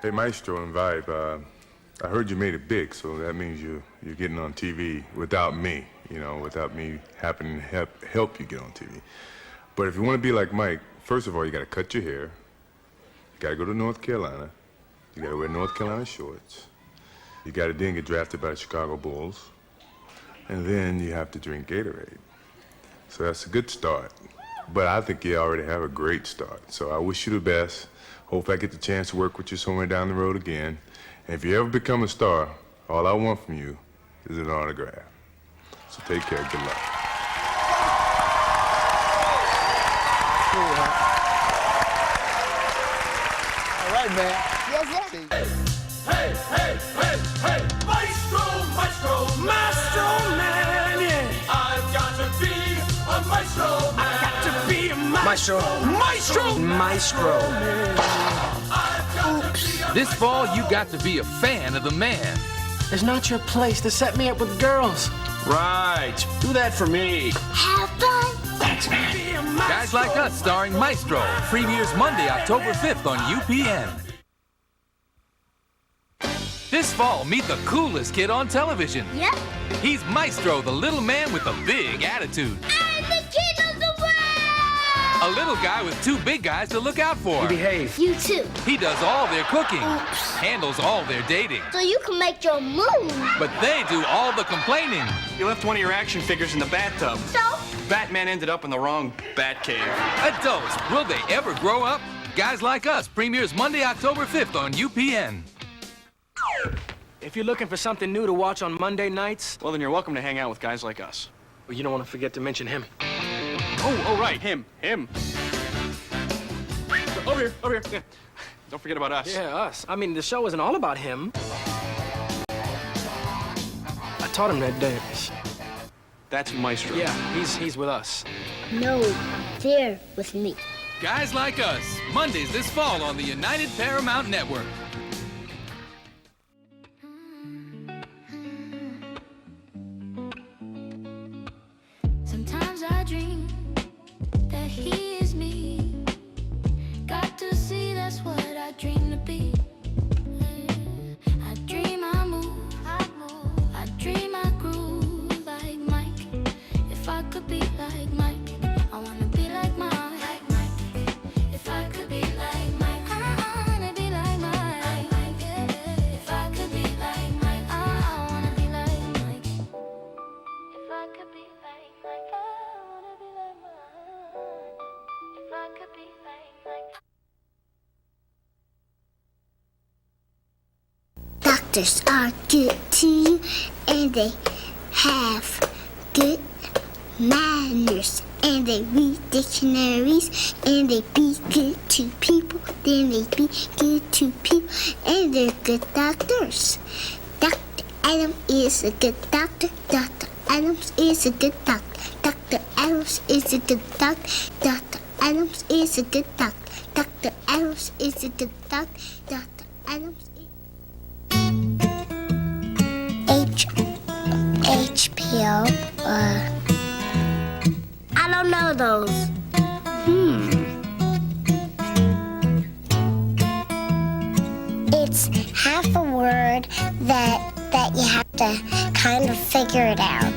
Hey, Maestro and Vibe, I heard you made it big, so that means you're getting on TV without me, without me happening to help you get on TV. But if you want to be like Mike, first of all, you got to cut your hair. You got to go to North Carolina. You got to wear North Carolina shorts. You got to then get drafted by the Chicago Bulls. And then you have to drink Gatorade. So that's a good start. But I think you already have a great start. So I wish you the best. Hope I get the chance to work with you somewhere down the road again. And if you ever become a star, all I want from you is an autograph. So take care. Good luck. Cool, huh? All right, man. Yes, sir. Hey, hey, hey, hey, Maestro, Maestro, Maestro Man, yeah. I've got to be a Maestro Man. I've got to be a Maestro. Maestro. Maestro. Oops. This fall, you got to be a fan of the man. It's not your place to set me up with girls. Right. Do that for me. Have fun. Thanks, man. Guys Like Us, starring Maestro. Premieres Monday, October 5th on UPN. This fall, meet the coolest kid on television. Yep. He's Maestro, the little man with a big attitude. I'm the king of the world. A little guy with two big guys to look out for. You behave. You too. He does all their cooking, Oops. handles all their dating, So you can make your move. but they do all the complaining. You left one of your action figures in the bathtub. So? Batman ended up in the wrong Batcave. Adults, will they ever grow up? Guys Like Us premieres Monday, October 5th on UPN. If you're looking for something new to watch on Monday nights, Well, then you're welcome to hang out with guys like us. well, you don't want to forget to mention him. Oh, right, him. Over here. Yeah. Don't forget about us. Yeah, us. I mean, the show isn't all about him. I taught him that dance. That's Maestro. Yeah, he's with us. No, they're with me. Guys Like Us, Mondays this fall on the United Paramount Network. Sometimes I dream that he is me. Got to see that's what I dream to be. I dream I move. I dream I groove like Mike. If I could be like Mike, I wanna be like Mike. If I could be like Mike, I wanna be like Mike. If I could be like Mike, I wanna be like Mike. If I could be like Mike, I wanna be like Mike. If I could be like Mike. Doctors are good to you, and they have good manners, and they read dictionaries, and they be good to people, then they be good to people, and they're good doctors. Dr. Adam is a good doctor. Dr. Adams is a good doctor. Dr. Adams is a good doctor. Dr. Adams is a good doctor. Dr. Adams is a good doctor. Dr. Adams is... HBO, I don't know those. It's half a word that you have to kind of figure it out.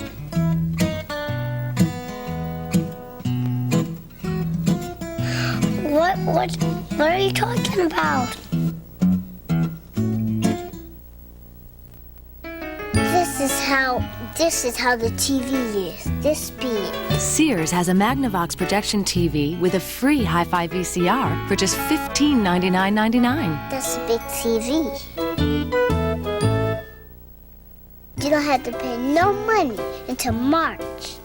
What are you talking about? This is how the TV is. This big. Sears has a Magnavox projection TV with a free Hi-Fi VCR for just $1599.99. That's a big TV. You don't have to pay no money until March.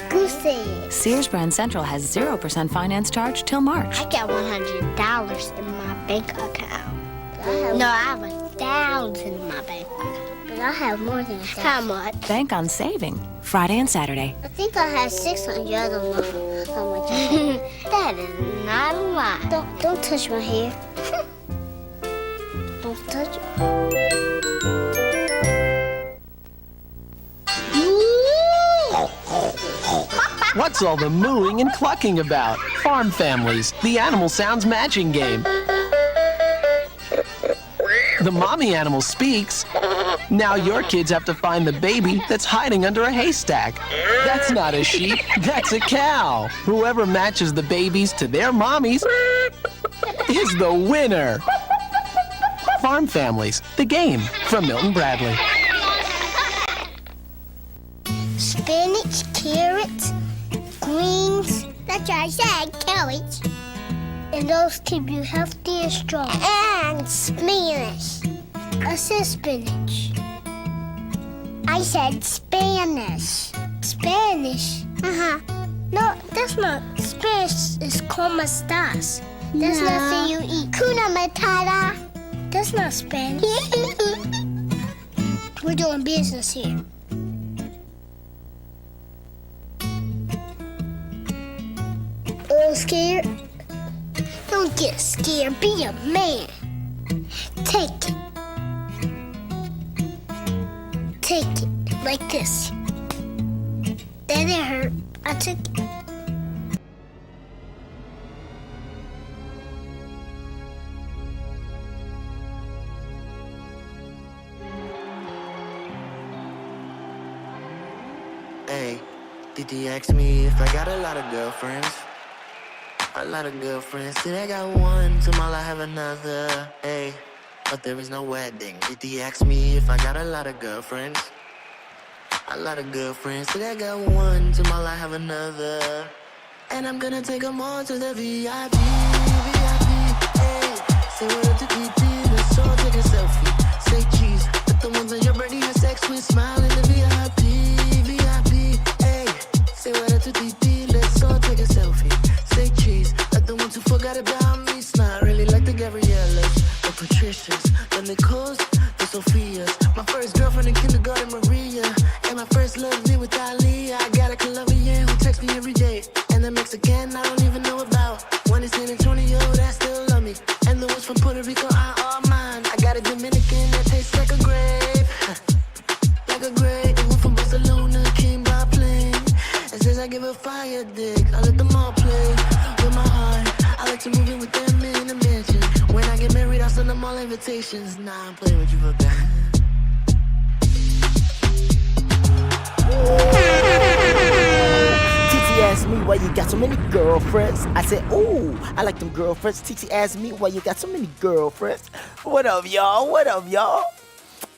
Goose eggs. Sears Brand Central has 0% finance charge till March. I got $100 in my bank account. I have 1,000 in my bank account. But I have more than 1,000. How much? Bank on saving. Friday and Saturday. I think I have 600. I don't know how much I have. That is not a lie. Don't touch my hair. Don't touch it. What's all the mooing and clucking about? Farm Families, the Animal Sounds matching game. The mommy animal speaks. Now your kids have to find the baby that's hiding under a haystack. That's not a sheep, that's a cow. Whoever matches the babies to their mommies is the winner. Farm Families, the game from Milton Bradley. Spinach, carrots, greens. That's what I said, carrots. And those keep you healthy and strong. And Spanish. I said spinach. I said Spanish. Spanish? Uh-huh. No, that's not. Spanish is como estas. That's nothing you eat. Kuna matata. That's not Spanish. We're doing business here. Scared? Don't get scared. Be a man. Take it. Take it like this. That didn't hurt. I took it. Hey, did you ask me if I got a lot of girlfriends? A lot of girlfriends, till I got one, tomorrow I have another. Hey, but there is no wedding. Did he ask me if I got a lot of girlfriends? A lot of girlfriends, till I got one, tomorrow I have another. And I'm gonna take them all to the VIP, hey. Say what up to DP, let's all take a selfie. Say cheese, but the ones on your birthday have sex with, smile in the VIP, hey. Say what up to DP, let's all take a selfie. Say cheese, like the ones who forgot about me. It's not really like the Gabrielas, the Patricias, the Nicoles, the Sophias. My first girlfriend in kindergarten, Maria. And my first love me with Ali. I got a Colombian who texts me every day. And the Mexican I don't even know about. One in San Antonio that still love me. And the ones from Puerto Rico are all mine. I got a Dominican that tastes like a grape. Like a grape. The one from Barcelona came by plane. And says I give a fire dick. I let them all play with my heart. I like to move in with them in the mansion. When I get married, I'll send them all invitations. Nah, I'm playing with you for that. TT asked me why you got so many girlfriends. I said, ooh, I like them girlfriends. TT asked me why you got so many girlfriends. What up, y'all? What up, y'all?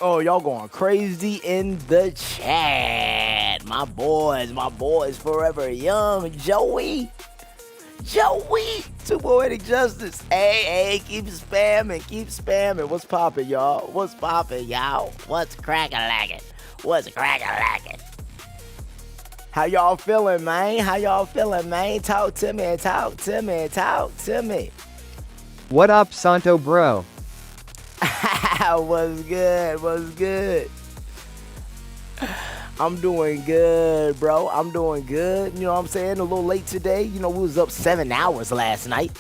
Oh, y'all going crazy in the chat. My boys forever young. Joey, Two Poetic Justice. Hey, keep spamming. What's poppin', y'all? What's crackin'-lackin'? How y'all feeling, man? Talk to me. What up, Santo bro? What's good? I'm doing good, bro. You know what I'm saying? A little late today. You know, we was up 7 hours last night.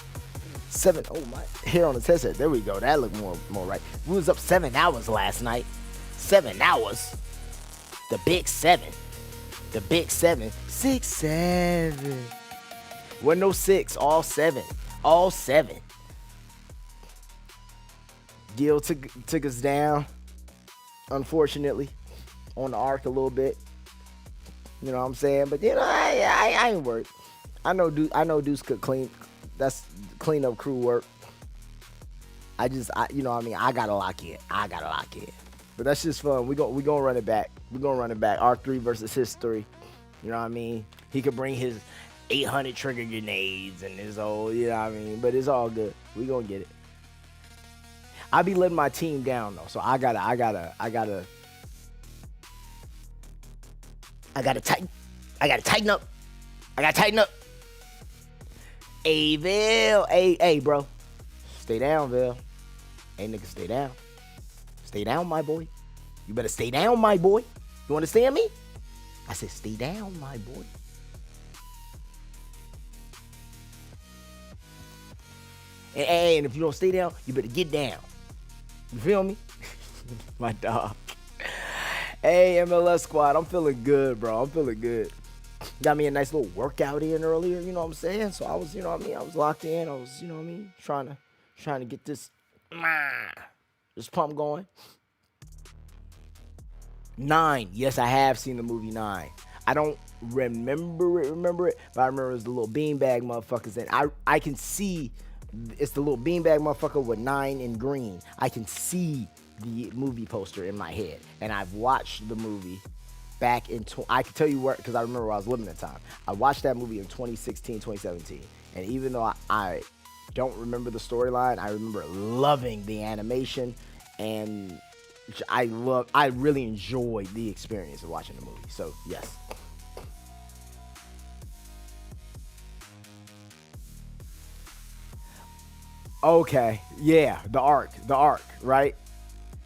Here on the test set. There we go. That looked more right. We was up 7 hours last night. 7 hours. The big 7. 6-7. Wasn't no 6, all 7. Gil took us down, unfortunately, on the arc a little bit. You know what I'm saying? But you know, I ain't worried. I know Deuce could clean. That's clean up crew work. You know what I mean? I gotta lock in. But that's just fun. We gonna run it back. Arc 3 versus his 3. You know what I mean? He could bring his 800 trigger grenades and his old, you know what I mean? But it's all good. We gonna get it. I be letting my team down though, so I gotta tighten up. Hey, Vil. Hey, bro. Stay down, Vil. Hey, nigga, stay down. Stay down, my boy. You better stay down, my boy. You understand me? I said, stay down, my boy. And if you don't stay down, you better get down. You feel me? My dog. Hey, MLS squad. I'm feeling good, bro. Got me a nice little workout in earlier, you know what I'm saying? So I was, you know what I mean? I was locked in. I was, you know what I mean? Trying to get this There's pump going. 9. Yes, I have seen the movie 9. I don't remember it, but I remember it was the little beanbag motherfuckers. And I can see it's the little beanbag motherfucker with 9 in green. I can see the movie poster in my head. And I've watched the movie back in, I can tell you where, because I remember where I was living at the time. I watched that movie in 2016, 2017. And even though I don't remember the storyline, I remember loving the animation, and I really enjoyed the experience of watching the movie. So yes. Okay, yeah, the arc, right?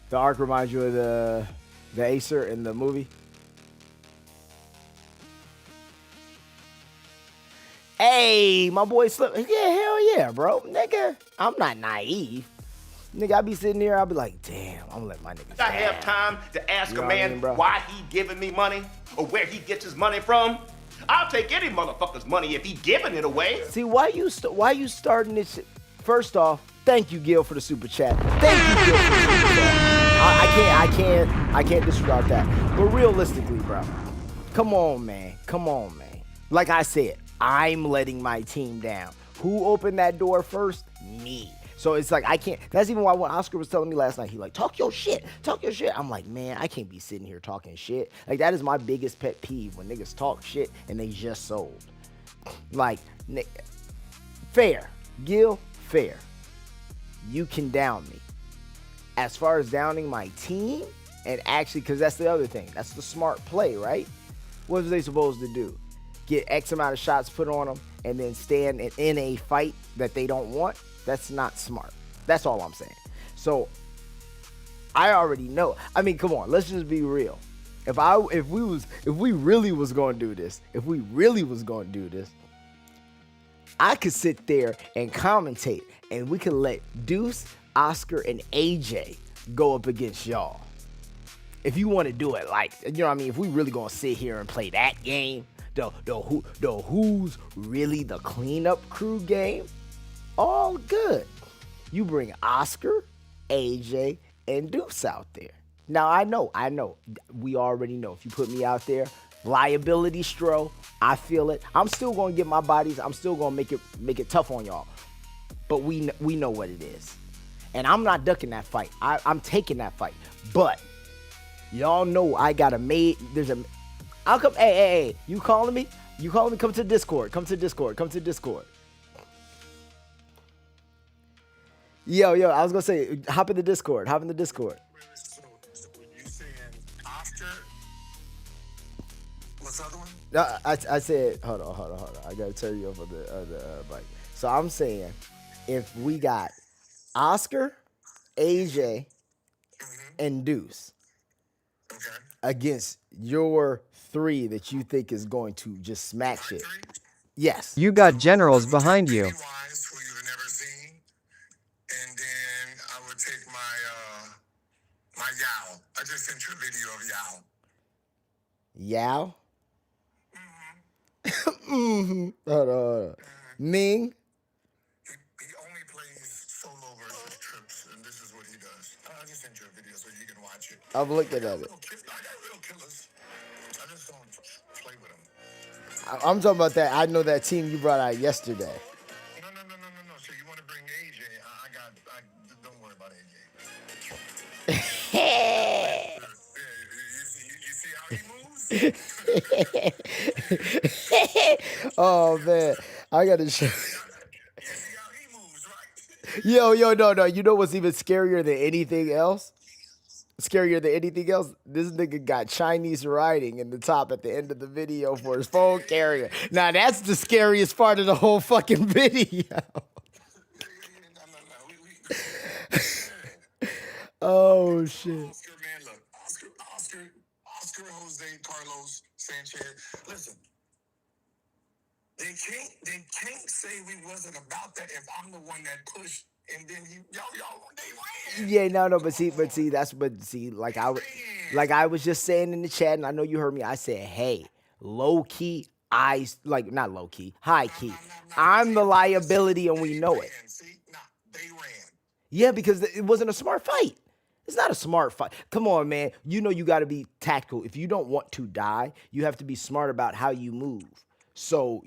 The arc reminds you of the Acer in the movie. Hey, my boy Slip. Yeah, hell yeah, bro. Nigga, I'm not naive. Nigga, I be sitting there, I'll be like, damn, I'm gonna let my niggas I have time to ask You know a what I man mean, bro? why he giving me money or where he gets his money from. I'll take any motherfucker's money if he giving it away. See, why you starting this shit? First off, thank you, Gil, for the super chat. Thank you, Gil, for the super chat. I can't disregard that. But realistically, bro, come on, man. Like I said, I'm letting my team down. Who opened that door first? Me. So it's like, I can't. That's even why when Oscar was telling me last night, he like, talk your shit. I'm like, man, I can't be sitting here talking shit. Like, that is my biggest pet peeve, when niggas talk shit and they just sold. Like, fair. Gil, fair. You can down me. As far as downing my team, and actually, because that's the other thing. That's the smart play, right? What was they supposed to do? Get X amount of shots put on them and then stand in a fight that they don't want? That's not smart. That's all I'm saying. So I already know. I mean, come on, let's just be real. If we really was gonna do this, I could sit there and commentate, and we could let Deuce, Oscar, and AJ go up against y'all. If you want to do it, like, you know what I mean? If we really gonna sit here and play that game, the who's really the cleanup crew game, all good. You bring Oscar, AJ, and Deuce out there. Now, I know. We already know. If you put me out there, liability stro, I feel it. I'm still going to get my bodies. I'm still going to make it tough on y'all. But we know what it is. And I'm not ducking that fight. I'm taking that fight. But y'all know I got a made. I'll come. Hey. You calling me? Come to Discord. Yo, I was gonna say, hop in the Discord. So, you saying Oscar? What's the other one? I said, hold on. I gotta turn you over the mic. So I'm saying, if we got Oscar, AJ, and Deuce against your 3 that you think is going to just smack shit. Yes. You got generals behind you. My Yao. I just sent you a video of Yao? Hold on. Ming? He only plays solo versus trips, and this is what he does. I just sent you a video so you can watch it. I'm looking at it. I got real killers. I just don't play with them. I'm talking about that. I know that team you brought out yesterday. No. So you want to bring AJ? Don't worry about AJ. You see how he moves? Oh man, I gotta show. Yo, no. You know what's even scarier than anything else? This nigga got Chinese writing in the top at the end of the video for his phone carrier. Now that's the scariest part of the whole fucking video. Oh shit. Oscar, Jose, Carlos, Sanchez. Listen, they can't say we wasn't about that if I'm the one that pushed, and then they ran. Yeah, no, but see, like I was just saying in the chat, and I know you heard me. I said, hey, low key, not low key, high key. I'm the liability, and we know it. Yeah, because it wasn't a smart fight. It's not a smart fight. Come on, man. You know you got to be tactical. If you don't want to die, you have to be smart about how you move. So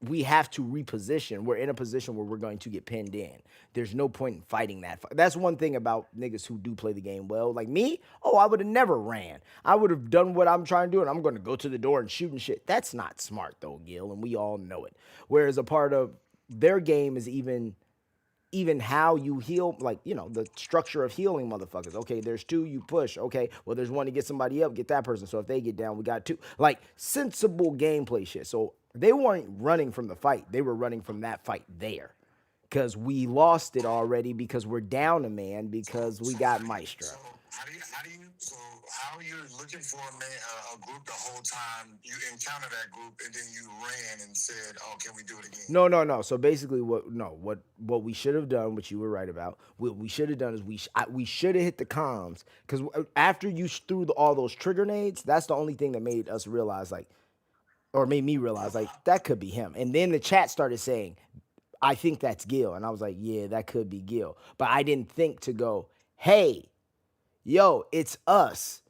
we have to reposition. We're in a position where we're going to get pinned in. There's no point in fighting that. That's one thing about niggas who do play the game well. Like me, I would have never ran. I would have done what I'm trying to do, and I'm going to go to the door and shoot and shit. That's not smart, though, Gil, and we all know it. Whereas a part of their game is even how you heal, like, you know, the structure of healing motherfuckers. Okay, there's two, you push. Okay, well, there's one to get somebody up, get that person. So if they get down, we got two. Like, sensible gameplay shit. So they weren't running from the fight. They were running from that fight there. Because we lost it already because we're down a man because we got Maestro. How you're looking for a group the whole time, you encounter that group and then you ran and said, oh, can we do it again? No. So basically what we should have done, which you were right about, what we should have done is we should have hit the comms. Because after you threw all those trigger nades, that's the only thing that made us realize, like, or made me realize, like, that could be him. And then the chat started saying, I think that's Gil. And I was like, yeah, that could be Gil. But I didn't think to go, hey, yo, it's us.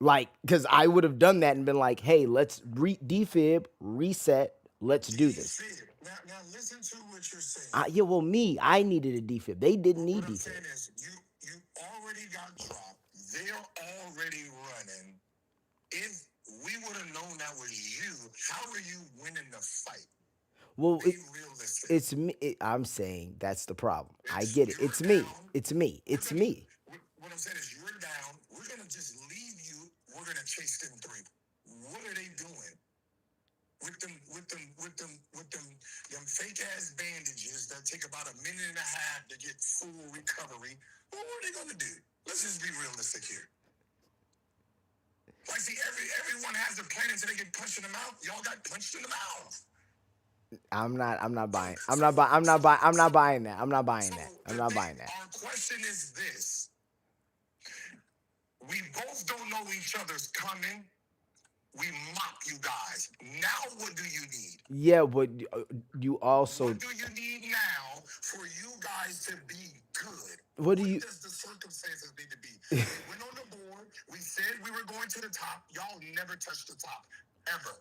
Like, because I would have done that and been like, hey, let's defib, reset, let's do this. Now listen to what you're saying. Yeah, well, I needed a defib. They didn't need defib. What I'm saying is, you already got dropped. They're already running. If we would have known that was you, how are you winning the fight? Well, it's me. I'm saying that's the problem. I get it. It's me. It's me. It's me. What I'm saying is, you're down. We're gonna just leave you. We're gonna chase them three. What are they doing with them fake ass bandages that take about a minute and a half to get full recovery? What are they gonna do? Let's just be realistic here. Like, see, everyone has a plan until they get punched in the mouth. Y'all got punched in the mouth. I'm not buying that. I'm not buying that. Our question is this. We both don't know each other's coming. We mock you guys. Now what do you need? Yeah, but you also... What do you need now for you guys to be good? What does the circumstances need to be? We went on the board. We said we were going to the top. Y'all never touched the top. Ever.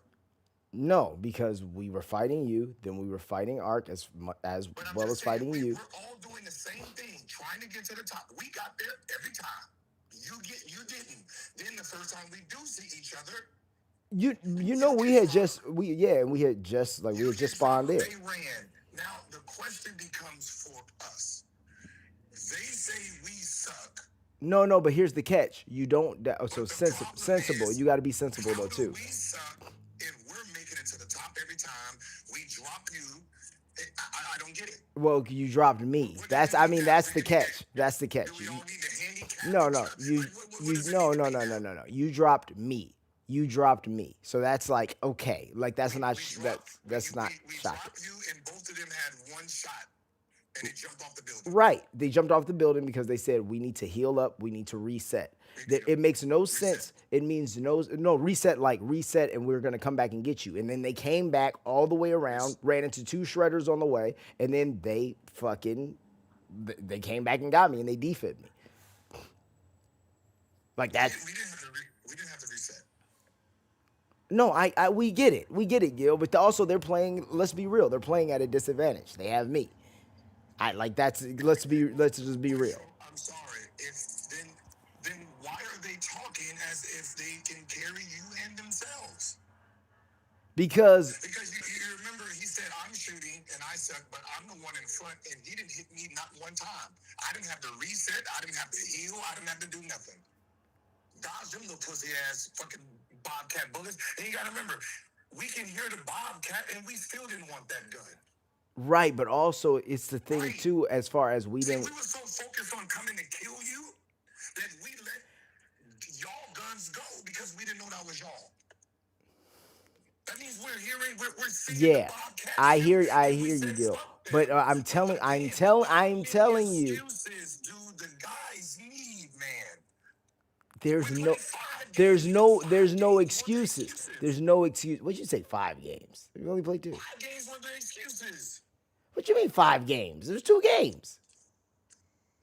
No, because we were fighting you, then we were fighting Ark as well as fighting you. We're all doing the same thing, trying to get to the top. We got there every time. You didn't. Then the first time we do see each other, you know we had just spawned there. they ran. Now the question becomes for us. They say we suck. No, but here's the catch. You don't. So sensible. You got to be sensible though too. We suck if we're making it to the top every time. We drop you. I don't get it. Well, you dropped me. That's the catch. That's the catch. No. You dropped me. You dropped me. So that's like, okay. Like that's not shocking. You and both of them had one shot. And they jumped off the building. Right. They jumped off the building because they said we need to heal up. We need to reset. It makes no sense. It means no reset, like reset, and we're gonna come back and get you. And then they came back all the way around, ran into two shredders on the way, and then they came back and got me, and they defibbed me. Like that's. We didn't have to reset. No, we get it, Gil. But also they're playing. Let's be real. They're playing at a disadvantage. They have me. Let's just be real. I'm sorry. Then why are they talking as if they can carry you and themselves? Because you remember he said I'm shooting and I suck, but I'm the one in front and he didn't hit me not one time. I didn't have to reset. I didn't have to heal. I didn't have to do nothing. Dodge them little pussy ass fucking Bobcat bullets. And you gotta remember, we can hear the Bobcat and we still didn't want that gun. Right, but also it's the thing too, as far as we didn't. We were so focused on coming to kill you that we let y'all guns go because we didn't know that was y'all. That means we're seeing the Bobcat. I hear you, Gil. But I'm telling you. Excuses do the guys need, man? There's no excuses. There's no excuse. What'd you say? 5 games? We only played 2. 5 games were the excuses. What you mean 5 games? There's 2 games.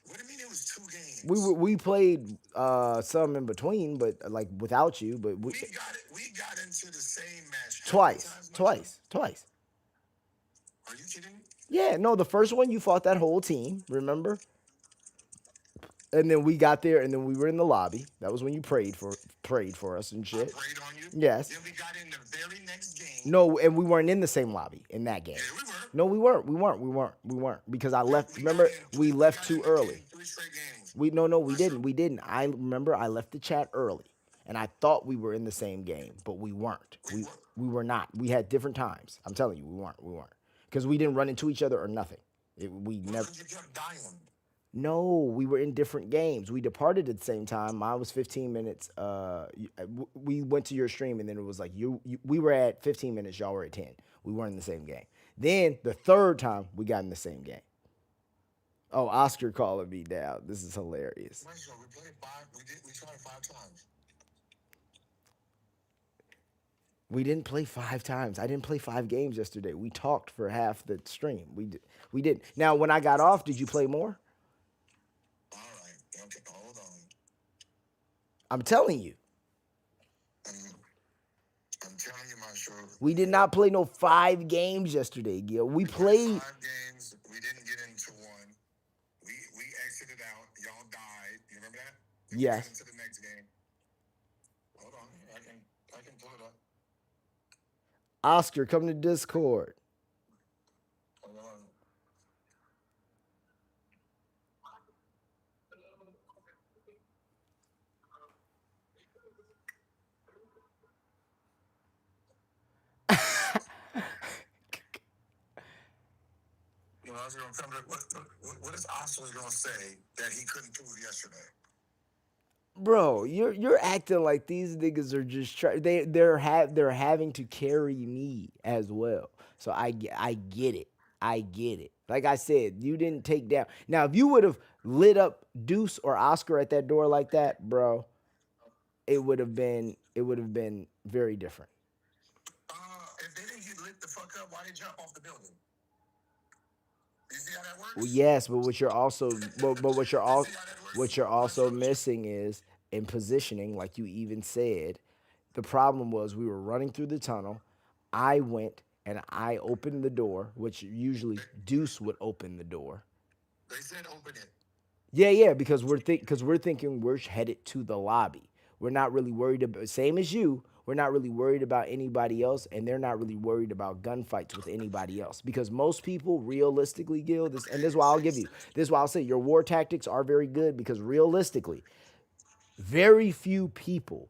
What do you mean it was 2 We played some in between, but like without you. But we got into the same match twice. Are you kidding me? Yeah, no, the first one you fought that whole team, remember? And then we got there, and then we were in the lobby. That was when you prayed for us and shit. I prayed on you. Yes. Then we got in the very next game. No, and we weren't in the same lobby in that game. Yeah, we were. No, we weren't because I left. Remember, we left too early. 3 straight games. We didn't. I remember I left the chat early, and I thought we were in the same game, but we weren't. We were not. We had different times. I'm telling you, we weren't. Because we didn't run into each other or nothing. We never. You kept dying. No, we were in different games. We departed at the same time. Mine was 15 minutes. We went to your stream, and then it was like we were at 15 minutes. Y'all were at 10. We weren't in the same game. Then the third time, we got in the same game. Oh, Oscar calling me down. This is hilarious. Maestro, we played 5. We tried 5 times. We didn't play 5 times. I didn't play 5 games yesterday. We talked for half the stream. We did. Now, when I got off, did you play more? All right. Okay, hold on. I'm telling you. I'm telling you, Maestro. We did not play no 5 games yesterday, Gil. We played 5 games. We didn't get into one. We exited out. Y'all died. You remember that? Then we Yes. got into the next game. Hold on. I can pull it up. Oscar, come to Discord. Hold on. You know, I was gonna come to what is Oscar gonna say that he couldn't prove yesterday? Bro, you're acting like these niggas are just they're having to carry me as well. So I get it. I get it. Like I said, you didn't take down. Now, if you would have lit up Deuce or Oscar at that door like that, bro, it would have been very different. If they didn't get lit the fuck up, why they jump off the building? You see how that works? Well, yes, but what you're also missing is in positioning, like you even said. The problem was we were running through the tunnel. I went and I opened the door, which usually Deuce would open the door. They said open it. Yeah, because we're thinking we're headed to the lobby. We're not really worried about, same as you. We're not really worried about anybody else, and they're not really worried about gunfights with anybody else. Because most people, realistically, Gil, this is why I'll give you. This is why I'll say your war tactics are very good, because realistically, very few people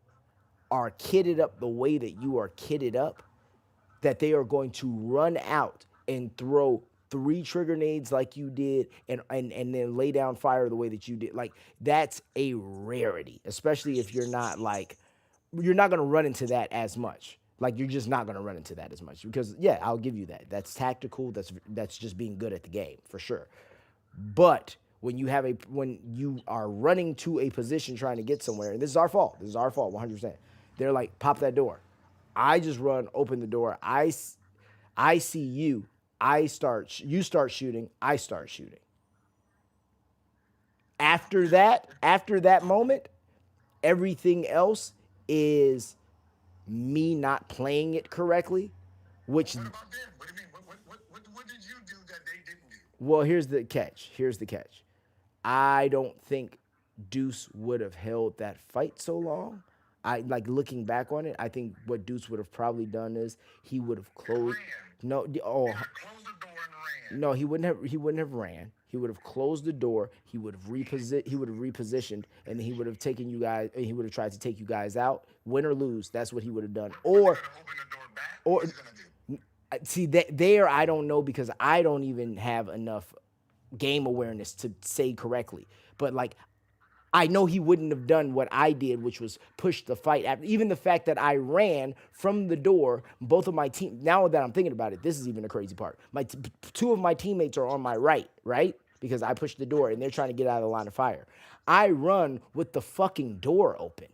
are kitted up the way that you are kitted up, that they are going to run out and throw 3 trigger nades like you did and then lay down fire the way that you did. Like, that's a rarity, especially if you're not going to run into that as much. Like, you're just not going to run into that as much because, yeah, I'll give you that. That's tactical. That's just being good at the game for sure. But when you are running to a position trying to get somewhere, and this is our fault. 100%. They're like, pop that door. I just run, open the door. I see you. You start shooting. I start shooting. After that moment, everything else is me not playing it correctly, which. What about them? What do you mean? What did you do that they didn't do? Well, here's the catch. I don't think Deuce would have held that fight so long. Looking back on it, I think what Deuce would have probably done is he would have closed. No, Closed the door and ran. No, he wouldn't have ran. He would have closed the door. He would have repositioned, and then he would have taken you guys. And he would have tried to take you guys out, win or lose. That's what he would have done. See that there, I don't know because I don't even have enough game awareness to say correctly. But like, I know he wouldn't have done what I did, which was push the fight. Even the fact that I ran from the door, both of my team. Now that I'm thinking about it, this is even a crazy part. 2 of my teammates are on my right? Because I pushed the door and they're trying to get out of the line of fire. I run with the fucking door open.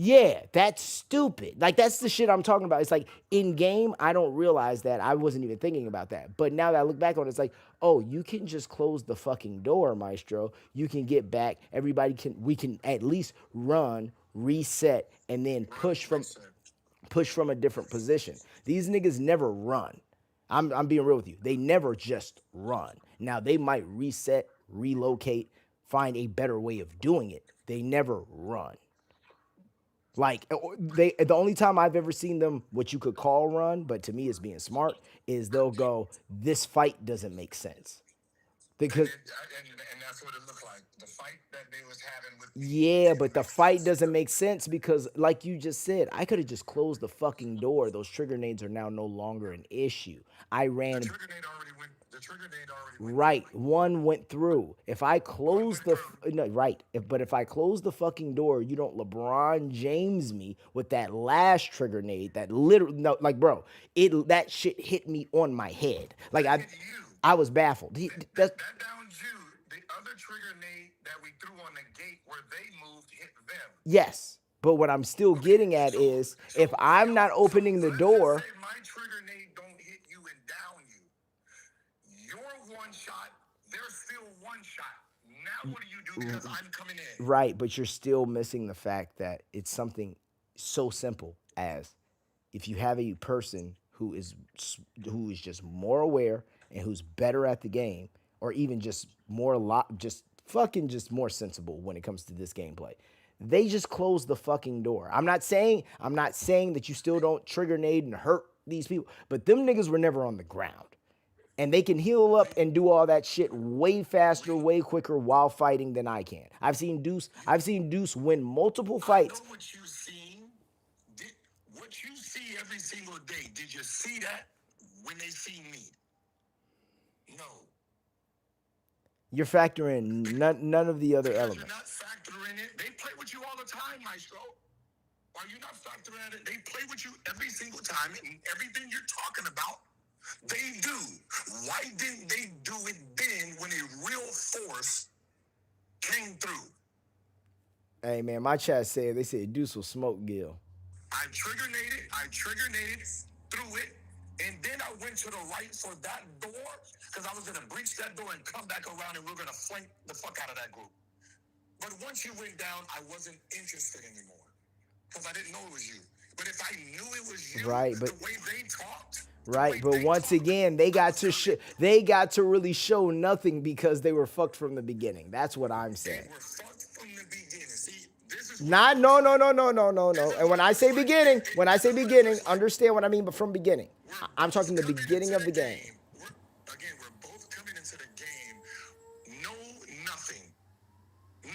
Yeah, that's stupid. Like that's the shit I'm talking about. It's like in game, I don't realize that. I wasn't even thinking about that. But now that I look back on it, it's like, oh, you can just close the fucking door, Maestro. You can get back. We can at least run, reset, and then push from a different position. These niggas never run. I'm being real with you. They never just run. Now they might reset, relocate, find a better way of doing it. They never run. Like the only time I've ever seen them, what you could call run, but to me it's being smart, is they'll go, this fight doesn't make sense. Because and that's what it looked like. The fight that they was having with yeah, but the fight doesn't make sense because like you just said, I could have just closed the fucking door. Those trigger nades are now no longer an issue. I ran the trigger nade already went. right, one went through. If I close the no, right, if I close the fucking door, you don't LeBron James me with that last trigger nade that literally no, like bro, that shit hit me on my head. Like I was baffled. That downed you. The other trigger nade that we threw on the gate where they moved hit them. Yes, but what I'm still getting at is if I'm not opening the door. My trigger nade don't hit you and down you. You're one shot. They're still one shot. Now what do you do because I'm coming in? Right, but you're still missing the fact that it's something so simple as if you have a person who is just more aware and who's better at the game, or even just more just more sensible when it comes to this gameplay. They just close the fucking door. I'm not saying that you still don't trigger nade and hurt these people, but them niggas were never on the ground. And they can heal up and do all that shit way faster, way quicker while fighting than I can. I've seen Deuce win multiple fights. I know what you seen. What you see every single day. Did you see that when they see me? No. You're factoring none of the other elements. You're not factoring it. They play with you all the time, Maestro. Are you not factoring it? They play with you every single time, and everything you're talking about, they do. Why didn't they do it then when a real force came through? Hey man, my chat said they said Deuce will smoke Gil. I trigger naded through it, and then I went to the right for that door because I was gonna breach that door and come back around, and we were gonna flank the fuck out of that group. But once you went down, I wasn't interested anymore because I didn't know it was you. But if I knew it was you, right, but the way they talked. Right, but once again, they got to really show nothing because they were fucked from the beginning. That's what I'm saying. They were fucked from the beginning. See, this is no. And when I say beginning, understand what I mean. But from beginning, I'm talking the beginning of the game. We're both coming into the game. No, nothing.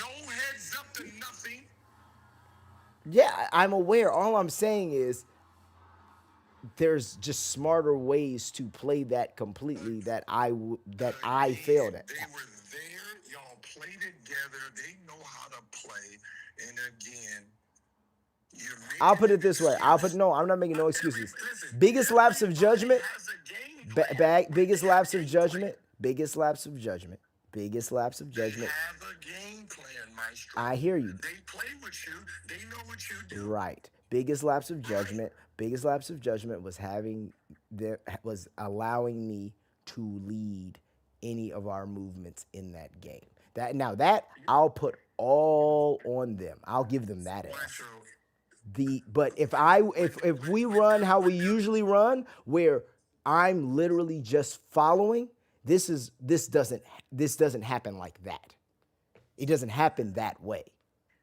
No heads up to nothing. Yeah, I'm aware. All I'm saying is there's just smarter ways to play that completely that I failed at. They were there. Y'all play together. They know how to play. And again, I'll put it this way. I'm not making no excuses. Biggest lapse of judgment. Biggest lapse of judgment. Biggest lapse of judgment. Biggest lapse of judgment. They have a game plan, Maestro. I hear you. They play with you. They know what you do. Right. Biggest lapse of judgment. Biggest lapse of judgment was allowing me to lead any of our movements in that game. That I'll put all on them. I'll give them that F. But if we run how we usually run, where I'm literally just following, this doesn't happen like that. It doesn't happen that way.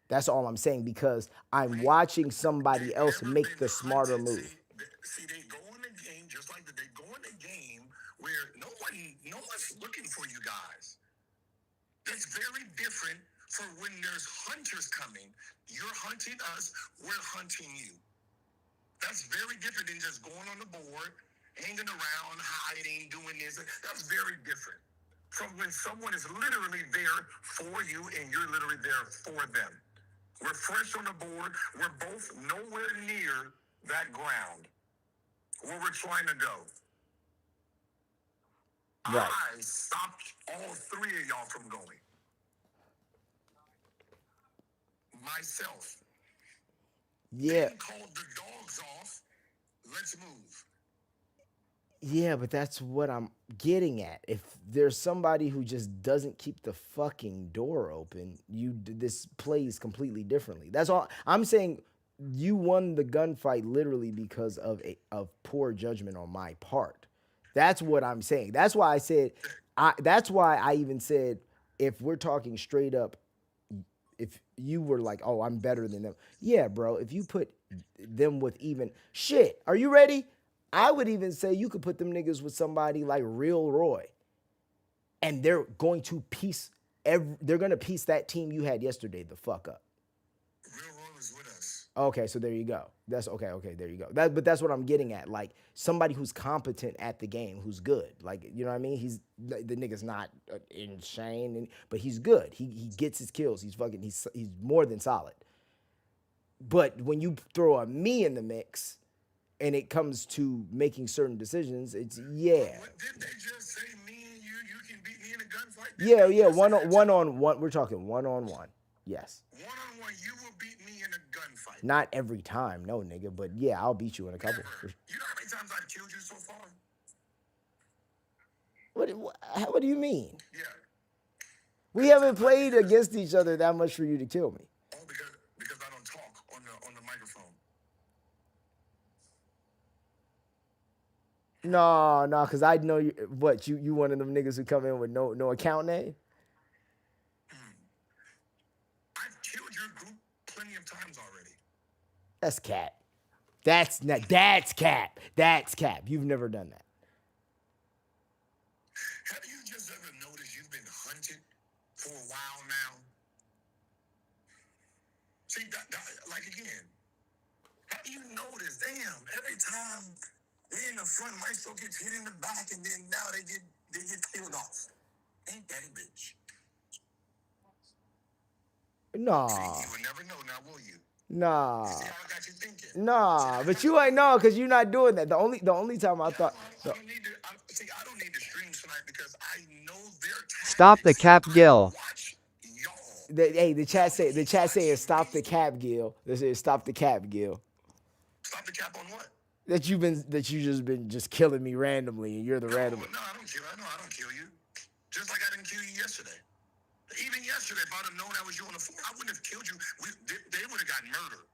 That's all I'm saying, because I'm watching somebody else make the smarter move. See, they go in the game just like they go in the game where no one's looking for you guys. That's very different for when there's hunters coming. You're hunting us, we're hunting you. That's very different than just going on the board, hanging around, hiding, doing this. That's very different from when someone is literally there for you and you're literally there for them. We're fresh on the board. We're both nowhere near that ground where we're trying to go. Right. I stopped all three of y'all from going. Myself. Yeah. Then called the dogs off. Let's move. Yeah, but that's what I'm getting at. If there's somebody who just doesn't keep the fucking door open, this plays completely differently. That's all I'm saying. You won the gunfight literally because of poor judgment on my part. That's what I'm saying. That's why I said. That's why I even said, if we're talking straight up, if you were like, oh, I'm better than them. Yeah, bro. If you put them with even shit, are you ready? I would even say you could put them niggas with somebody like Real Roy, and they're going to piece that team you had yesterday the fuck up. Real Roy was with us. Okay, so there you go. That's okay. Okay, there you go. But that's what I'm getting at. Like somebody who's competent at the game, who's good. Like, you know what I mean? The nigga's not insane, but he's good. He gets his kills. He's more than solid. But when you throw a me in the mix, and it comes to making certain decisions, it's Didn't they just say me and you can beat me in a gunfight? Yeah. One on one. We're talking one on one. Yes. One on one, you will beat me in a gunfight. Not every time, no nigga. But yeah, I'll beat you in a couple. Never. You know how many times I've killed you so far? What do you mean? Yeah. We haven't played against each other that much for you to kill me. Oh, because I don't talk on the microphone. No, because I know you. What you one of them niggas who come in with no account name? I've killed your group plenty of times already. That's cap. That's cap. That's cap. You've never done that. Have you just ever noticed you've been hunted for a while now? See, like again, have you noticed? Damn, every time they're in the front, Maestro gets hit in the back, and then now they get killed off. Ain't that a bitch? Nah. See, you would never know now, will you? Nah. See how I got you thinking? Nah, but you ain't know because you're not doing that. The only time I thought. I don't need to stream tonight because I know their tactics. Stop the cap, Gil. The chat say stop the cap, Gil. They say stop the cap, Gil. Stop the cap on what? That you just been killing me randomly, and you're the random. No, I don't kill. I know I don't kill you. Just like I didn't kill you yesterday. Even yesterday, if I'd have known that was you on the floor, I wouldn't have killed you. They would have got murdered.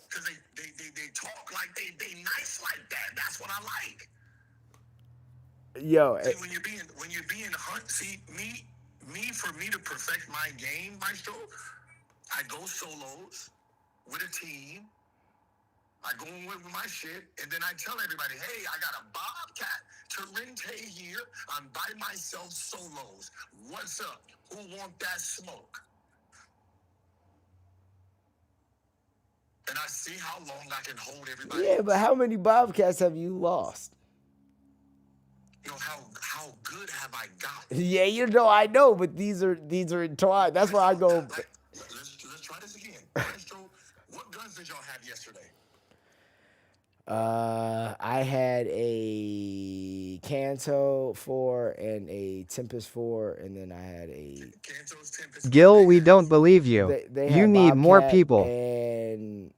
Because they talk like they nice like that. That's what I like. Yo, see, when you're being hunt, see me for me to perfect my game, Maestro, I go solos with a team. I go in with my shit, and then I tell everybody, hey, I got a Bobcat Terrente here. I'm by myself solos. What's up? Who want that smoke? And I see how long I can hold everybody. Yeah, but how many Bobcats have you lost? You know, how good have I got? Yeah, I know, but these are entwined. That's why I go. Let's try this again. Maestro, what guns did y'all have yesterday? I had a Kanto 4 and a Tempest 4, and then I had a Gil, we don't believe you. They You had need more Bobcat people. and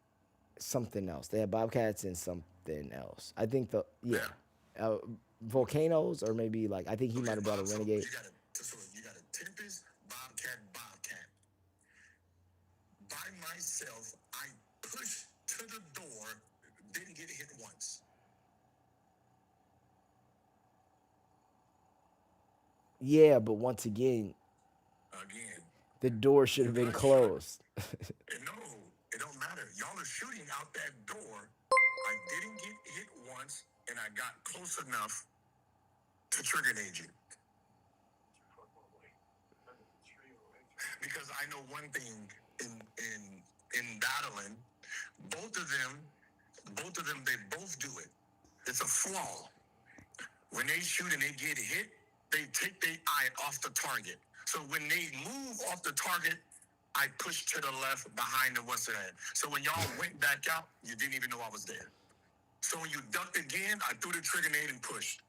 something else. They had Bobcats and something else. I think Volcanoes, or maybe I think he might have brought a Renegade. You got a Tempest, Bobcat. By myself, I pushed to the door, didn't get hit once. Yeah, but once again, the door should have been closed. No, it don't matter. Y'all are shooting out that door. I didn't get hit once, and I got close enough to trigger nade you. Because I know one thing in battling, both of them, they both do it. It's a flaw. When they shoot and they get hit, they take their eye off the target. So when they move off the target, I push to the left behind the what's it. So when y'all went back out, you didn't even know I was there. So when you ducked again, I threw the trigger nade and pushed.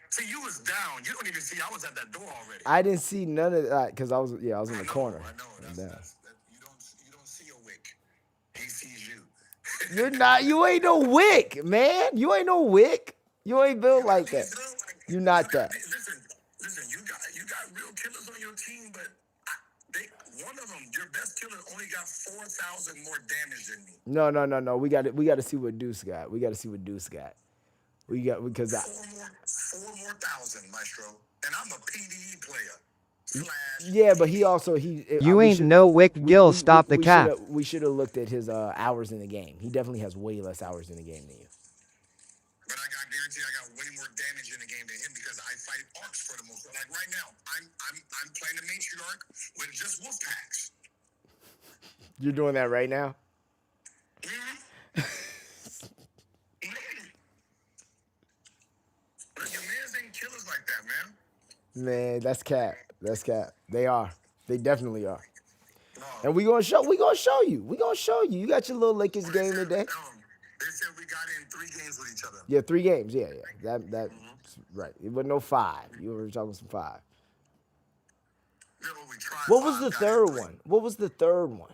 See, you was down. You don't even see I was at that door already. I didn't see none of that because I was in the corner. I know. You don't You're not. You ain't no Wick, man. You ain't no Wick. You ain't built like that. You're not that. Listen, you got real killers on your team, but one of them, your best killer, only got 4,000 more damage than me. No. We got to see what Deuce got. We got to see what Deuce got. We got because four more thousand, Maestro, and I'm a PDE player. Yeah, but he also You ain't no Wick Gill. Stop the cap. We should have looked at his hours in the game. He definitely has way less hours in the game than you. But I guarantee I got way more damage in the game than him because I fight arcs for the most. Like right now, I'm playing the matriarch with just wolf packs. You're doing that right now? But your mans ain't killers like that, man. Man, that's cap. That's cap. They are. They definitely are. And we gonna show you. We gonna show you. You got your little Lakers game today. They said we got in 3 games with each other. Yeah, 3 games. Yeah. That's right. It wasn't no 5. You were talking some 5. What was the third one? What was the third one?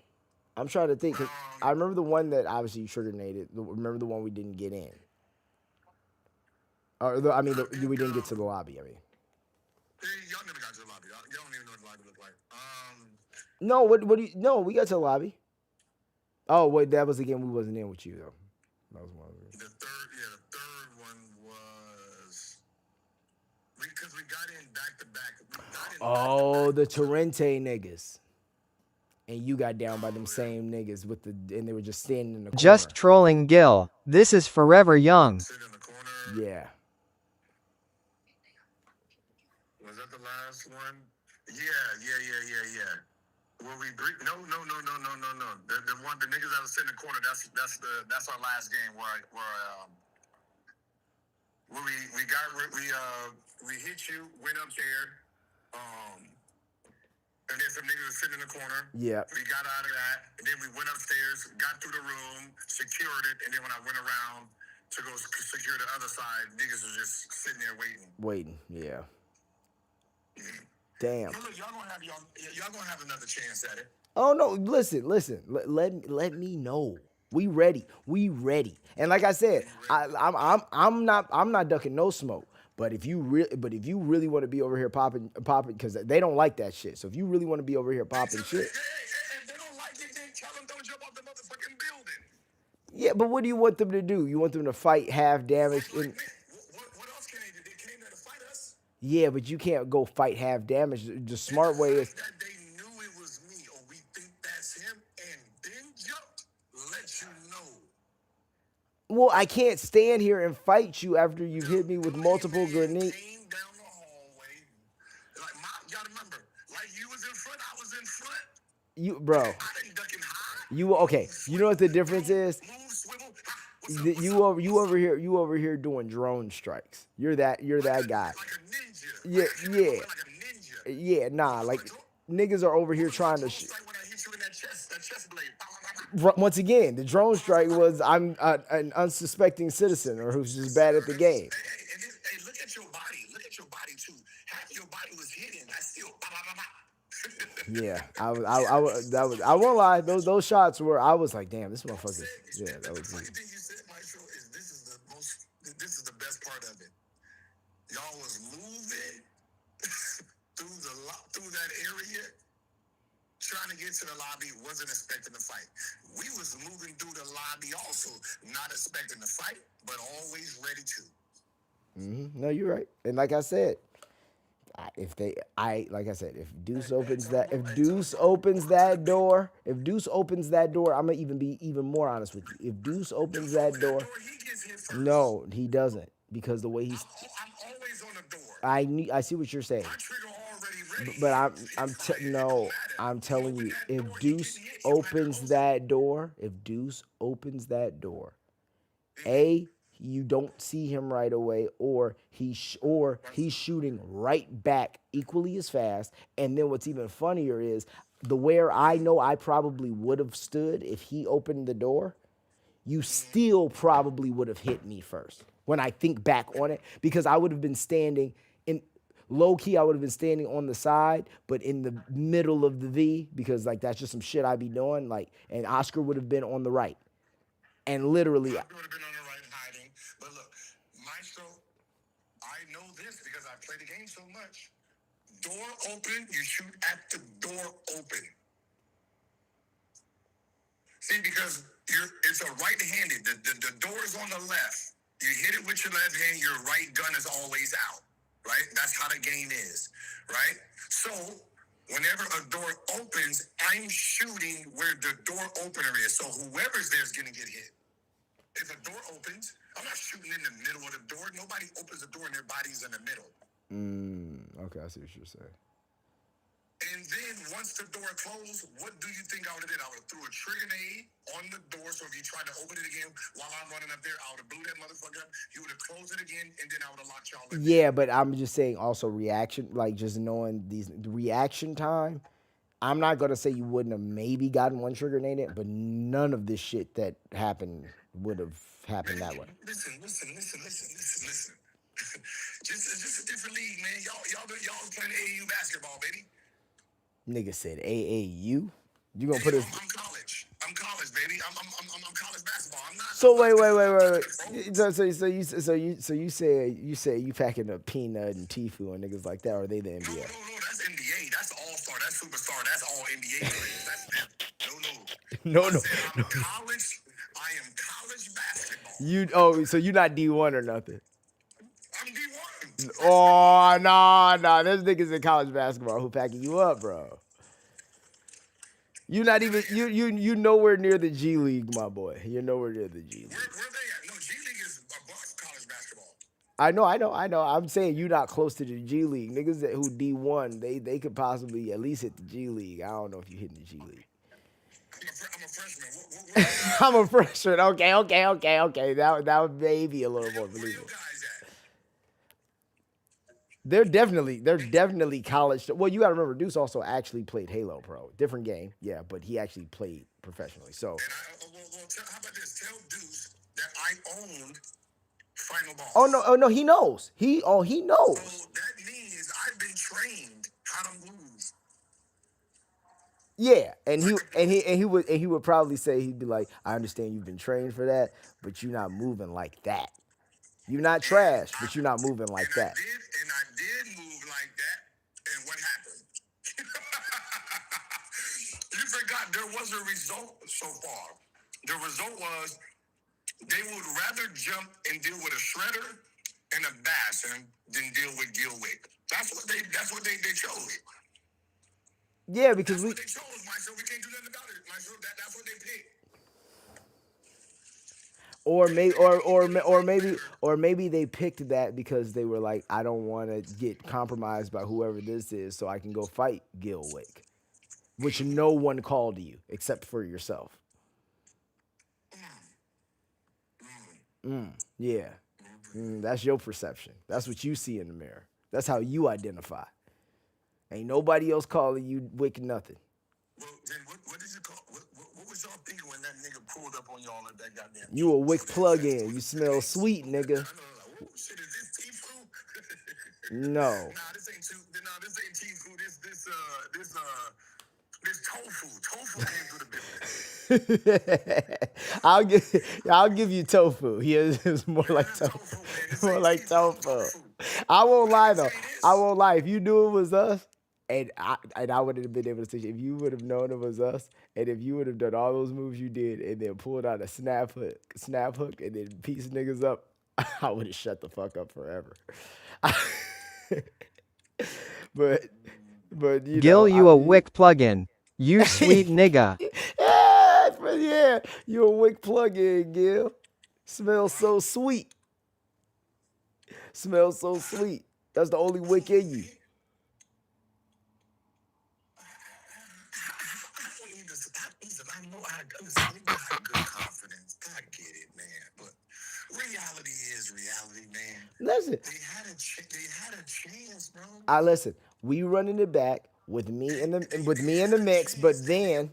I'm trying to think. 'Cause I remember the one that obviously you trigger-nated. Remember the one we didn't get in. Or we didn't get to the lobby. I mean. Y'all never got to the lobby. Y'all don't even know what the lobby looked like. No, what do you? No, we got to the lobby. Oh wait, that was the game we wasn't in with you though. That was one of them. The third one was because we got in back to back. Oh, the Torrente niggas. And you got down by them same niggas and they were just standing in the corner. Just trolling Gill. This is Forever Young. Yeah. Was that the last one? Yeah. Where we no. The one, the niggas that was sitting in the corner. That's our last game where we hit you, went up there, and then some niggas were sitting in the corner. Yeah. We got out of that, and then we went upstairs, got through the room, secured it, and then when I went around to go secure the other side, niggas was just sitting there waiting. Yeah. Damn. Look, y'all gonna have another chance at it. Oh no! Listen. Let me know. We ready. And like I said, I'm not ducking no smoke. But if you really want to be over here popping, because they don't like that shit. So if you really want to be over here popping shit, if they don't like it, then tell them don't jump off the motherfucking building. Yeah, but what do you want them to do? You want them to fight half damage? What else can they do? They came there to fight us. Yeah, but you can't go fight half damage. The smart way is. That they knew it was me, or we think that's him, and then jumped. Let you know. Well, I can't stand here and fight you after you've hit me with multiple grenades. Came down the hallway. Y'all remember, like you was in front, I was in front. Bro. I didn't duck and hide. Okay. You know what the difference is? Move, swivel. You over here doing drone strikes. You're that guy. Like a ninja. Yeah. Nah. Like niggas are over here trying to. Like when I hit you in that chest blade. Once again, the drone strike was I'm an unsuspecting citizen or who's just bad at the game. Hey, look at your body. Look at your body too. Half your body was hidden. I still. Yeah, I won't lie. Those shots were. I was like, damn, this motherfucker. Yeah, that was. The funny thing you said, Maestro, is this is the best part of it. Y'all was moving through that area, trying to get to the lobby, wasn't expecting to fight. We was moving through the lobby also, not expecting to fight, but always ready to. No, you're right. And like I said, if Deuce opens that door, I'm gonna even be even more honest with you. If Deuce opens that door, no, he doesn't, because the way he's. I'm always on the door. I see what you're saying. My trigger already ready. But I'm telling you, if Deuce opens that door, you don't see him right away, or he's shooting right back equally as fast. And then what's even funnier is where I know I probably would have stood if he opened the door, you still probably would have hit me first when I think back on it, because I would have been standing in low key. I would have been standing on the side, but in the middle of the V, because like that's just some shit I'd be doing. Like, and Oscar would have been on the right. And literally, I would have been on the right hiding. But look, Maestro, I know this because I play the game so much. Door open, you shoot at the door open. See, because it's a right-handed. The door is on the left. You hit it with your left hand, your right gun is always out, right? That's how the game is, right? So whenever a door opens, I'm shooting where the door opener is. So whoever's there is going to get hit. If a door opens, I'm not shooting in the middle of the door. Nobody opens the door and their body's in the middle. Okay, I see what you're saying. And then once the door closed, what do you think I would have did? I would have threw a trigger grenade on the door. So if you tried to open it again while I'm running up there, I would have blew that motherfucker up. You would have closed it again, and then I would have locked y'all in. Yeah, but I'm just saying also reaction, like just knowing the reaction time. I'm not gonna say you wouldn't have maybe gotten one trigger grenade in, but none of this shit that happened would have happened that way. Listen. Just a different league, man. Y'all playing AAU basketball, baby. Nigga said AAU. You gonna put us? I'm college, baby. I'm college basketball. I'm not. So wait. So you said you packing a peanut and Tfue and niggas like that, or are they the NBA? No, that's NBA. That's all-star. That's superstar. That's all NBA players. No. I'm college. I am college basketball. So you're not D1 or nothing. I'm D1. Oh no, there's niggas in college basketball who packing you up, bro. You're not even you nowhere near the G League, my boy. You're nowhere near the G League. Where they at? No, G League is above college basketball. I know. I'm saying you're not close to the G League. Niggas who D1, they could possibly at least hit the G League. I don't know if you hitting the G League. I'm a freshman. I'm a freshman. Okay. That would maybe a little more believable. They're definitely college. Well, you got to remember, Deuce also actually played Halo Pro. Different game, yeah, but he actually played professionally. So. How about this? Tell Deuce that I owned Final Ball. Oh no, he knows. He knows. So that means I've been trained how to lose. Yeah, and he would probably say, he'd be like, I understand you've been trained for that, but you're not moving like that. You're not trash, but you're not moving like that. I did move like that, and what happened? You forgot there was a result so far. The result was they would rather jump and deal with a shredder and a Basson than deal with Gilwick. That's what they chose. Yeah, because they chose, Maestro. We can't do nothing about it, Maestro. That's what they picked. Or maybe they picked that because they were like, I don't want to get compromised by whoever this is, so I can go fight Gilwick, which no one called you except for yourself. Yeah, that's your perception. That's what you see in the mirror. That's how you identify. Ain't nobody else calling you Wick nothing. Well, then what did you call? What was y'all thinking when that nigga pulled up on y'all at that goddamn? You a Wick plug-in. You smell sweet, nigga. Oh, shit, is this Tfue? No. Nah, this ain't Tfue. This tofu. Tofu came through the business. I'll give you tofu. He is more like tofu. More like tofu. I won't lie though. I won't lie. If you knew it was us, and I wouldn't have been able to say, if you would have known it was us, and if you would have done all those moves you did, and then pulled out a snap hook, and then piece niggas up, I would have shut the fuck up forever. but you Gil, know, you a Wick plug-in. You sweet nigga. Yeah, you a Wick plug-in, Gil. Smells so sweet. Smells so sweet. That's the only Wick in you. I know I got good confidence. I get it, man. But reality is reality, man. Listen. They had a chance, bro. Listen. We running it back with me in the mix, but then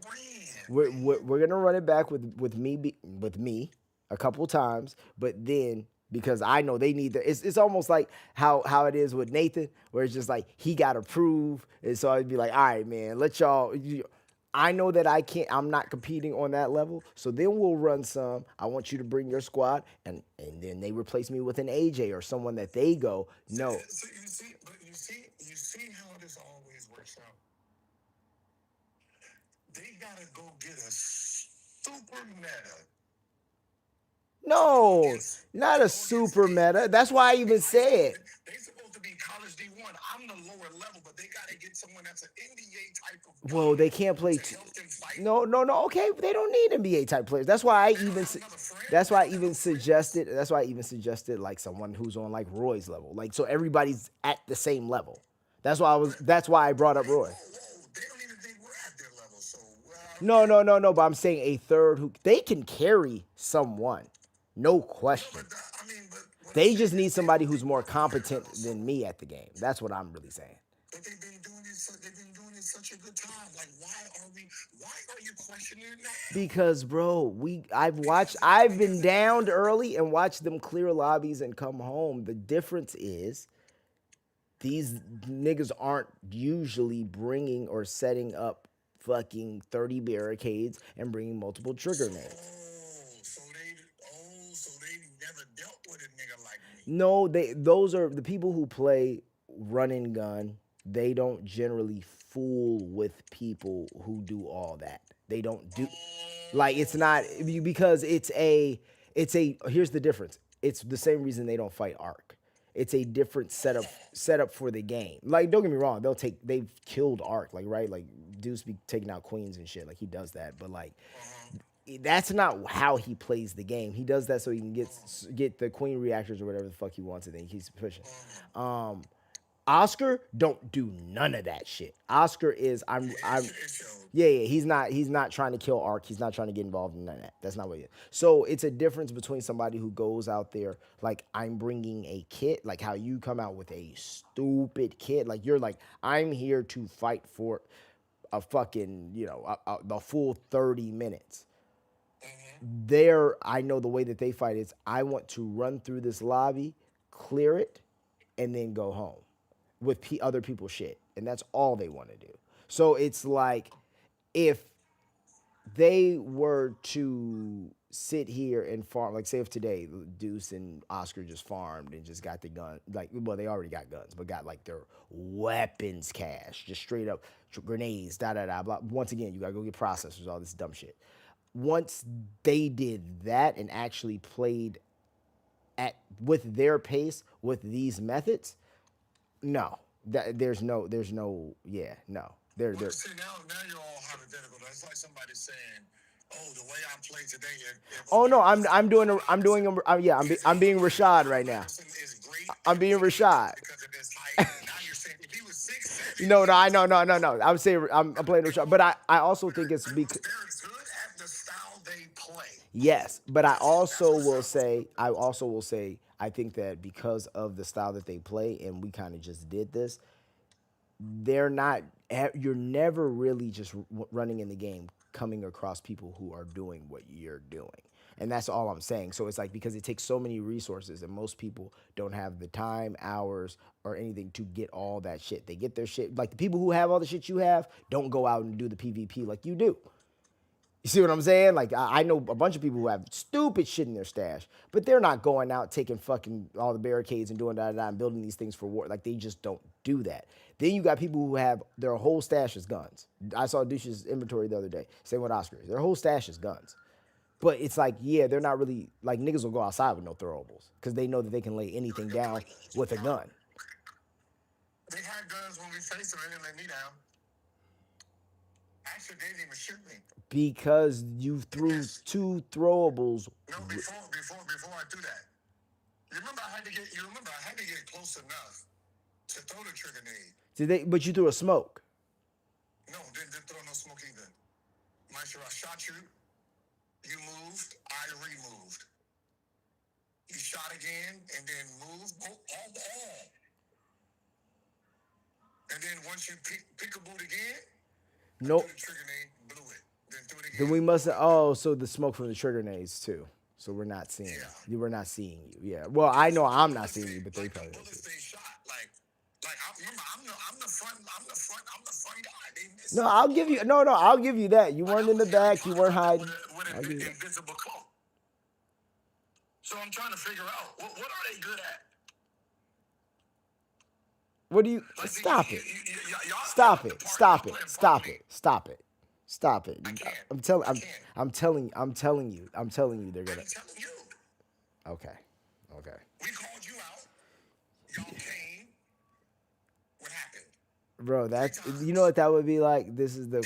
we're gonna run it back with me a couple times, but then because I know they need it's almost like how it is with Nathan, where it's just like he got to prove, and so I'd be like, all right, man, let y'all. I know that I'm not competing on that level. So then we'll run some. I want you to bring your squad, and then they replace me with an AJ or someone that they go, no. So you see how this always works out. They gotta go get a super meta. No, not a super meta. That's why I even said. They supposed to be college D1. I'm the lower level, but they gotta get someone that's an NBA type of. Well, they can't play. No. Okay, they don't need NBA type players. That's why I even. That's why I even suggested. That's why I even suggested like someone who's on like Roy's level. Like so everybody's at the same level. That's why That's why I brought up Roy. No. But I'm saying a third who they can carry someone, no question. They just need somebody who's more competent than me at the game. That's what I'm really saying. But they've been doing it such a good time. Like, why are you questioning that? Because, bro, I've been downed early and watched them clear lobbies and come home. The difference is these niggas aren't usually bringing or setting up fucking 30 barricades and bringing multiple trigger names. So they never dealt with a nigga like me. No, those are the people who play run and gun. They don't generally fool with people who do all that. They don't do like it's not because it's a here's the difference. It's the same reason they don't fight Ark. It's a different setup for the game. Like don't get me wrong, they've killed Ark, like right? Like Deuce be taking out queens and shit. Like he does that, but like that's not how he plays the game. He does that so he can get the queen reactors or whatever the fuck he wants, and then he keeps pushing. Oscar don't do none of that shit. Oscar is he's not trying to kill Ark. He's not trying to get involved in none of that. That's not what he is. So it's a difference between somebody who goes out there like I'm bringing a kit, like how you come out with a stupid kit, like you're like I'm here to fight for a fucking the full 30 minutes. I know the way that they fight is I want to run through this lobby, clear it, and then go home with other people's shit. And that's all they want to do. So it's like if they were to sit here and farm, like say if today Deuce and Oscar just farmed and just got the gun, like, well, they already got guns, but got like their weapons cache, just straight up grenades, blah. Once again, you gotta go get processors, all this dumb shit. Once they did that and actually played with their pace with these methods, no. There's no. See, now you're all hypothetical. That's like somebody saying, "Oh, the way I play today." No, I'm being Rashad right now. I'm being Rashad. No. I'm saying I'm playing Rashad, but I also think it's because. Yes, but I also will say, I think that because of the style that they play, and we kind of just did this, you're never really just running in the game coming across people who are doing what you're doing. And that's all I'm saying. So it's like, because it takes so many resources and most people don't have the time, hours, or anything to get all that shit. They get their shit, like the people who have all the shit you have don't go out and do the PvP like you do. You see what I'm saying? Like, I know a bunch of people who have stupid shit in their stash, but they're not going out taking fucking all the barricades and doing and building these things for war. Like, they just don't do that. Then you got people who have their whole stash is guns. I saw Douche's inventory the other day. Same with Oscar. Their whole stash is guns. But it's like, yeah, they're not really, like, niggas will go outside with no throwables because they know that they can lay anything down with a gun. They had guns when we faced them and they didn't let me down. Actually, they didn't even shoot me. Because you threw two throwables. No, before I do that. You remember I had to get close enough to throw the trigger nade. But you threw a smoke. No, didn't throw no smoke either. Maestro, I shot you. You moved. I removed. You shot again and then moved. All. And then once you pick a boot again, nope. The trigger nade, blew it. Then we must so the smoke from the trigger nades too. So we're not seeing you. We're not seeing you. Yeah. Well, I know I'm not seeing you, but they probably don't see you. Like I remember I'm the front guy. No, I'll give you. No, I'll give you that. You weren't in the back. You weren't hiding. I'll give you that. Invisible cloak. So I'm trying to figure out what are they good at? What do you? Stop it. Stop it. Stop it. Stop it. Stop it. Stop it. I'm telling you. They're gonna. Okay. We called you out. Y'all came. What happened? Bro, that's, you know what that would be like? This is the.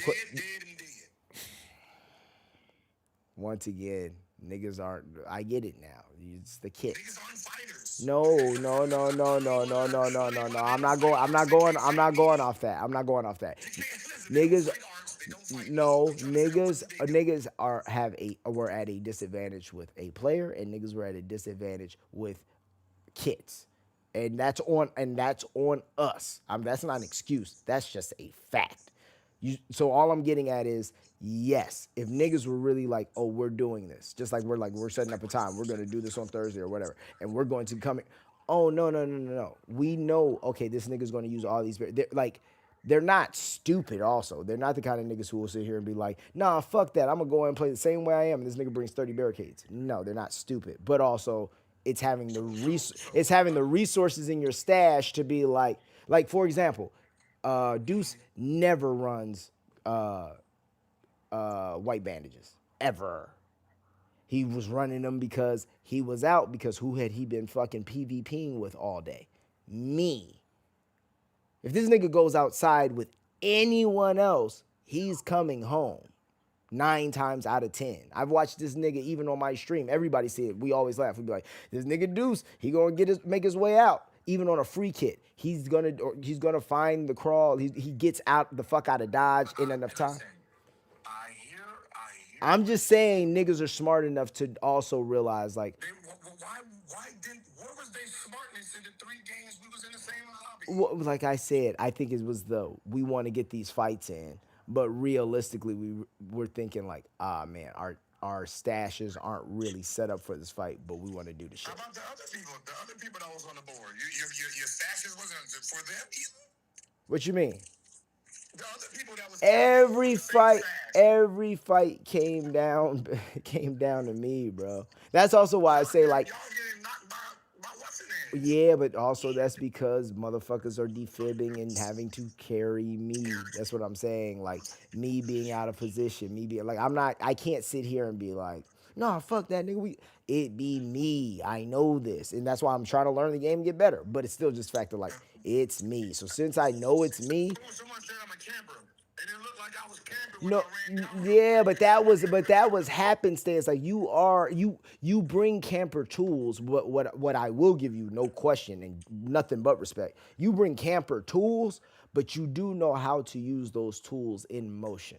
Once again, niggas aren't. I get it now. It's the kid. No. I'm not going off that. Niggas were at a disadvantage with a player, and niggas were at a disadvantage with kids. And that's on us. That's not an excuse. That's just a fact. So all I'm getting at is, yes, if niggas were really like, oh, we're doing this, just like we're setting up a time, we're gonna do this on Thursday or whatever, and we're going to come in. Oh no. We know, okay, this nigga's gonna use all these. They're not stupid. Also, they're not the kind of niggas who will sit here and be like, nah, fuck that. I'm gonna go and play the same way I am, and this nigga brings 30 barricades. No, they're not stupid. But also, it's having the resources in your stash to be like for example, Deuce never runs white bandages ever. He was running them because he was out, because who had he been fucking PvPing with all day? Me. If this nigga goes outside with anyone else, he's coming home 9 times out of 10. I've watched this nigga even on my stream. Everybody see it. We always laugh. We be like, this nigga Deuce, he gonna make his way out. Even on a free kit, he's gonna find the crawl. He gets the fuck out of Dodge in enough time. I'm just saying niggas are smart enough to also realize, like, what was they smartness in the 3 games we was in the same lobby? well, like I said, I think it was we want to get these fights in, but realistically, we're thinking like, man, our stashes aren't really set up for this fight, but we want to do the shit. How about the other people? The other people that was on the board, your stashes wasn't for them either. What you mean? The other people that was every fight came down to me, bro. That's also why I say, like, yeah, but also that's because motherfuckers are defibbing and having to carry me. That's what I'm saying. Like, me being out of position, me being like, I can't sit here and be like, nah, fuck that nigga. It be me. I know this. And that's why I'm trying to learn the game and get better. But it's still just fact of like, it's me. So since I know it's me. No, yeah, but that was happenstance. Like, you bring camper tools. What I will give you, no question and nothing but respect. You bring camper tools, but you do know how to use those tools in motion.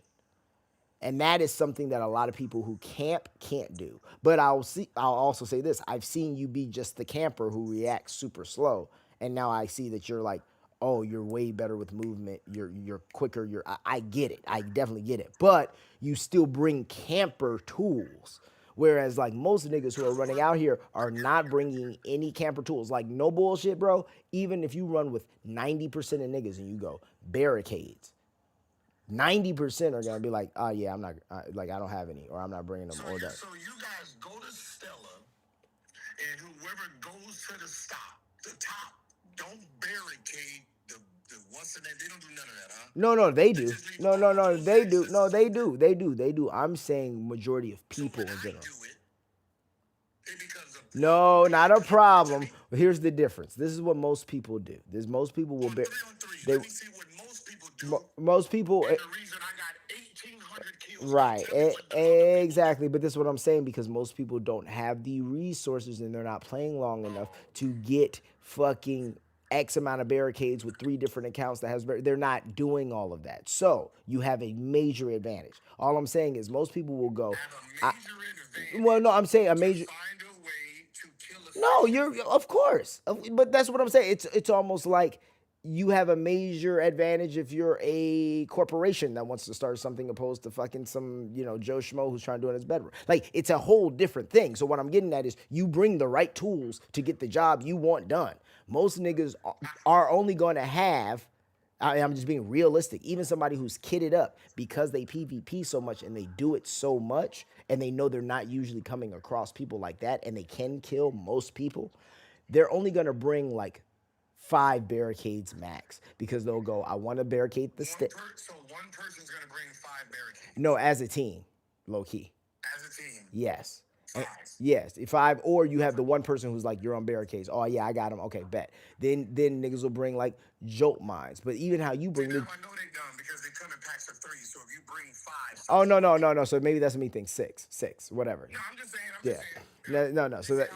And that is something that a lot of people who camp can't do. But I'll also say this. I've seen you be just the camper who reacts super slow. And now I see that you're like, oh, you're way better with movement. You're quicker. I get it. I definitely get it. But you still bring camper tools. Whereas like most niggas who are running out here are not bringing any camper tools. Like, no bullshit, bro. Even if you run with 90% of niggas and you go barricades, 90% are gonna be like, oh yeah, I'm not, I don't have any, or I'm not bringing them, or that. So you guys go to Stella, and whoever goes to the top, don't barricade the what's the name? They don't do none of that, huh? No, they do. No, they do. No, they do. I'm saying majority of people in general. No, not a problem. But here's the difference. This is what most people do. Most people will most people. Right, exactly. But this is what I'm saying, because most people don't have the resources and they're not playing long enough to get fucking X amount of barricades with 3 different accounts that has. They're not doing all of that. So you have a major advantage. All I'm saying is most people will go. I'm saying a major. No, of course, but that's what I'm saying. It's almost like you have a major advantage if you're a corporation that wants to start something opposed to fucking some, Joe Schmo who's trying to do it in his bedroom. Like, it's a whole different thing. So what I'm getting at is you bring the right tools to get the job you want done. Most niggas are only going to have, I'm just being realistic. Even somebody who's kitted up because they PvP so much and they do it so much and they know they're not usually coming across people like that and they can kill most people, they're only going to bring like 5 barricades max because they'll go, I want to barricade the stick. So one person's going to bring 5 barricades? No, as a team, low key. As a team? Yes. 5. Yes, 5, or you have the one person who's like, you're on barricades. Oh yeah, I got him. Okay, bet. Then niggas will bring like jolt mines. But even how you bring I know they dumb because they come in packs of 3. So if you bring 5, oh no. So maybe that's me think 6, whatever. No, I'm just saying. No. So that,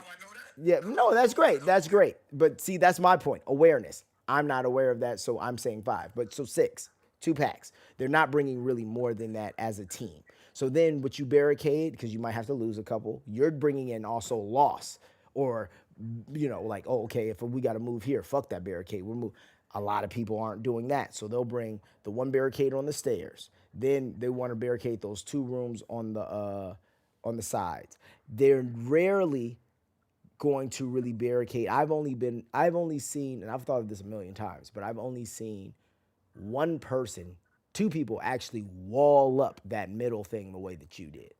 yeah, no, that's great. That's great. But see, that's my point. Awareness. I'm not aware of that, so I'm saying 5. But so 6, 2 packs. They're not bringing really more than that as a team. So then what you barricade, because you might have to lose a couple, you're bringing in also loss. Or, you know, like, oh, okay, if we got to move here, fuck that barricade. We'll move. A lot of people aren't doing that. So they'll bring the 1 barricade on the stairs. Then they want to barricade those 2 rooms on the sides. They're rarely going to really barricade. I've only seen, and I've thought of this a million times, but I've only seen 1 person, 2 people actually wall up that middle thing the way that you did.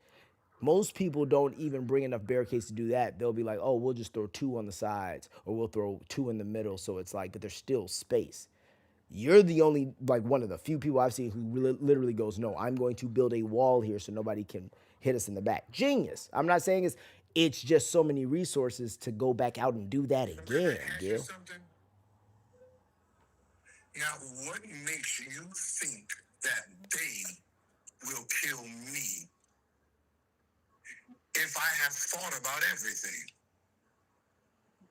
Most people don't even bring enough barricades to do that. They'll be like, oh, we'll just throw 2 on the sides, or we'll throw 2 in the middle. So it's like, but there's still space. You're the only, like, one of the few people I've seen who literally goes, no, I'm going to build a wall here so nobody can hit us in the back. Genius. I'm not saying it's just so many resources to go back out and do that again, Gil. Now, what makes you think that they will kill me if I have thought about everything?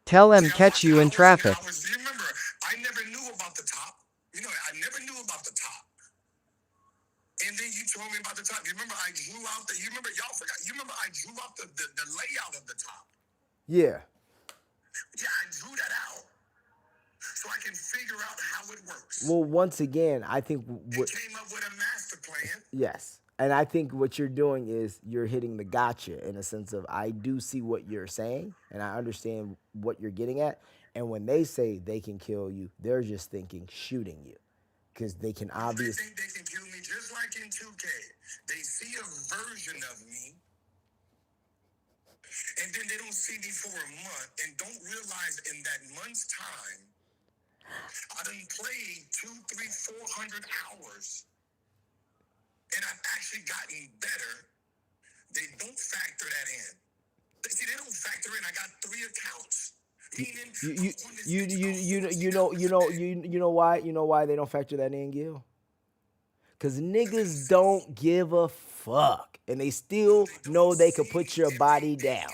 Tell him catch you in traffic. You remember, I never knew about the top. You know, I never knew about the top. And then you told me about the top. You remember I drew out the, you remember, y'all forgot, you remember I drew out the layout of the top. Yeah. Yeah, I drew that out so I can figure out how it works. Well, once again, I think It came up with a master plan. yes. And I think what you're doing is you're hitting the gotcha in a sense of I do see what you're saying and I understand what you're getting at. And when they say they can kill you, they're just thinking shooting you because they can obviously. They think they can kill me just like in 2K. They see a version of me and then they don't see me for a month and don't realize in that month's time, I done played 200, 300, 400 hours. And I've actually gotten better. They don't factor that in. See, they don't factor in. I got 3 accounts. You know why they don't factor that in, Gil? Because niggas don't give a fuck, and they still know they could put your body down.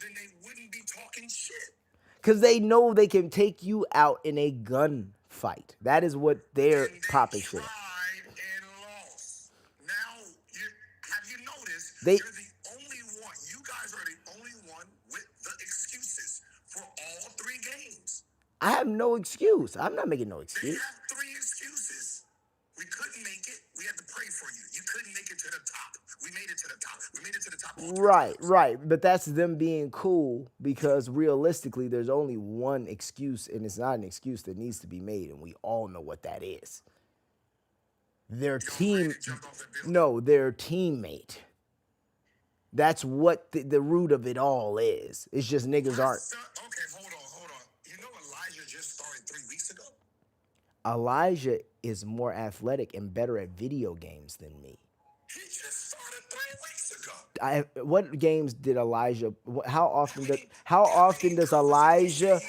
Then they wouldn't be talking shit. Because they know they can take you out in a gunfight. That is what they're popping shit. You're the only one. You guys are the only one with the excuses for all 3 games. I have no excuse. I'm not making no They excuse. have 3 excuses. We couldn't make it. We had to pray for you. You couldn't make it to the top. We made it to the top. We made it to the top. Right. But that's them being cool because realistically, there's only one excuse, and it's not an excuse that needs to be made, and we all know what that is. Their teammate. That's what the root of it all is. It's just niggas aren't. Okay, hold on. You know Elijah just started 3 weeks ago? Elijah is more athletic and better at video games than me. He just started 3 weeks ago. What games did Elijah? How often does Elijah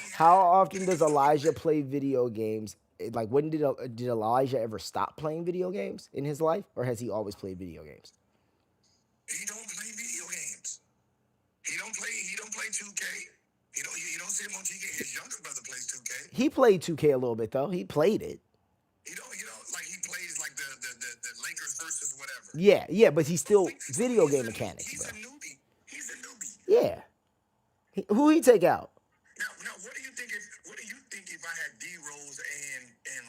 play video games? Like when did Elijah ever stop playing video games in his life, or has he always played video games? He don't play video games. He don't play 2K. You don't see him on 2K. His younger brother plays 2K. He played 2K a little bit though. He played it. You know, like he plays like the Lakers versus whatever. Yeah, but he's still video game mechanics, bro. He's a newbie. Yeah. Who he take out? Now, what do you think if I had D Rose and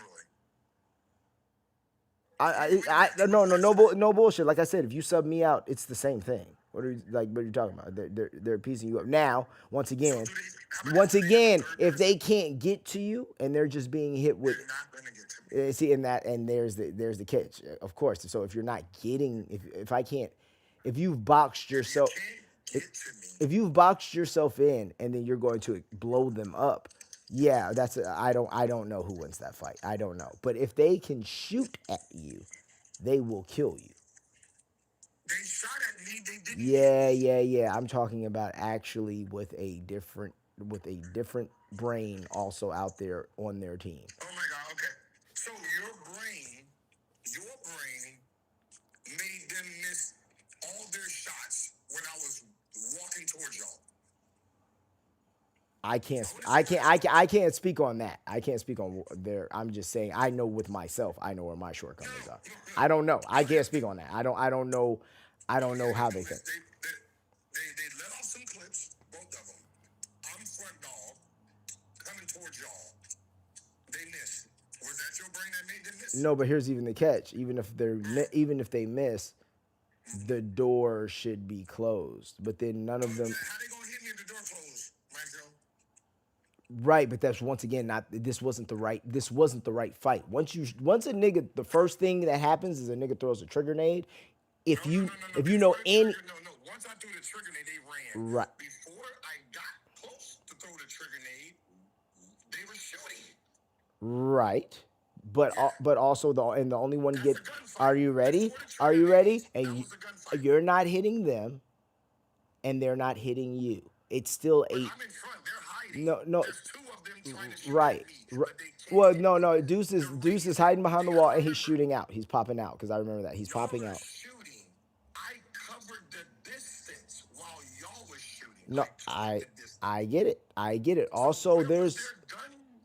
Roy? No bullshit. Like I said, if you sub me out, it's the same thing. What are you talking about? They're piecing you up. Now, once again, if they can't get to you and they're just being hit with, They're not gonna get to me. See, and there's the catch, of course. So if you're not getting, if you've boxed yourself, if you've boxed yourself in, and then you're going to blow them up, yeah, I don't know who wins that fight. I don't know. But if they can shoot at you, they will kill you. They shot at me. They didn't. Yeah. I'm talking about actually with a different brain also out there on their team. Oh my God. Okay. So your brain made them miss all their shots when I was walking towards y'all. I can't speak on that. I can't speak on their. I'm just saying I know with myself. I know where my shortcomings are. I don't know. I can't speak on that. I don't know. I don't know how they think. They let off some clips, both of them. I'm front dog, coming towards y'all. They missed. Was that your brain that made them miss? No, but here's even the catch. Even if they miss, the door should be closed. But then none of them. How they gonna hit me if the door closed, Maestro? Right, but that's once again not. This wasn't the right fight. Once a nigga, the first thing that happens is a nigga throws a trigger nade. If you know any. No. Once I threw the trigger nade, they ran. Right. Before I got close to throw the trigger nade, they were shooting. Right. But also the only one get. Are you ready? Are you ready? And you're not hitting them, and they're not hitting you. It's still a. I'm in front. They're hiding. No. There's two of them trying to shoot Right. at me, but they can't Well, hit no. me. Deuce is hiding behind the wall and he's shooting out. He's popping out because I remember that. He's popping Y'all out. were shooting. I covered the distance while y'all were shooting. No, covered the distance. I get it. I get it. Also, there's.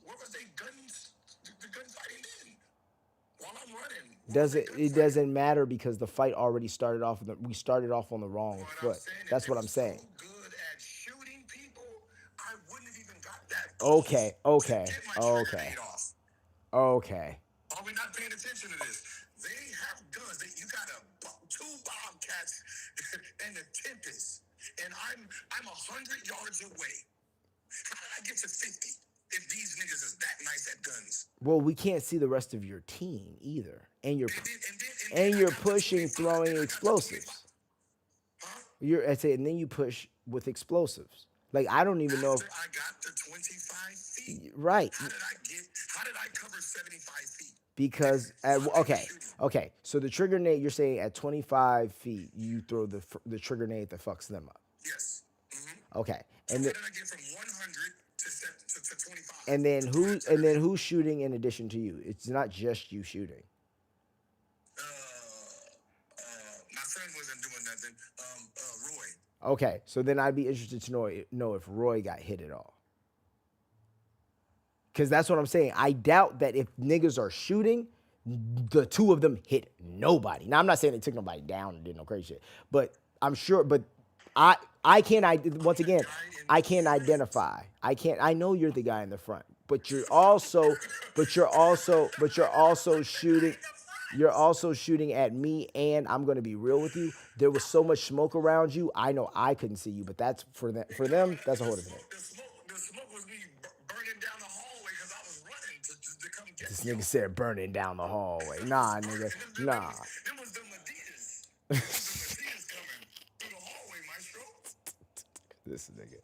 Where was they the gunfighting then? While I'm running. It doesn't matter because the fight already started off. We started off on the wrong foot. That's what I'm saying. So good at shooting people, I wouldn't have even got that. Okay. Get my trigger nade off. Okay. Are we not paying attention to this? They have guns. You got two Bobcats and a Tempest, and I'm 100 yards away. How did I get to 50 if these niggas is that nice at guns? Well, we can't see the rest of your team either, and you're pushing, throwing explosives. And then you push with explosives. Like I don't even know if I got to 25 feet. Right. How did I cover 75 feet? Because okay. So the trigger nade, you're saying at 25 feet, you throw the trigger nade that fucks them up. Yes. Mm-hmm. Okay. So And how then, did I get from 100 to 25? and then who's shooting in addition to you? It's not just you shooting. My friend wasn't doing nothing. Roy. Okay, so then I'd be interested to know if Roy got hit at all. Because that's what I'm saying. I doubt that if niggas are shooting, the two of them hit nobody. Now, I'm not saying they took nobody down and did no crazy shit, but I'm sure. But I can't. Once again, I can't identify. I know you're the guy in the front, but you're also shooting. You're also shooting at me, and I'm gonna be real with you. There was so much smoke around you. I know I couldn't see you, but that's for them. That's a whole different thing. The smoke was me burning down the hallway because I was running to come get This nigga said burning down the hallway. Nah, nigga. Nah. Them was the Medias. Them was the Medias coming through the hallway, Maestro. This nigga.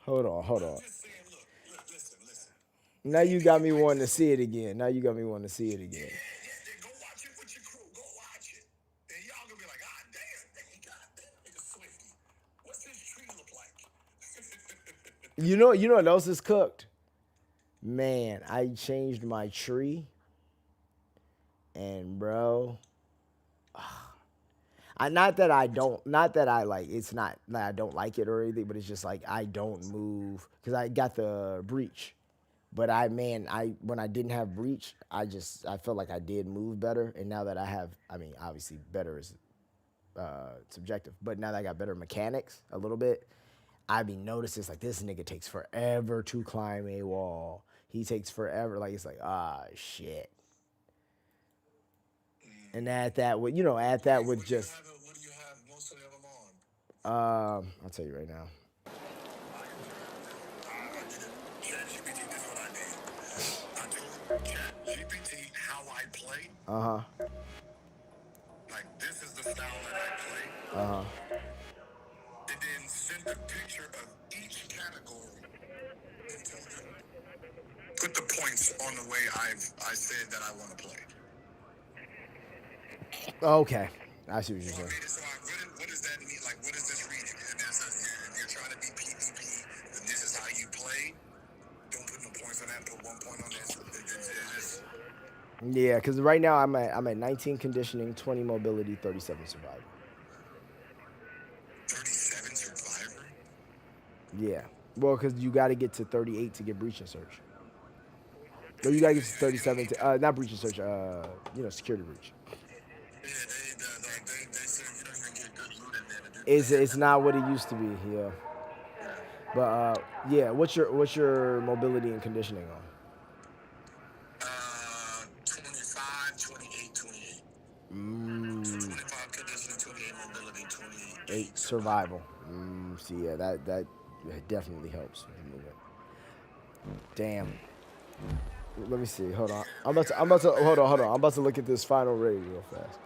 Hold on. I'm just saying, look, listen. Now you got me wanting to see it again. Yeah, go Go watch it with your crew. Go watch it. And y'all gonna be like, ah, damn, nigga Swifty. What's his tree look like? You know what else is cooked? Man, I changed my tree. And bro, not that I don't like it or anything, but it's just like I don't move because I got the breach. But when I didn't have breach, I felt like I did move better. And now that I have, obviously better is subjective, but now that I got better mechanics a little bit, I be noticing like this nigga takes forever to climb a wall. He takes forever. Like it's like, shit. And add that with just. What do you have most of them on? I'll tell you right now. ChatGPT, this is what I did. I told ChatGPT Uh-huh. Like, this is the style that I play. Uh-huh. And then send a picture of each category and tell them, put the points on the way I said that I want to play. Okay. I see what you're saying. What does that mean? Like, what is this reading? And then it says, if you're trying to be PvP, then this is how you play. Don't put no points on that. Put 1 point on this. Yeah, because right now I'm at 19 conditioning, 20 mobility, 37 survival. 37 survivor? Yeah. Well, because you got to get to 38 to get breach and search. No, you got to get to 37 to, not breach and search, security breach. It's not what it used to be, yeah. But yeah, what's your mobility and conditioning on? 25, 28, 28. 25 conditioning, 28 mobility, 28 survival. See, yeah, that definitely helps with the movement. Damn. Let me see. Hold on. I'm about to hold on. I'm about to look at this final rating real fast.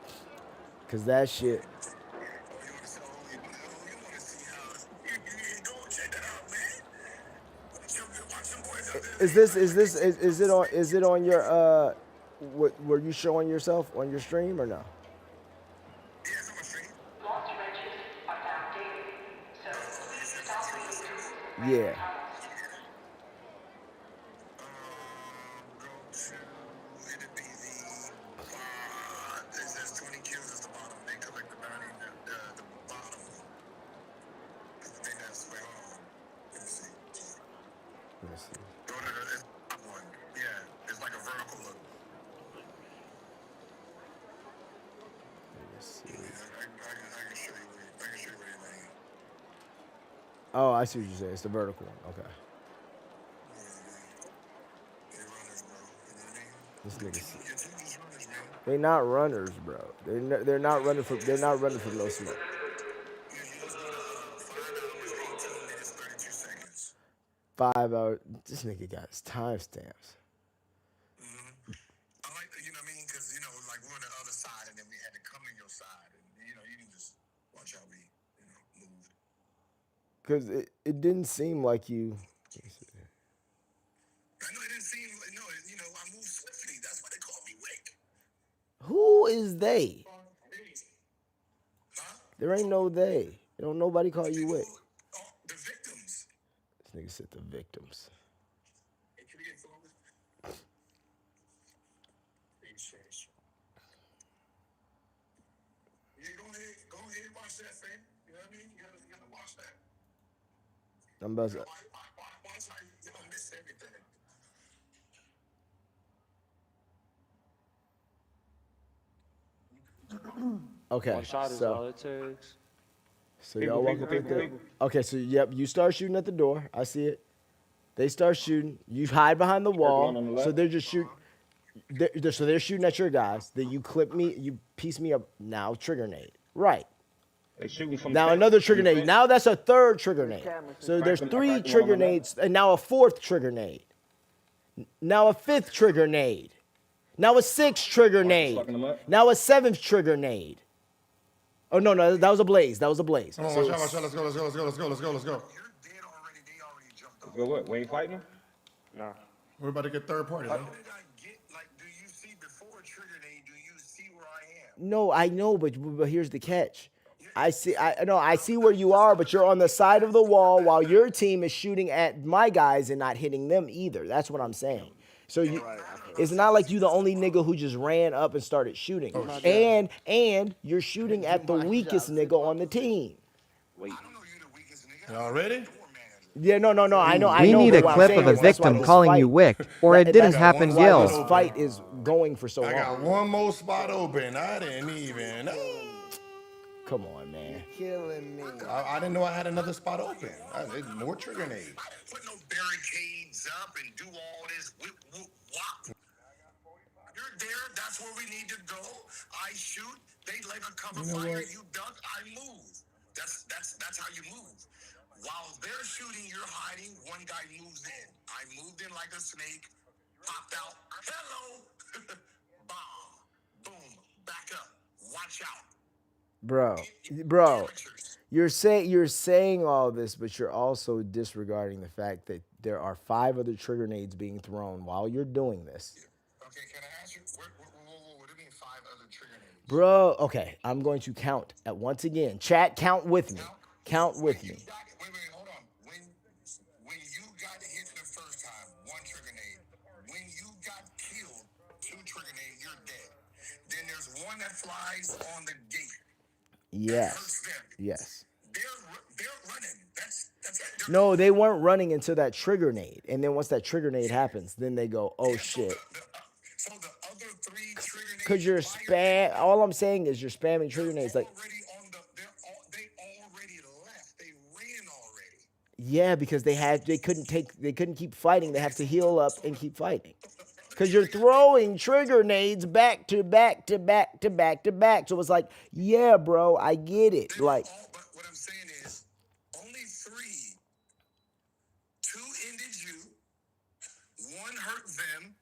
Cause that shit. Is it on your were you showing yourself on your stream or no? Yeah. Oh, I see what you're saying. It's the vertical one. Okay. This nigga. They not runners, bro. They're not running from no smoke. 5 hours. This nigga got his timestamps. I like, you know what I mean? Because, like we're on the other side and then we had to come to your side. And, you can just watch how we, moved. Because it didn't seem like you. I know it didn't seem, I moved swiftly. That's why they call me Wick. Who is they? Huh? There ain't no they. Don't nobody call you Wick. The victims. This nigga said the victims. Go ahead and watch that, fam. You know what I mean? You gotta watch that. I'm about to. Watch how you don't miss everything. Okay. One shot is all it takes. So y'all walking through the. Okay, so yep, you start shooting at the door. I see it. They start shooting. You hide behind the wall. So they're just shooting. So they're shooting at your guys. Then you clip me. You piece me up. Now trigger nade. Right. They shooting from now another trigger nade. Now that's a third trigger nade. So there's 3 trigger nades, and now a 4th trigger nade. Now a 5th trigger nade. Now a 6th trigger nade. Now a 7th trigger nade. Oh no, that was a blaze. That was a blaze. Come on, So watch out. Let's go. What? We ain't fighting? Nah. We're about to get third party, though. no, I know, but here's the catch. I see where you are, but you're on the side of the wall while your team is shooting at my guys and not hitting them either. That's what I'm saying. So it's not like you the only nigga who just ran up and started shooting. And you're shooting at the weakest nigga on the team. Wait. Y'all ready? Yeah, no. I know. We need a but what I'm clip saying of a is that's why victim this calling fight- you Wick, or it didn't that's happen, why Gil. This fight is going for so I got long. one more spot open. I didn't even. Come on, man. Killing me. I didn't know I had another spot open. More trigger nade. I didn't put no barricades up and do all this whip, whoop, wop. You're there. That's where we need to go. I shoot. They lay a cover fire. You duck. I move. That's how you move. While they're shooting, you're hiding. One guy moves in. I moved in like a snake. Popped out. Hello. Bomb. Bro, you're saying all this, but you're also disregarding the fact that there are 5 other trigger nades being thrown while you're doing this. Okay, can I ask you, what do you mean 5 other trigger nades? Bro, okay, I'm going to count at once again. Chat, count with me. Count with me. Wait, hold on. When you got hit the first time, 1 trigger nade. When you got killed, 2 trigger nades, you're dead. Then there's one that flies on the gate. Yes. Yes. They're running. That's it. No, they weren't running until that trigger nade. And then once that trigger nade happens, then they go, oh shit. So the other 3 trigger nades. Because you're all I'm saying is you're spamming trigger nades. Like, they already left. They ran already. yeah, because they couldn't keep fighting. They have to heal up and keep fighting. Because you're throwing trigger nades back to back to back to back to back. So it's like, yeah, bro, I get it. Like, But what I'm saying is, only 3. 2 ended you. 1 hurt them.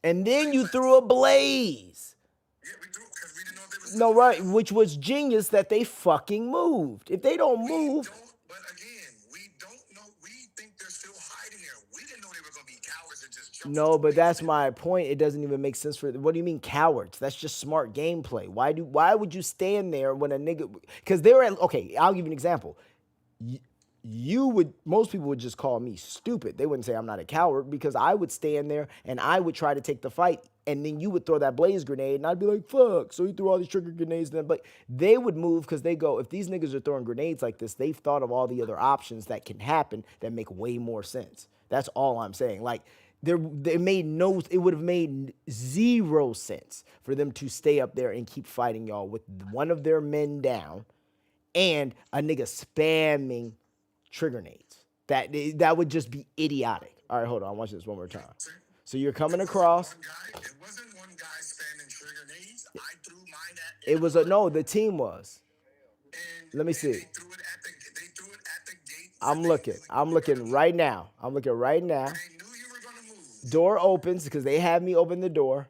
and then you threw a blaze. Yeah, we do because we didn't know if they was. No, right, which was genius that they fucking moved. If they don't move, But again, we don't know. We think they're still hiding there. We didn't know they were gonna be cowards and just jump. no, but that's my point. It doesn't even make sense for. What do you mean cowards? That's just smart gameplay. Why would you stand there when a nigga? Because they were at. Okay, I'll give you an example. Most people would just call me stupid. They wouldn't say I'm not a coward because I would stand there and I would try to take the fight, and then you would throw that blaze grenade and I'd be like, fuck. So you threw all these trigger grenades then, but they would move because they go, if these niggas are throwing grenades like this, they've thought of all the other options that can happen that make way more sense. That's all I'm saying. Like, it would have made 0 sense for them to stay up there and keep fighting y'all with one of their men down and a nigga spamming trigger nades. That would just be idiotic. All right, hold on. Watch this one more time. So you're coming across. It wasn't one guy spamming trigger nades. I threw mine at. It was no, the team was. Let me see. They threw it at the gate. I'm looking right now. I'm looking right now. They knew you were gonna move. Door opens because they had me open the door.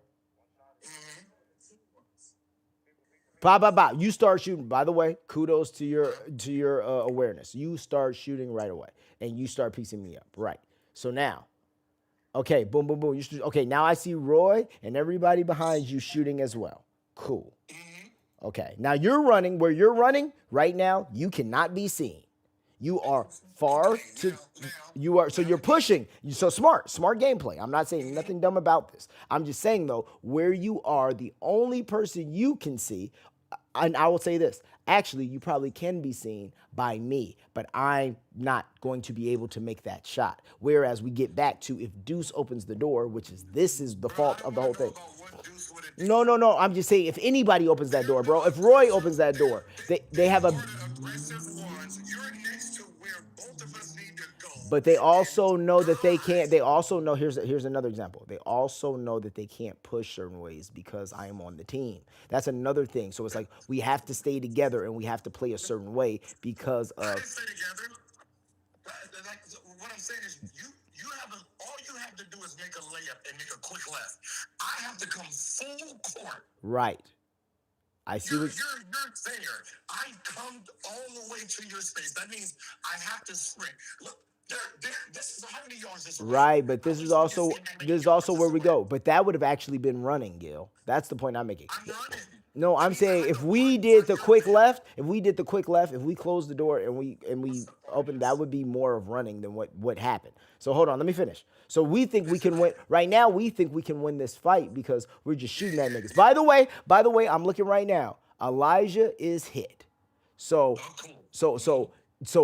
Bop, bop, bop. You start shooting. By the way, kudos to your awareness. You start shooting right away, and you start piecing me up. Right. So now, okay, boom, boom, boom. Okay, now I see Roy and everybody behind you shooting as well. Cool. Okay, now you're running. Where you're running right now, you cannot be seen. You are far to. You are so you're pushing. So smart gameplay. I'm not saying nothing dumb about this. I'm just saying though, where you are, the only person you can see. And I will say this, actually, you probably can be seen by me, but I'm not going to be able to make that shot. Whereas we get back to if Deuce opens the door, this is the fault of the whole thing. No. I'm just saying if anybody opens that door, bro, if Roy opens that door, they have a... But they also know that they can't. They also know. Here's another example. They also know that they can't push certain ways because I am on the team. That's another thing. So it's like we have to stay together and we have to play a certain way because of. Stay together. What I'm saying is, all you have to do is make a layup and make a quick left. I have to come full court. Right. I see what you're there. I come all the way to your space. That means I have to sprint. Look. This is how many yards this right, but this is also where we go. But that would have actually been running, Gil. That's the point I'm making. No, I'm saying if we did the quick left, if we closed the door and we opened, that would be more of running than what happened. So hold on, let me finish. So we think we can win right now. We think we can win this fight because we're just shooting at niggas. By the way, I'm looking right now. Elijah is hit. So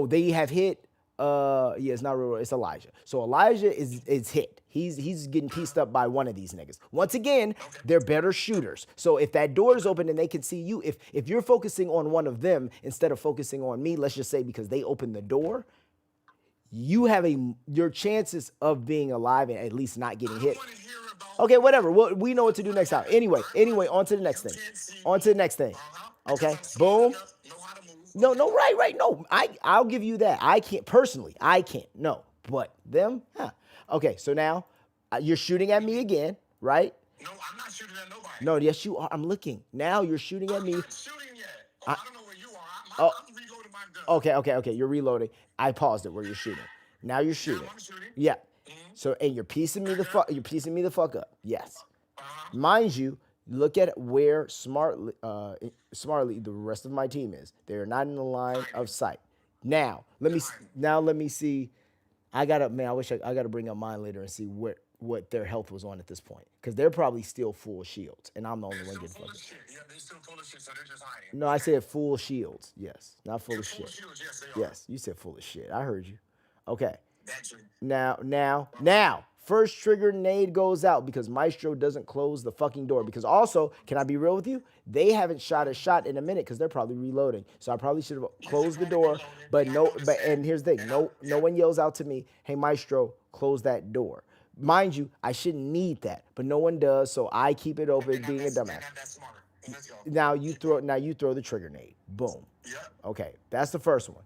they have hit. It's not real. It's Elijah. So Elijah is hit. He's getting pieced up by one of these niggas. Once again, they're better shooters. So if that door is open and they can see you, if you're focusing on one of them instead of focusing on me, let's just say because they opened the door, you have your chances of being alive and at least not getting hit. Okay, whatever. We know what to do next time. Anyway, on to the next thing. Okay, boom. No, right. No, I'll give you that. I can't. No, but them, huh? Okay, so now you're shooting at me again, right? No, I'm not shooting at nobody. No, yes, you are. I'm looking. Now you're shooting at me. I'm not shooting yet. Oh, I don't know where you are. Oh. I'm reloading my gun. Okay. You're reloading. I paused it where you're shooting. Now you're shooting. I'm shooting. Yeah. So, and you're piecing me the fuck. You're piecing me the fuck up. Yes. Mind you, look at where smartly the rest of my team is. They're not in the line of sight. Now let me see. I wish I gotta bring up mine later and see what their health was on at this point, because they're probably still full shields, and I'm the only one getting fucked. Yeah, they're still full of shit, so they're just hiding. No, I said full shields. Yes, not full of Full shit. shields, yes, they are. Yes, you said full of shit. I heard you. Okay. That's it. Now, first trigger nade goes out because Maestro doesn't close the fucking door. Because also, can I be real with you? They haven't shot a shot in a minute because they're probably reloading. So I probably should have closed the door. And here's the thing. No one yells out to me, "Hey Maestro, close that door." Mind you, I shouldn't need that, but no one does, so I keep it open, being a dumbass. Now you throw the trigger nade. Boom. Okay, that's the first one.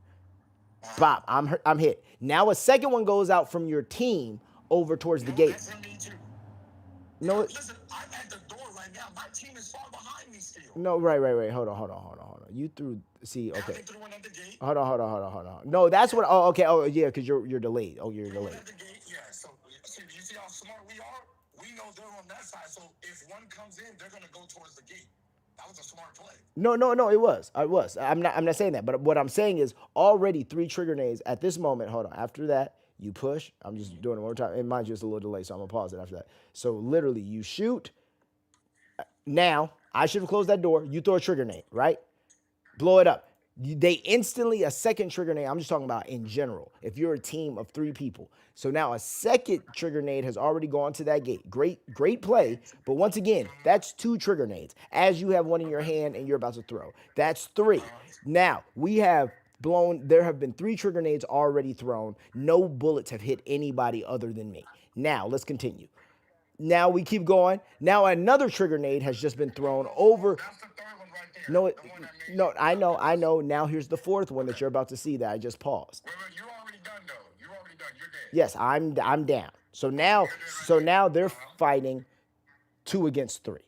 Bop, I'm hit. Now a second one goes out from your team over towards the gate. No, listen, I'm at the door right now. My team is far behind me still. no, right. Hold on. You threw. See, okay. Hold on. No, that's what. Oh, okay. Oh, yeah, because you're delayed. Oh, you're delayed. Yeah, so see, you see how smart we are? We know they're on that side, so if one comes in, they're gonna go towards the gate. That was a smart play. No, it was. I'm not saying that, but what I'm saying is already 3 trigger nades at this moment. Hold on. After that, you push. I'm just doing it one more time. And mind you, it's a little delay, so I'm gonna pause it after that. So literally, you shoot. Now, I should have closed that door. You throw a trigger nade, right? Blow it up. They instantly, a second trigger nade, I'm just talking about in general, if you're a team of 3 people. So now a second trigger nade has already gone to that gate. Great play. But once again, that's 2 trigger nades as you have one in your hand and you're about to throw. That's 3. Now there have been 3 trigger nades already thrown. No bullets have hit anybody other than me. Now let's continue. Now we keep going. Now another trigger nade has just been thrown over. No, I know. Now here's the 4th one that you're about to see that I just paused. You're already done, though. You're already done. You're dead. Yes, I'm down. So now they're fighting 2 against 3,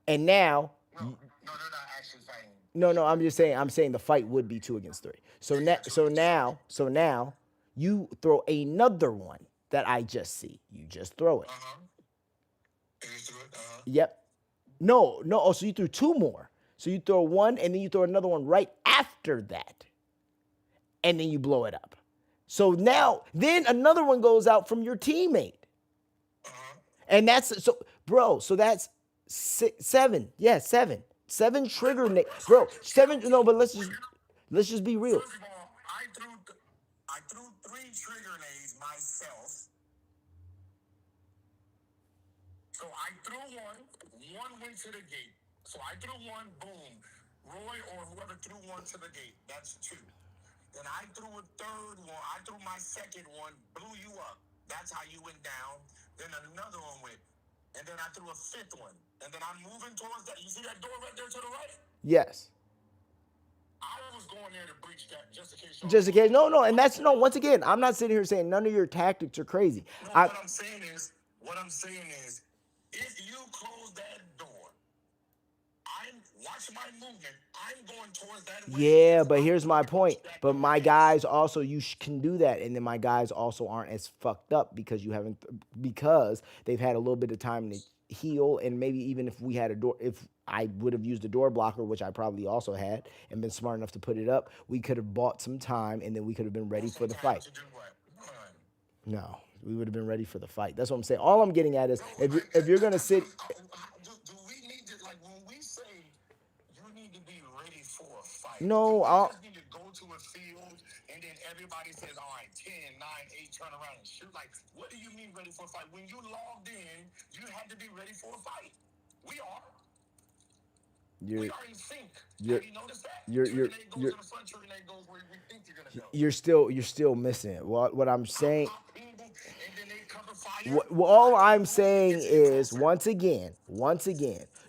and now. No, they're not actually fighting. No, I'm saying the fight would be 2 against 3. So now you throw another one that I just see. You just throw it. Yep. No. Oh, so you threw 2 more. So you throw one, and then you throw another one right after that, and then you blow it up. So now, then another one goes out from your teammate, and that's so, bro. So that's 7. Yeah, 7. 7 trigger nades, bro. 7. No, but let's just be real. First of all, I threw 3 trigger nades myself. So I threw one went to the gate. So I threw one, boom. Roy or whoever threw one to the gate. That's 2. Then I threw a 3rd one. I threw my 2nd one, blew you up. That's how you went down. Then another one went. And then I threw a 5th one. And then I'm moving towards that. You see that door right there to the right? Yes. I was going there to breach that just in case. No, and that's once again, I'm not sitting here saying none of your tactics are crazy. What I'm saying is, if you close that door, watch my movement. I'm going towards that way. Yeah, but here's my point. But my guys also, can do that, and then my guys also aren't as fucked up because they've had a little bit of time to heal, and maybe even if I would have used a door blocker, which I probably also had, and been smart enough to put it up, we could have bought some time, and then we could have been ready for the fight. No, we would have been ready for the fight. That's what I'm saying. All I'm getting at is if you're gonna sit. Do we need to, like, when we say you need to be ready for a fight? No, you just need to go to a field and then everybody says, all right, 10, 9, 8, turn around and shoot. Like, what do you mean ready for a fight? When you logged in, you had to be ready for a fight. We are. We are in sync. Have you noticed that? Trigger nade goes to the front, trigger nade goes where we think you're gonna go. You're still missing it. What I'm saying. All I'm saying is once again,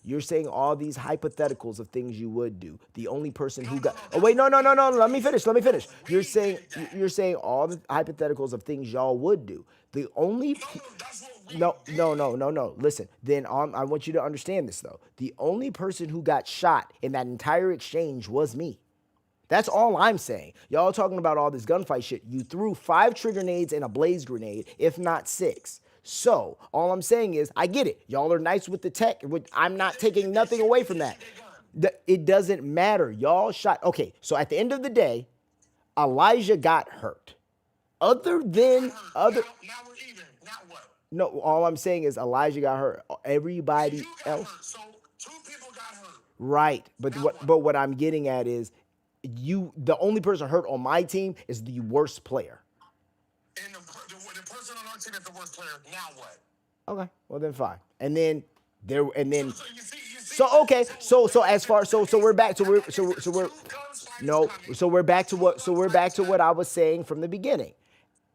you're saying all these hypotheticals of things you would do. The only person who got. Oh wait, no. Let me finish. You're saying all the hypotheticals of things y'all would do. The only. That's what No. Listen, then I want you to understand this though. The only person who got shot in that entire exchange was me. That's all I'm saying. Y'all talking about all this gunfight shit. You threw 5 trigger nades and a blaze grenade, if not 6. So all I'm saying is, I get it. Y'all are nice with the tech. I'm not taking nothing away from that. It doesn't matter. Y'all shot. Okay, so at the end of the day, Elijah got hurt. Other than other. No, all I'm saying is Elijah got hurt. Everybody else. Right, but what I'm getting at is, the only person hurt on my team is the worst player. And the person on our team is the worst player. Now what? Okay, well then fine. And then so as far we're back to what I was saying from the beginning.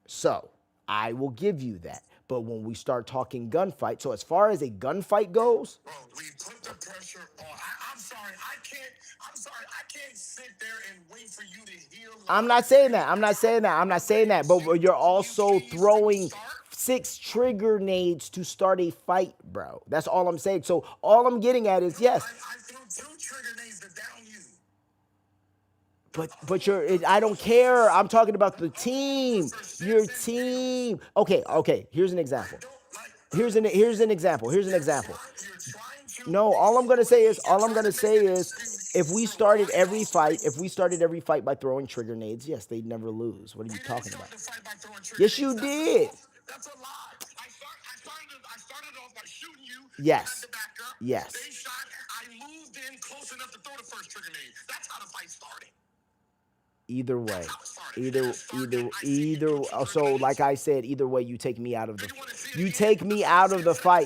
So I will give you that. But when we start talking gunfight, so as far as a gunfight goes, bro, we put the pressure on. I'm sorry, I can't sit there and wait for you to heal. I'm not saying that. But you're also throwing 6 trigger nades to start a fight, bro. That's all I'm saying. So all I'm getting at is, yes. I threw 2 trigger nades to down you. But I don't care. I'm talking about the team. Your team. Okay. Here's an example. Here's an example. No, all I'm gonna say is, if we started every fight by throwing trigger nades, yes, they'd never lose. What are you talking about? Yes, you did. That's a lie. I started off by shooting you. Yes. Yes. They shot. I moved in close enough to throw the first trigger nade. That's how the fight started. Either way, so like I said, either way, you take me out of the fight. You take me out of the fight.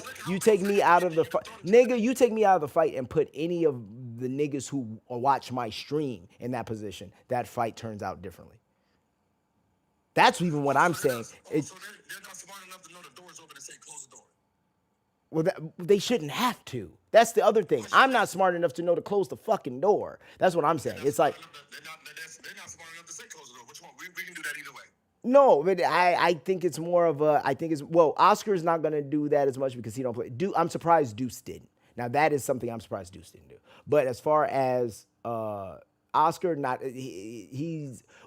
Nigga, you take me out of the fight and put any of the niggas who watch my stream in that position. That fight turns out differently. That's even what I'm saying. So they're not smart enough to know the door's open and say close the door. Well, they shouldn't have to. That's the other thing. I'm not smart enough to know to close the fucking door. That's what I'm saying. It's like, They're not smart enough to say close the door. Which one? We can do that either way. no, but I think it's more of a, Oscar's not going to do that as much because he don't play. I'm surprised Deuce didn't. Now, that is something I'm surprised Deuce didn't do. But as far as Oscar,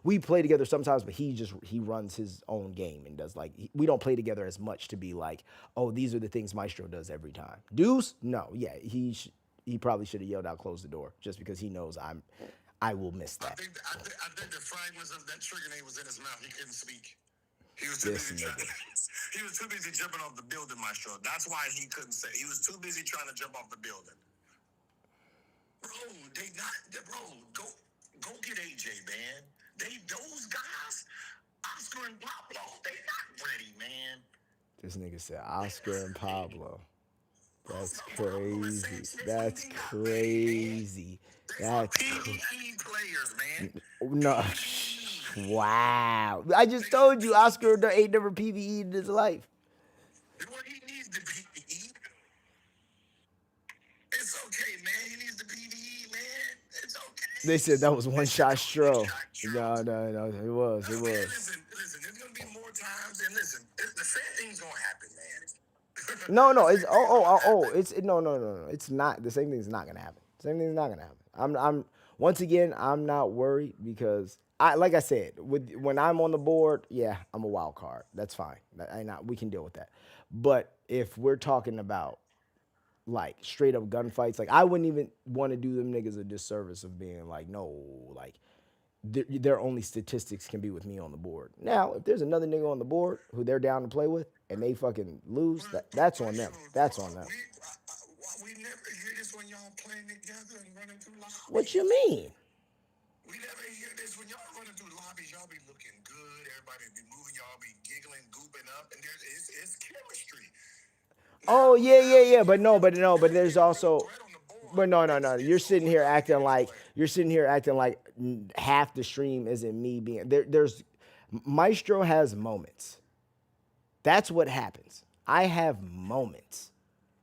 we play together sometimes, but he runs his own game and does we don't play together as much to be like, oh, these are the things Maestro does every time. Deuce, no, yeah, he probably should have yelled out, close the door, just because he knows I will miss that. I think the fragments of that trigger nade was in his mouth. He couldn't speak. He was too busy jumping off the building, Maestro. That's why he couldn't say. He was too busy trying to jump off the building. Bro, go get AJ, man. Those guys, Oscar and Pablo, they not ready, man. This nigga said Oscar and Pablo. That's crazy. That's crazy. That's PvE players, man. No. Wow. I just told you Oscar ain't never PvE'd in his life. Well, he needs the PvE. It's okay, man. He needs the PvE, man. It's okay. They said that was one shot Stro. No, it was. Listen, there's gonna be more times, and listen, the same thing's gonna happen, man. No, it's no. It's not. The same thing's not gonna happen. I'm once again, I'm not worried because like I said, when I'm on the board, yeah, I'm a wild card. That's fine. We can deal with that. But if we're talking about like straight up gunfights, like I wouldn't even want to do them niggas a disservice of being like, no, like their only statistics can be with me on the board. Now, if there's another nigga on the board who they're down to play with and they fucking lose, that's on them. That's on them. We never hear this when y'all playing together and running through lobbies. What you mean? We never hear this when y'all running through lobbies. Y'all be looking good. Everybody be moving. Y'all be giggling, gooping up, and it's chemistry. Oh yeah. But there's also, but no. You're sitting here acting like half the stream isn't me being there. There's Maestro has moments. That's what happens. I have moments,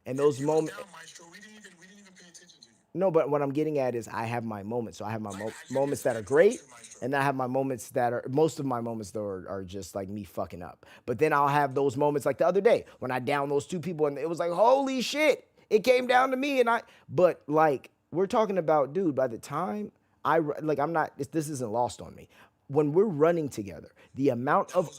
and those moments. Maestro, we didn't even pay attention to you. No, but what I'm getting at is I have my moments. So I have my moments that are great, and then I have my moments that are most of my moments though are just like me fucking up. But then I'll have those moments like the other day when I downed those two people and it was like, holy shit, it came down to me but like we're talking about, dude, by the time I'm not, this isn't lost on me. When we're running together, the amount of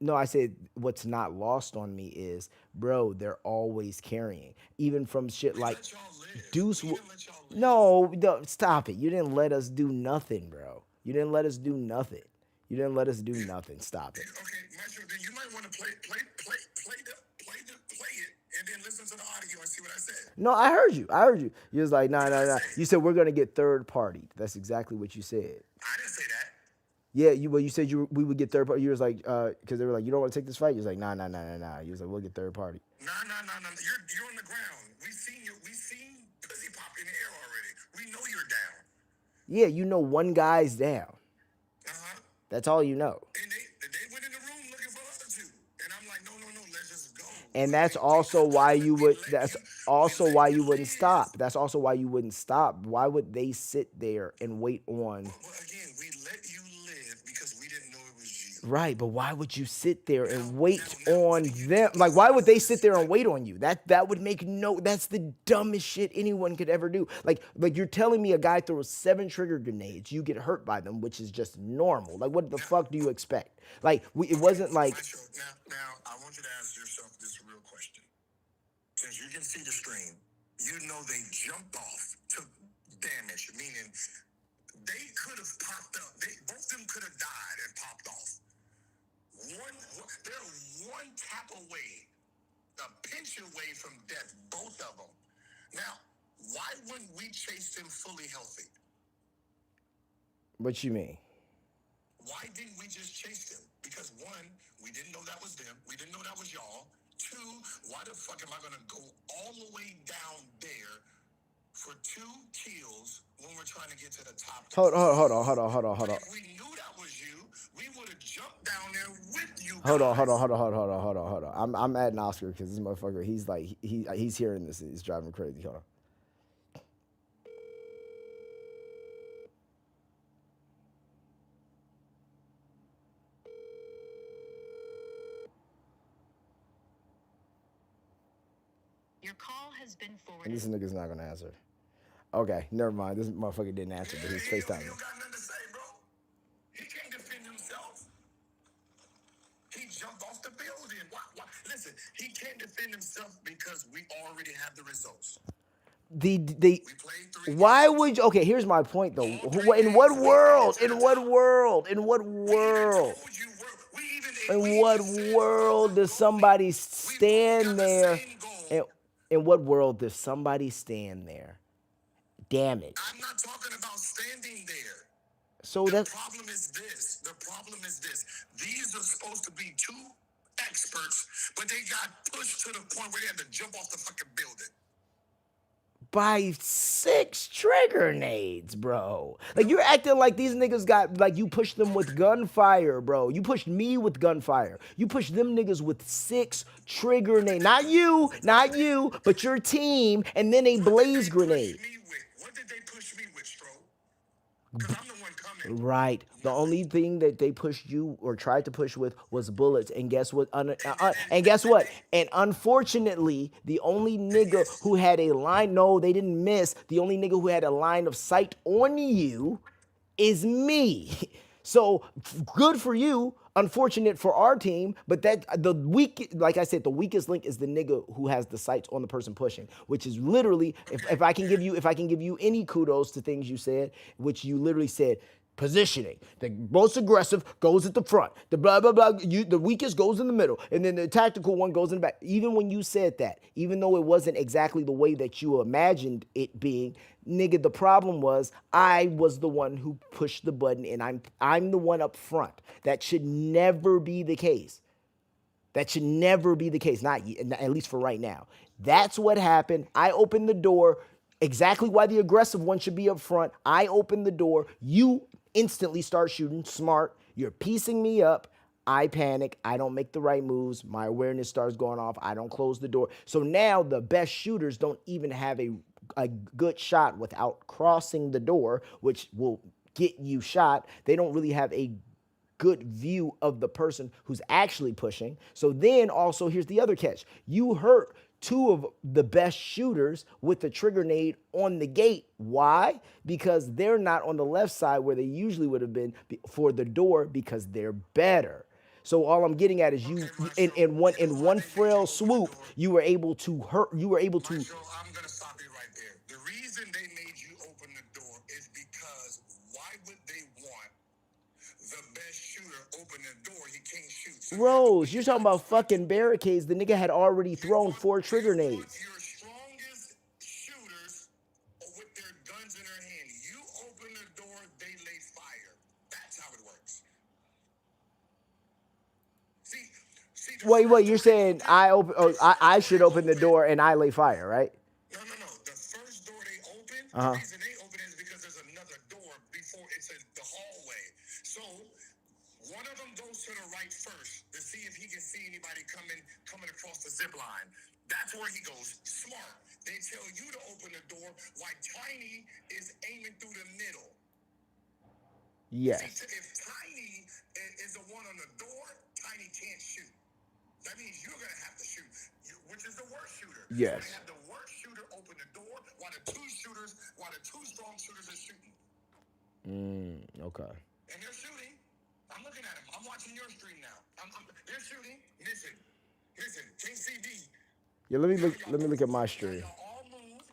no, I said what's not lost on me is, bro, they're always carrying. Even from shit like Deuce. No, stop it. You didn't let us do nothing, bro. You didn't let us do nothing. You didn't let us do nothing. Stop it. Okay, Maestro, then you might want to play it, and then listen to the audio and see what I said. No, I heard you. You was like, nah. You said we're gonna get third party. That's exactly what you said. I didn't say that. Yeah, you said we would get third party. You was like, because they were like, you don't want to take this fight. You was like, nah. You was like, we'll get third party. Nah. You're on the ground. We seen pussy pop in the air already. We know you're down. Yeah, you know one guy's down. That's all you know. And they went in the room looking for other two. And I'm like, no, let's just go. And that's also why you would. That's also why you wouldn't stop. That's also why you wouldn't stop. Why would they sit there and wait on? Well, again, we let you live because we didn't know it was you. Right, but why would you sit there and wait on them? Like, why would they sit there and wait on you? That would make no. That's the dumbest shit anyone could ever do. Like you're telling me a guy throws 7 trigger grenades, you get hurt by them, which is just normal. Like, what the fuck do you expect? Like, it wasn't like. Now, I want you to ask yourself this real question. Since you can see the stream, you know they jumped off, took damage, meaning they could have popped up. Both of them could have died and popped off. They're one tap away, a pinch away from death, both of them. Now, why wouldn't we chase them fully healthy? What you mean? Why didn't we just chase them? Because one, we didn't know that was them. We didn't know that was y'all. 2, why the fuck am I gonna go all the way down there for 2 kills when we're trying to get to the top? Hold on. If we knew that was you, we would have jumped down there with you. Hold on. I'm adding Oscar because this motherfucker, he's like he's hearing this. He's driving me crazy. Hold on. Your call has been forwarded. And this nigga's not gonna answer. Okay, never mind. This motherfucker didn't answer, but he's FaceTiming. You got nothing to say, bro. He can't defend himself. He jumped off the building. Why? Listen, he can't defend himself because we already have the results. Why would you, okay, here's my point though. In what world does somebody stand there? In what world does somebody stand there? Damaged. I'm not talking about standing there. So the problem is this. These are supposed to be 2 experts, but they got pushed to the point where they had to jump off the fucking building. By 6 trigger grenades, bro. Like, you're acting like these niggas got, like, you pushed them with gunfire, bro. You pushed me with gunfire. You pushed them niggas with 6 trigger grenades. Not you, but your team, and then a blaze grenade. What did they push me with, Stro? Because I'm the one coming. Right. The only thing that they pushed you or tried to push with was bullets. And guess what? And unfortunately, the only nigga who had a line, no, they didn't miss. The only nigga who had a line of sight on you is me. So good for you. Unfortunate for our team, but like I said, the weakest link is the nigga who has the sights on the person pushing, which is literally, if I can give you any kudos to things you said, which you literally said, positioning. The most aggressive goes at the front. The blah, blah, blah. The weakest goes in the middle. And then the tactical one goes in the back. Even when you said that, even though it wasn't exactly the way that you imagined it being, nigga, the problem was I was the one who pushed the button and I'm the one up front. That should never be the case. That should never be the case. Not at least for right now. That's what happened. I opened the door. Exactly why the aggressive one should be up front. I opened the door. You instantly start shooting. Smart. You're piecing me up. I panic. I don't make the right moves. My awareness starts going off. I don't close the door. So now the best shooters don't even have a good shot without crossing the door, which will get you shot. They don't really have a good view of the person who's actually pushing. So then also, here's the other catch. You hurt two of the best shooters with the trigger nade on the gate. Why? Because they're not on the left side where they usually would have been for the door, because they're better. So all I'm getting at is you in one frail swoop, you were able to hurt. You were able to. I'm gonna stop you right there. The reason they made you open the door is because why would they want the best shooter open the door? He can't shoot. So Rose, you're talking about fucking barricades. The nigga had already thrown 4 trigger nades. your strongest shooters with their guns in their hand. You open the door, they lay fire. That's how it works. Wait, you're saying I should open the door and I lay fire, right? No. The first door they open, Uh-huh. the reason they open is because there's another door before it's the hallway. So one of them goes to the right first to see if he can see anybody coming across the zip line. That's where he goes. Smart. They tell you to open the door while Tiny is aiming through the middle. Yes. See, if Tiny is the one on the door, Tiny can't shoot. That means you're going to have to shoot, which is the worst shooter. Yes. You have the worst shooter open the door while the two strong shooters are shooting. Okay. And they're shooting. I'm looking at them. I'm watching your stream now. They're shooting. Listen. KCD. Yeah, let me look at my stream. All moved.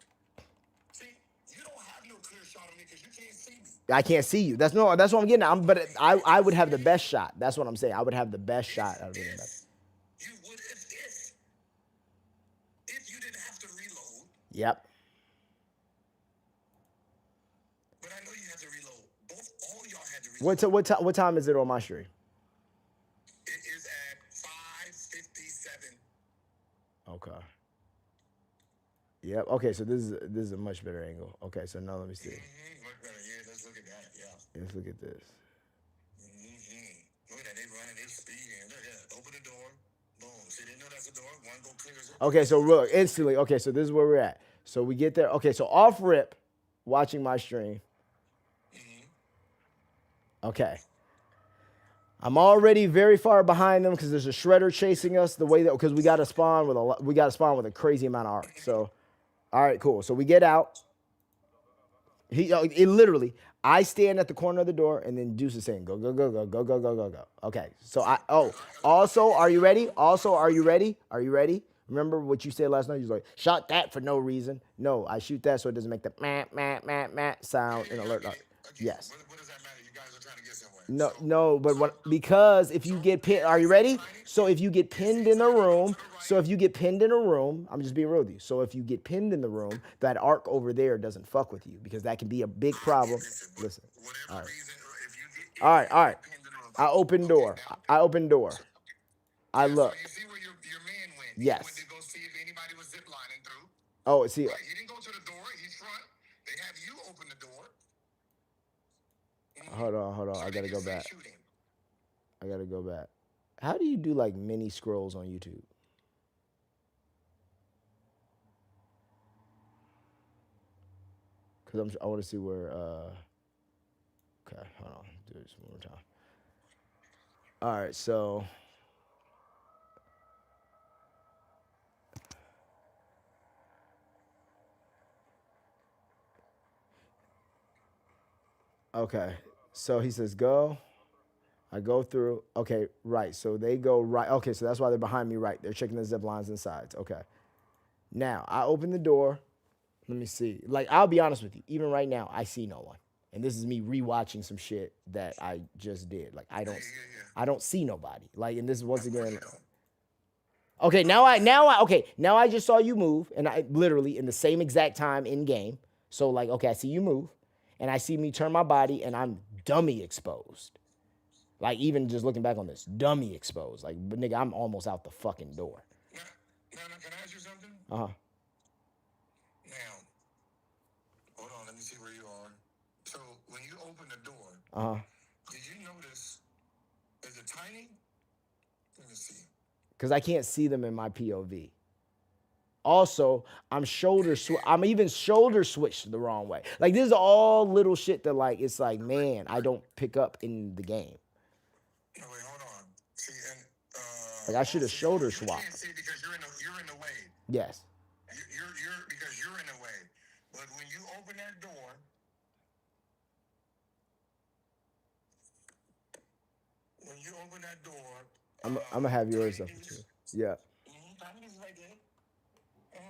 See, you don't have no clear shot on me because you can't see me. I can't see you. That's what I'm getting at. But I would have the best shot. That's what I'm saying. I would have the best shot out of anybody. You would if you didn't have to reload. Yep. But I know you had to reload. All y'all had to reload. What time is it on my stream? It is at 5:57. Okay. Yep. Okay, so this is a much better angle. Okay, so now let me see. Much better. Yeah, let's look at that. Yeah. Let's look at this. Look at that. They running. They speeding. Look at that. Open the door. Boom. See, they know that's the door. One go clears it. Okay, so look, instantly. Okay, so this is where we're at. So we get there. Okay, so off rip, watching my stream. Okay. I'm already very far behind them because there's a shredder chasing us because we got to spawn with a crazy amount of arc. So, all right, cool. So we get out. I stand at the corner of the door and then Deuce is saying, go, go, go, go, go, go, go, go, go. Okay. So also, are you ready? Are you ready? Remember what you said last night? You was like, shot that for no reason. No, I shoot that so it doesn't make the meh sound and alert. Yes. What does that matter? You guys are trying to get somewhere. No, but because if you get pinned, are you ready? So if you get pinned in a room, I'm just being real with you. So if you get pinned in the room, that arc over there doesn't fuck with you because that can be a big problem. Listen. All right. I open door. I look. You see where your man went. Yes. He went to go see if anybody was ziplining through. Oh, see. Right. He didn't go to the door. He's front. They have you open the door. Hold on. I gotta go back. How do you do like mini scrolls on YouTube? Because I want to see where. Okay, hold on. Do this one more time. All right, so. Okay, so he says go. I go through. Okay, right. So they go right. Okay, so that's why they're behind me. Right, they're checking the zip lines and sides. Okay. Now I open the door. Let me see. Like I'll be honest with you. Even right now, I see no one. And this is me rewatching some shit that I just did. Like I don't see nobody. Like, and this is once again. Okay, now I just saw you move, and I literally in the same exact time in game. So like, okay, I see you move, and I see me turn my body, and I'm dummy exposed. Like even just looking back on this, dummy exposed. Like, but nigga, I'm almost out the fucking door. Now, can I ask you something? Uh-huh. Now, hold on, let me see where you are. So, when you open the door, Uh-huh. did you notice, is it Tiny because I can't see them in my POV. Also, I'm even shoulder switched the wrong way. Like this is all little shit that like it's like, man, I don't pick up in the game. No, wait, hold on. See, and Like I should have shoulder you swapped. can't see because you're in the way. Yes. You're because you're in the way. But when you open that door, I'm gonna have yours up too. Yeah.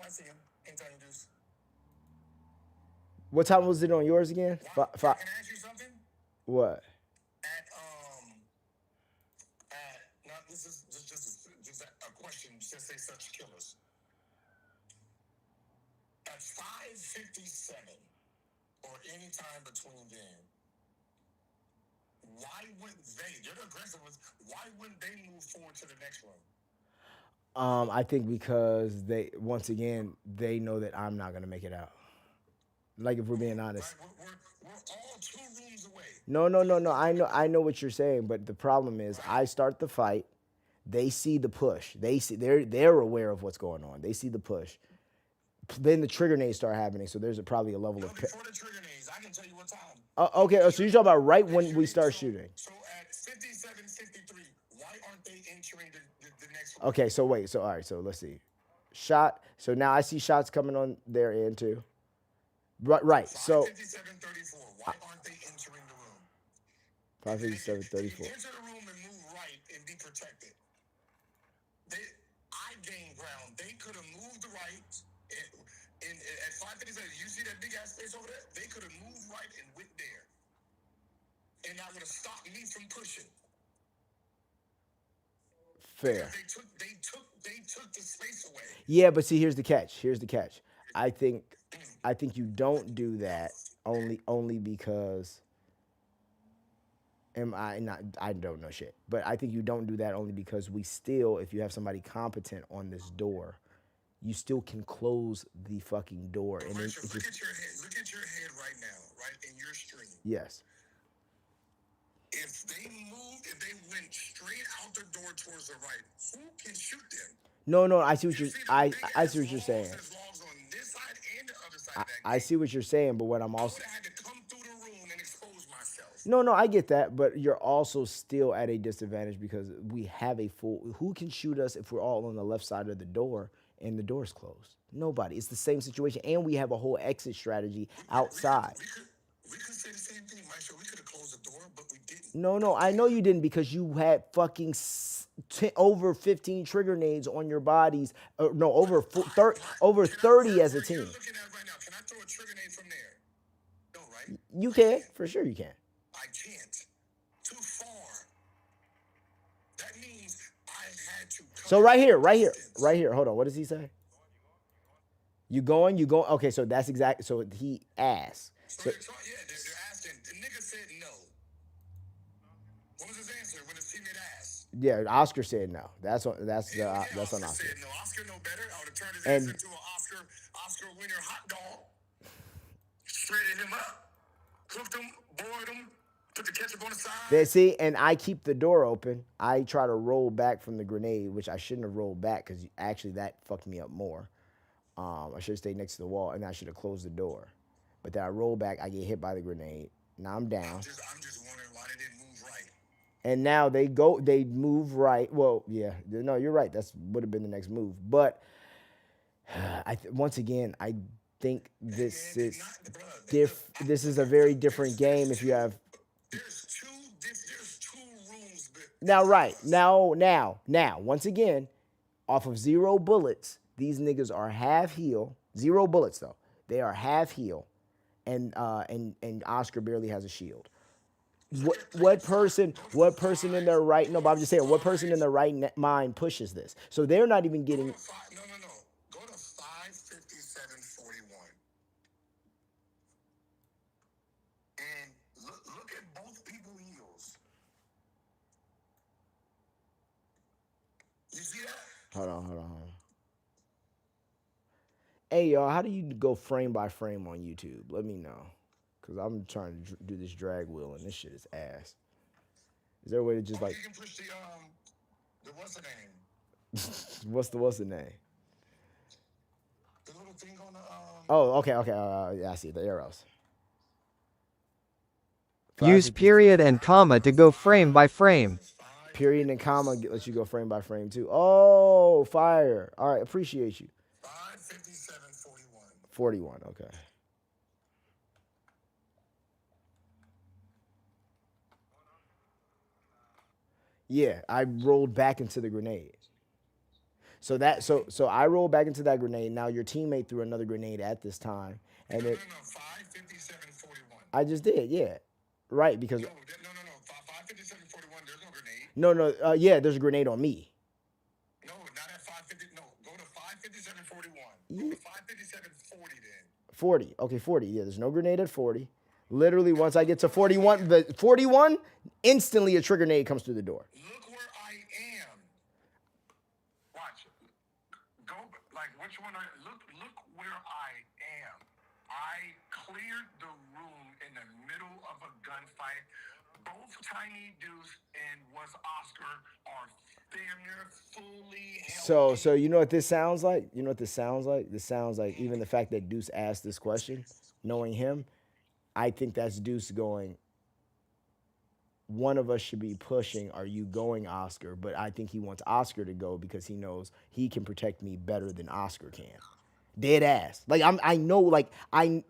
I see him. Anytime Deuce. What time was it on yours again? Can I ask you something? What? Now this is just a question since they such killers. At 5:57 or any time between then, why wouldn't they? They're the aggressive ones. Why wouldn't they move forward to the next room? I think because they they know that I'm not gonna make it out. Like if we're being honest. We're all 2 rooms away. No. I know what you're saying, but the problem is I start the fight. They see the push. They're aware of what's going on. They see the push. Then the trigger nades start happening. So there's probably a level of. Before the trigger nades, I can tell you what time. Okay. So you're talking about right when we start shooting. So at 57:53, why aren't they entering the next? Okay. So wait. So all right. So let's see. Shot. So now I see shots coming on their end too. Right. So. 57:34. Why aren't they entering the room? 5:57:34. Enter the room and move right and be protected. I gained ground. They could have moved right. At 5:57, you see that big ass space over there? They could have moved right and went there, and that would have stopped me from pushing. Fair. They took the space away. Yeah, but see, here's the catch. I think you don't do that only because I don't know shit. But I think you don't do that only because we still, if you have somebody competent on this door, you still can close the fucking door. And then Richard, look at your head right now, right in your stream. Yes. If they went straight out the door towards the right, who can shoot them? No, I see what I see what you're saying. I see what you're saying, but what I'm also No, I get that, but you're also still at a disadvantage because we have a full. Who can shoot us if we're all on the left side of the door and the door's closed? Nobody. It's the same situation, and we have a whole exit strategy outside. We could say the same thing, Maestro. We could have closed the door, but we didn't. No, I know you didn't because you had fucking over 15 trigger nades on your bodies. No, over 30 as a team. Looking at right now, can I throw a trigger nade from there? No, right? You can, for sure you can. I can't. Too far. That means I had to. So right here. Hold on. What does he say? You going? Okay, so that's exactly. So he asked. So, they're asking. The nigga said no. What was his answer when his teammate asked? yeah, Oscar said no. That's on Oscar. Said no. Oscar know better. I would have turned his answer into an Oscar winner hot dog. Shredded him up. Cooked him. Boiled him. Put the ketchup on the side. See, and I keep the door open. I try to roll back from the grenade, which I shouldn't have rolled back because actually that fucked me up more. I should have stayed next to the wall, and I should have closed the door. But then I roll back, I get hit by the grenade. Now I'm down. I'm just wondering why they didn't move right. And now they move right. Well, yeah, no, you're right. That's would have been the next move. But once again, I think this is this is a very different game if you have. There's two rooms. Now, once again, off of 0 bullets, these niggas are half heal. 0 bullets though. They are half heal, and Oscar barely has a shield. What person in their right? No, but I'm just saying, what person in their right mind pushes this? So they're not even getting. No. Go to 5:57:41. And look at both people's heels. You see that? Hold on. Hey, y'all, how do you go frame by frame on YouTube? Let me know. Because I'm trying to do this drag wheel, and this shit is ass. Is there a way to just, like... You can push the what's the name? What's the name? Oh, okay. Yeah, I see the arrows. Use period and comma to go frame by frame. Period and comma lets you go frame by frame too. Oh, fire! All right, appreciate you. 41. Okay. Yeah, I rolled back into the grenade. So I rolled back into that grenade. Now your teammate threw another grenade at this time, and it. 557-41. I just did, yeah, right because. No, 557-41. There's no grenade. No, yeah, there's a grenade on me. No, not at 550. No, go to 557-41. Go to 557-40 then. 40. Okay, 40. Yeah, there's no grenade at 40. Literally, once I get to 41, but 41, instantly a trigger grenade comes through the door. Look where I am. Watch. Go like which one? Look where I am. I cleared the room in the middle of a gunfight. Both Tiny Deuce and was Oscar are damn near fully held. So you know what this sounds like? You know what this sounds like? This sounds like even the fact that Deuce asked this question, knowing him, I think that's Deuce going, one of us should be pushing, are you going, Oscar? But I think he wants Oscar to go because he knows he can protect me better than Oscar can. Dead ass. Like I know, like I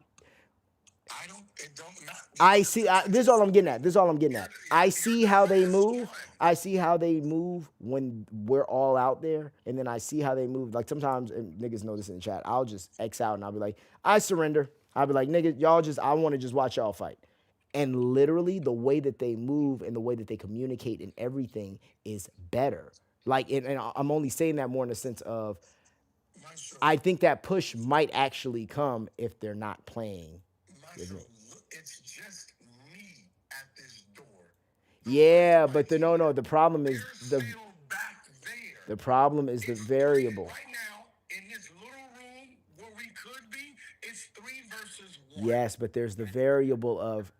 see. This is all I'm getting at. I see how they move. I see how they move when we're all out there, and then I see how they move. Like sometimes, and niggas know this in the chat, I'll just X out and I'll be like, I surrender. I'll be like, nigga, I want to just watch y'all fight. And literally, the way that they move and the way that they communicate and everything is better. Like, and I'm only saying that more in the sense of, I think that push might actually come if they're not playing with me. It's just me at this door. Yeah, but the problem is the problem is the variable. Right now, in this little room where we could be, it's 3 versus 1. Yes, but there's the variable of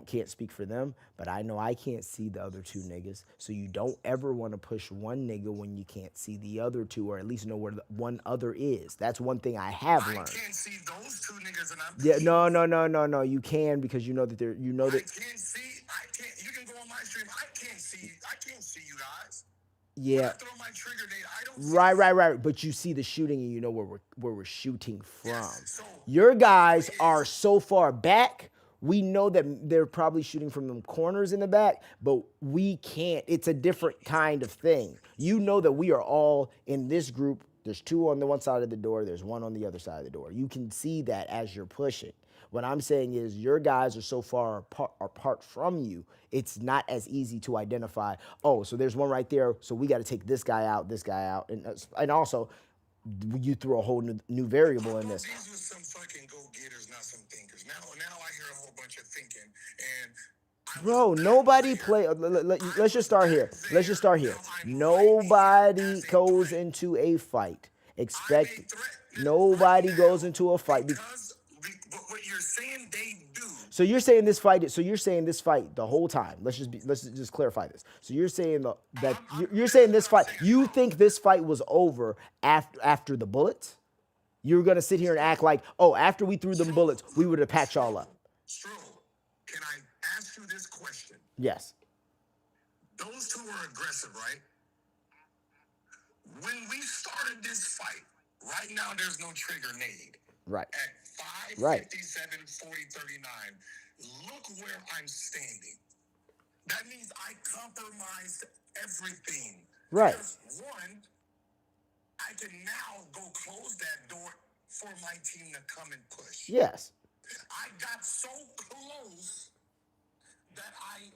can't speak for them, but I know I can't see the other 2 niggas. So you don't ever want to push one nigga when you can't see the other 2, or at least know where the one other is. That's one thing I have learned. I can't see those 2 niggas, and I'm. Yeah, no. You can because you know that they're. You know that. I can't see. You can go on my stream. I can't see you guys. Yeah. When I throw my trigger, I don't see Right. But you see the shooting, and you know where we're shooting from. Yes, so your guys are so far back. We know that they're probably shooting from them corners in the back, but we can't. It's a different kind of thing. You know that we are all in this group. There's 2 on the one side of the door. There's 1 on the other side of the door. You can see that as you're pushing. What I'm saying is your guys are so far apart from you, it's not as easy to identify, oh, so there's one right there, so we got to take this guy out, and also you threw a whole new variable in this. These were some fucking go-getters, not some thinkers. Now I hear a whole bunch of thinking, and bro, nobody play. Let's just start here. Nobody goes into a fight. Nobody goes into a fight. But what you're saying they do. So you're saying this fight the whole time. Let's just clarify this. So you're saying you're saying this fight. You think this fight was over after the bullets? You're gonna sit here and act like, oh, after we threw them bullets, we would have patched y'all up. Stro, can I ask you this question? Yes. Those 2 were aggressive, right? When we started this fight, right now there's no trigger nade. Right. At 5:57, 40:39. Look where I'm standing. That means I compromised everything. Right. There's 1, I can now go close that door for my team to come and push. Yes. I got so close that I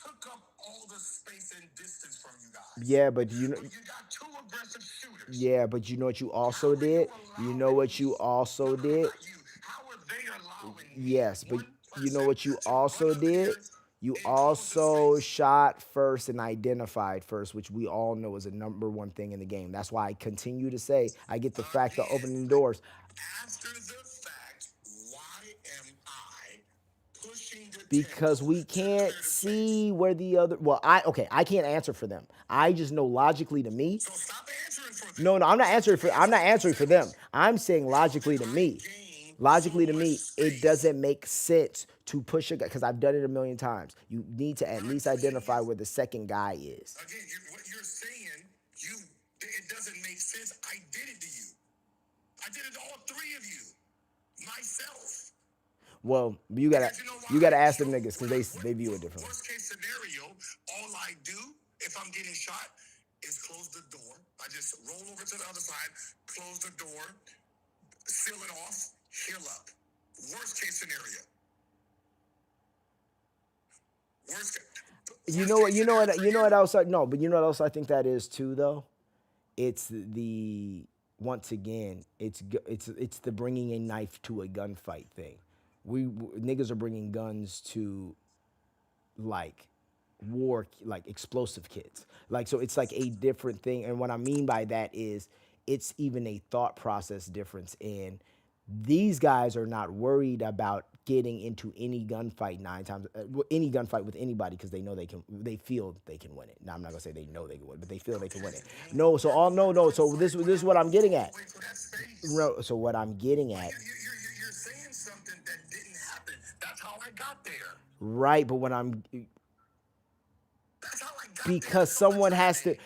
took up all the space and distance from you guys. Yeah, but you know. You got 2 aggressive shooters. Yeah, but you know what you also did? How are they allowing Yes, but you know what you also did? You also shot first and identified first, which we all know is a number 1 thing in the game. That's why I continue to say I get the fact of opening doors. After the fact, why am I pushing the Because we can't see where the other. Well, I can't answer for them. I just know logically to me. So stop No, I'm not answering for them. I'm saying logically to me, it doesn't make sense to push a guy because I've done it a million times. You need to at least identify where the second guy is. Again, what you're saying, it doesn't make sense. I did it to you. I did it to all three of you. Myself. Well, you gotta ask them niggas because they view it differently. Worst case scenario, all I do if I'm getting shot is close the door. I just roll over to the other side, close the door, seal it off, heal up. Worst case scenario. You know what else I think that is too though. It's once again, it's the bringing a knife to a gunfight thing. Niggas are bringing guns to like war, like explosive kids. Like, so it's like a different thing. And what I mean by that is it's even a thought process difference in these guys are not worried about getting into any gunfight any gunfight with anybody because they know they feel they can win it. Now I'm not gonna say they know they can win, but they feel they can win it. No, so this is what I'm getting at. So what I'm getting at. You're saying something that didn't happen. That's how I got there. Right, but when I'm because someone has to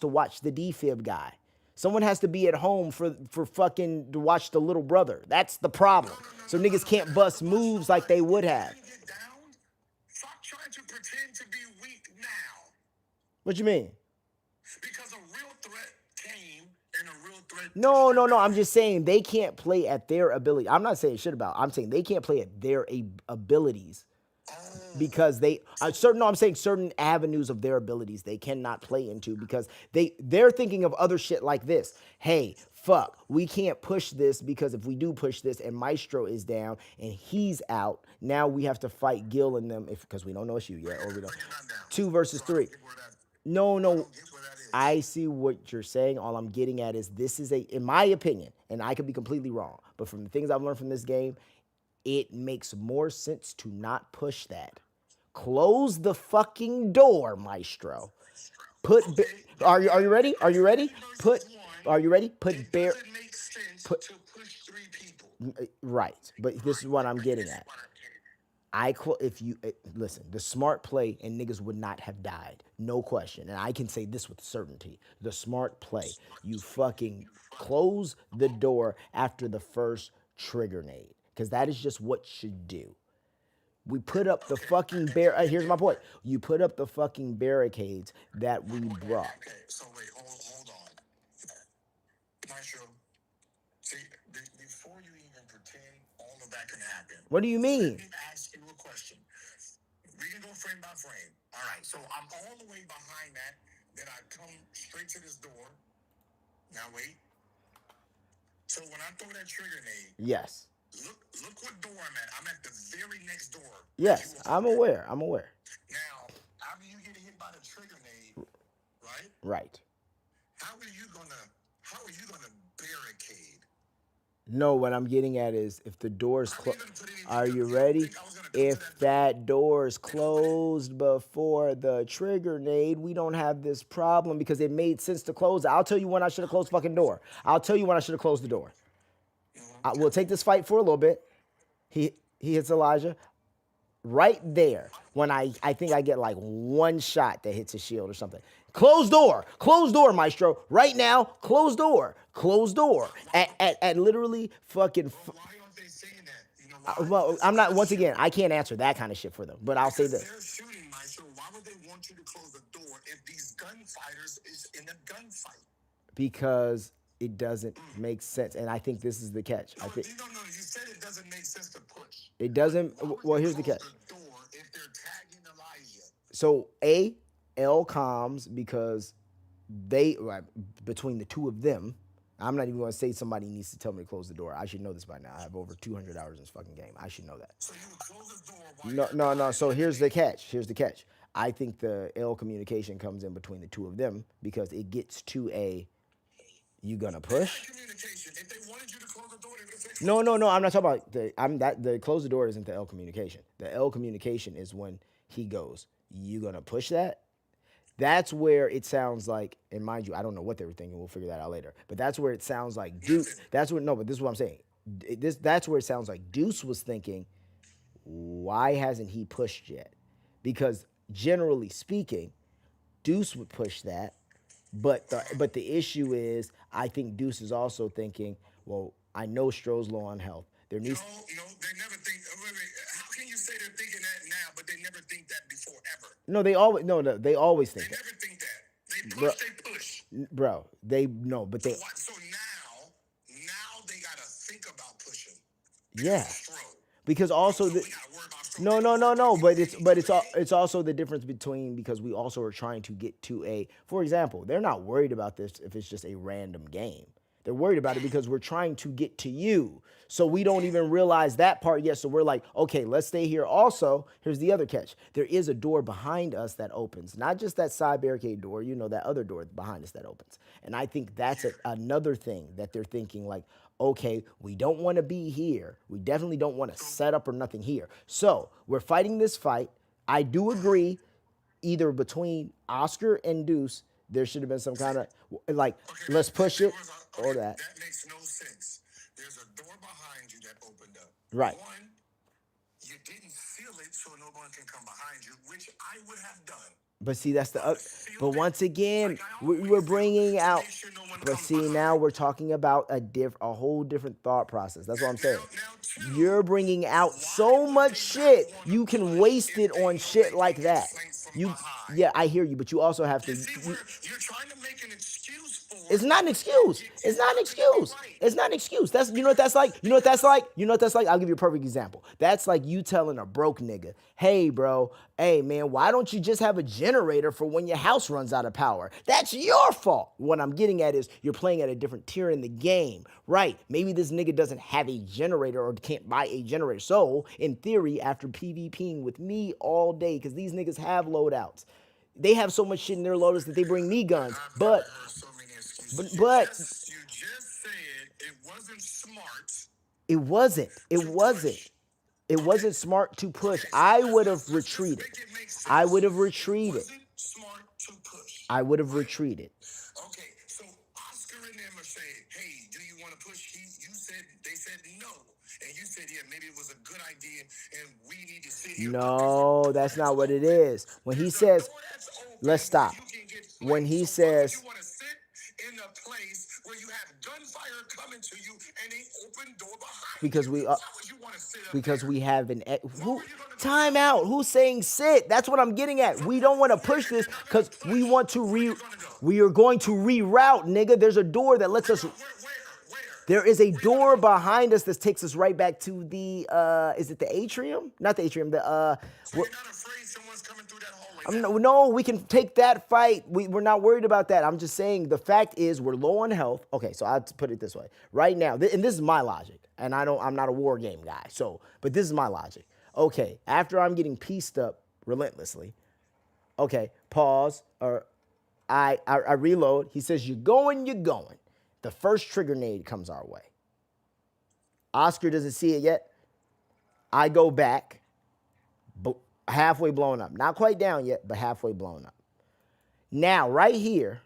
watch the defib guy. Someone has to be at home for fucking to watch the little brother. That's the problem. So niggas can't bust moves like they would have. Stop trying to pretend to be weak now. What you mean? Because a real threat came and a real threat. No. I'm just saying they can't play at their ability. I'm not saying shit about. I'm saying they can't play at their abilities. Because I'm saying certain avenues of their abilities they cannot play into because they're thinking of other shit like this. Hey, fuck, we can't push this because if we do push this and Maestro is down and he's out, now we have to fight Gil and them because we don't know it's you yet or we don't. 2 versus 3. No. I see what you're saying. All I'm getting at is this is in my opinion, and I could be completely wrong, but from the things I've learned from this game, it makes more sense to not push that. Close the fucking door, Maestro. Are you ready? Are you ready? Are you ready? Right, but this is what I'm getting at. Listen, the smart play and niggas would not have died, no question. And I can say this with certainty: the smart play, you fucking close the door after the first trigger nade. Because that is just what you do. We put up the fucking here's my point. You put up the fucking barricades that we brought. Okay, so wait, hold on. Maestro, see, before you even pretend all of that can happen. What do you mean? Let me ask you a question. We can go frame by frame. All right, so I'm all the way behind that. Then I come straight to this door. Now wait. So when I throw that trigger nade. Yes. Look what door I'm at. I'm at the very next door. Yes, I'm aware. Now, after you get hit by the trigger nade, right? Right. How are you gonna barricade? No, what I'm getting at is if the door's closed. Are you ready? If that door's closed before the trigger nade, we don't have this problem because it made sense to close it. I'll tell you when I should have closed the fucking door. I'll tell you when I should have closed the door. We'll take this fight for a little bit. He hits Elijah right there when I think I get like one shot that hits his shield or something. Close door, Maestro. Right now, close door. At literally fucking. Why aren't they saying that? You know, well, I'm not. Once again, I can't answer that kind of shit for them. But I'll say this. They're shooting, Maestro. Why would they want you to close the door if these gunfighters is in a gunfight? Because it doesn't make sense, and I think this is the catch. No, you said it doesn't make sense to push. It doesn't. Well, here's the catch. The door if they're tagging Elijah. So L comms because between the two of them. I'm not even going to say somebody needs to tell me to close the door. I should know this by now. I have over 200 hours in this fucking game. I should know that. So you would close the door. No. So here's the catch. I think the L communication comes in between the two of them because it gets to you gonna push? If they wanted you to close the door, No. I'm not talking about the close the door isn't the L communication. The L communication is when he goes, you gonna push that? That's where it sounds like, and mind you, I don't know what they were thinking. We'll figure that out later. But that's where it sounds like Deuce. That's what. No, but this is what I'm saying. That's where it sounds like Deuce was thinking, why hasn't he pushed yet? Because generally speaking, Deuce would push that. But the issue is, I think Deuce is also thinking, well, I know Stroh's low on health. There needs. No, they never think. Wait. How can you say they're thinking that now, but they never think that before ever? No, they always they always think They that. never think that. They push. They push. Bro, they no, but they. So now they gotta think about pushing. Yeah, because also no. But it's also the difference between, because we also are trying to get to a. For example, they're not worried about this if it's just a random game. They're worried about it because we're trying to get to you. So we don't even realize that part yet. So we're like, okay, let's stay here. Also, here's the other catch. There is a door behind us that opens. Not just that side barricade door, that other door behind us that opens. And I think that's another thing that they're thinking, like, okay, we don't want to be here. We definitely don't want to set up or nothing here. So we're fighting this fight. I do agree, either between Oscar and Deuce, there should have been some kind of, like, let's push it or that. That makes no sense. There's a door behind you that opened up. Right. One, you didn't feel it, so no one can come behind you, which I would have done. But see, that's the. But once again, we're bringing out. But see, now we're talking about a whole different thought process. That's what I'm saying. You're bringing out so much shit. You can waste it on shit like that. Yeah, I hear you, but you also have to. You're trying to make an excuse for it. It's not an excuse. It's not an excuse. It's not an excuse. That's what that's like. You know what that's like? I'll give you a perfect example. That's like you telling a broke nigga, hey bro, hey man, why don't you just have a generator for when your house runs out of power? That's your fault. What I'm getting at is you're playing at a different tier in the game. Right. Maybe this nigga doesn't have a generator or can't buy a generator. So in theory, after PvPing with me all day, because these niggas have loadouts. They have so much shit in their loaders that they bring me guns. But you just said it wasn't smart. It wasn't smart to push. I would have retreated. I would have retreated. Okay, so Oscar and them are saying, hey, do you want to push? They said no. And you said, yeah, maybe it was a good idea and we need to sit here. No, that's not what it is. When he says, let's stop. When he says, you want to sit in a place where you have gunfire coming to you and an open door behind because we have an time out. Who's saying sit? That's what I'm getting at. We don't want to push this because we want to we are going to reroute, nigga. There's a door that lets us. There is a door behind us that takes us right back to the is it the atrium? Not the atrium. No, we can take that fight. We're not worried about that. I'm just saying the fact is we're low on health. Okay, so I'll put it this way. Right now, and this is my logic, and I'm not a war game guy. But this is my logic. Okay, after I'm getting pieced up relentlessly, okay, pause, or I reload. He says, you're going. The first trigger nade comes our way. Oscar doesn't see it yet. I go back, halfway blown up. Not quite down yet, but halfway blown up. Now, right here,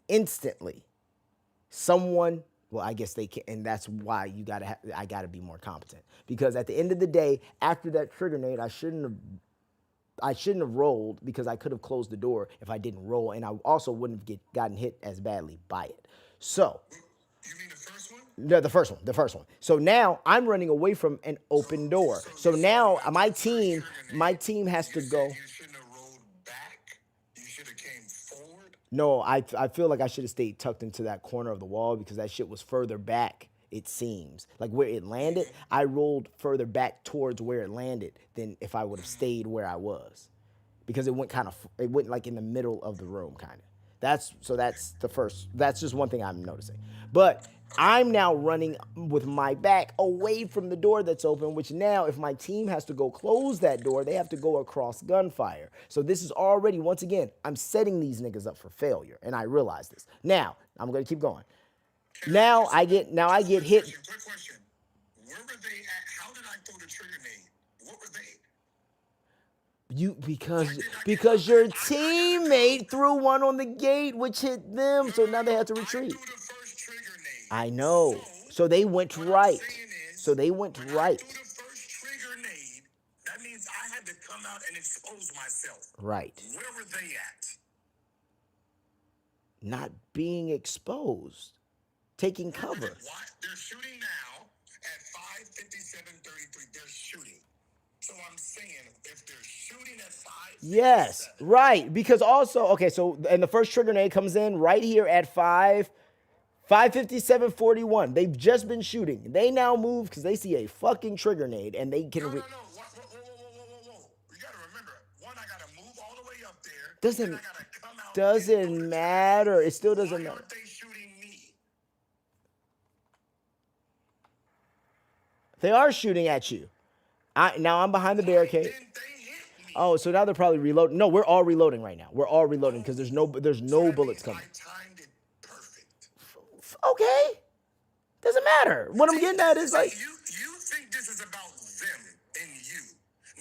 instantly, someone, well, I guess they can, and that's why I gotta be more competent. Because at the end of the day, after that trigger nade, I shouldn't have rolled, because I could have closed the door if I didn't roll, and I also wouldn't have gotten hit as badly by it. So, you mean the first one? No, the first one. So now I'm running away from an open door. So now my team has to go. You shouldn't have rolled back. You should have came forward. No, I feel like I should have stayed tucked into that corner of the wall because that shit was further back. It seems like where it landed, I rolled further back towards where it landed than if I would have stayed where I was, because it went like in the middle of the room, kind of. That's just one thing I'm noticing. But I'm now running with my back away from the door that's open, which now if my team has to go close that door, they have to go across gunfire. So this is already, once again, I'm setting these niggas up for failure, and I realize this. Now, I'm going to keep going. Now I get hit. Quick question. Where were they at? How did I throw the trigger nade? What were they? Because your teammate threw one on the gate, which hit them, so now they have to retreat. I know. So they went right. So they went right. That means I had to come out and expose myself. Right. Where were they at? Not being exposed. Taking cover. They're shooting now at 5:57:33. They're shooting. So I'm saying if they're shooting at 5. Yes, right. Because also, okay, so and the first trigger grenade comes in right here at 5:57:41. They've just been shooting. They now move because they see a fucking trigger grenade and they can. Whoa. You gotta remember, one, I gotta move all the way up there. Doesn't matter. It still doesn't matter. They shooting me. They are shooting at you. Now I'm behind the barricade. Oh, so now they're probably reloading. No, we're all reloading right now. We're all reloading because there's no bullets coming. Okay. Doesn't matter. What I'm getting at is like. You think this is about them and you,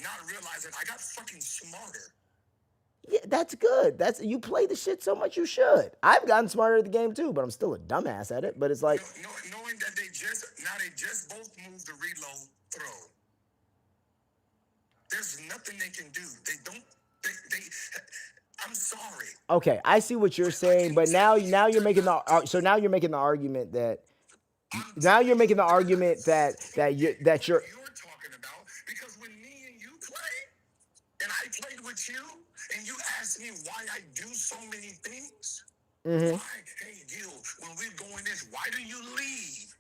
not realizing I got fucking smarter. Yeah, that's good. You play the shit so much you should. I've gotten smarter at the game too, but I'm still a dumbass at it. But it's like. Knowing that they just both moved the reload throw. There's nothing they can do. They don't. I'm sorry. Okay, I see what you're saying, but now you're making the argument that you're talking about, because when me and you play, and I played with you, and you asked me why I do so many things. Mm-hmm. Why, hey Gil, when we're going this, why do you leave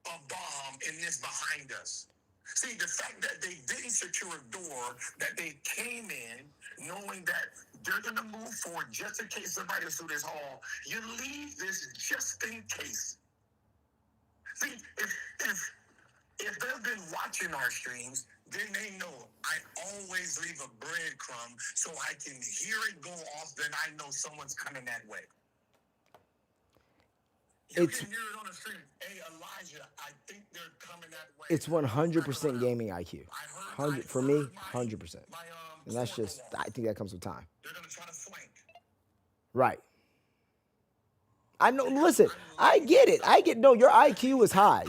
a bomb in this behind us? See, the fact that they didn't secure a door, that they came in knowing that they're going to move forward just in case somebody through this hall, you leave this just in case. See, if they've been watching our streams, then they know I always leave a breadcrumb so I can hear it go off, then I know someone's coming that way. You can hear it on the stream. Hey, Elijah, I think they're coming that way. It's 100% gaming IQ. For me, 100%. And that's just, I think that comes with time. They're going to try to flank. Right. I know, listen, I get it. No, your IQ is high.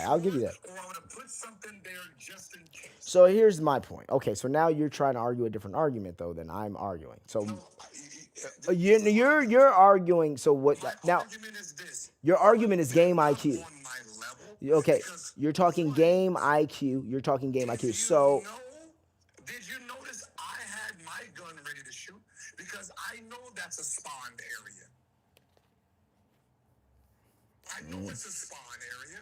I'll give you that. Or I'm going to put something there just in case. So here's my point. Okay, so now you're trying to argue a different argument, though, than I'm arguing. So you're arguing, so what, now, your argument is game IQ. Okay, you're talking game IQ. So, did you notice I had my gun ready to shoot? Because I know that's a spawned area. I know it's a spawn area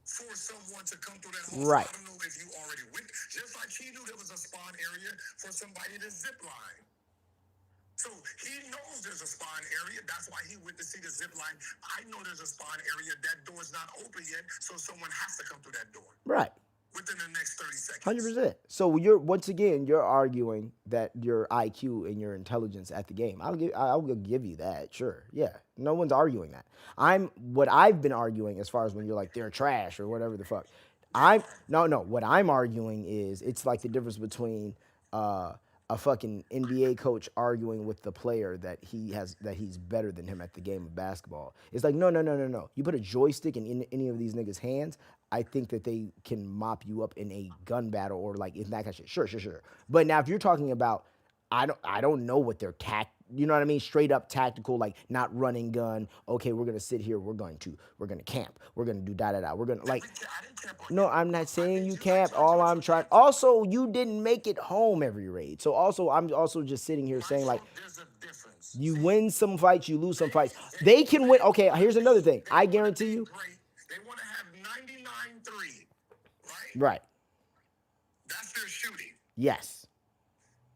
for someone to come through that hole. Right. I don't know if you already went. Just like he knew there was a spawn area for somebody to zip line. So he knows there's a spawn area. That's why he went to see the zip line. I know there's a spawn area. That door's not open yet, so someone has to come through that door. Right. Within the next 30 seconds. 100%. So you're arguing that your IQ and your intelligence at the game. I'll give you that. Sure. Yeah. No one's arguing that. What I've been arguing as far as when you're like they're trash or whatever the fuck. What I'm arguing is it's like the difference between a fucking NBA coach arguing with the player that he's better than him at the game of basketball. It's like, no. You put a joystick in any of these niggas' hands, I think that they can mop you up in a gun battle or like in that kind of shit. Sure. But now if you're talking about, I don't know what their you know what I mean? Straight up tactical, like not running gun. Okay, we're gonna sit here. We're gonna camp. We're gonna do da. We're gonna like. No, I'm not saying you camped. All I'm trying. Also, you didn't make it home every raid. So also, I'm also just sitting here saying like, you win some fights, you lose some fights. They can win. Okay, here's another thing. I guarantee you. They want to have 99-3, right? Right. That's their shooting. Yes.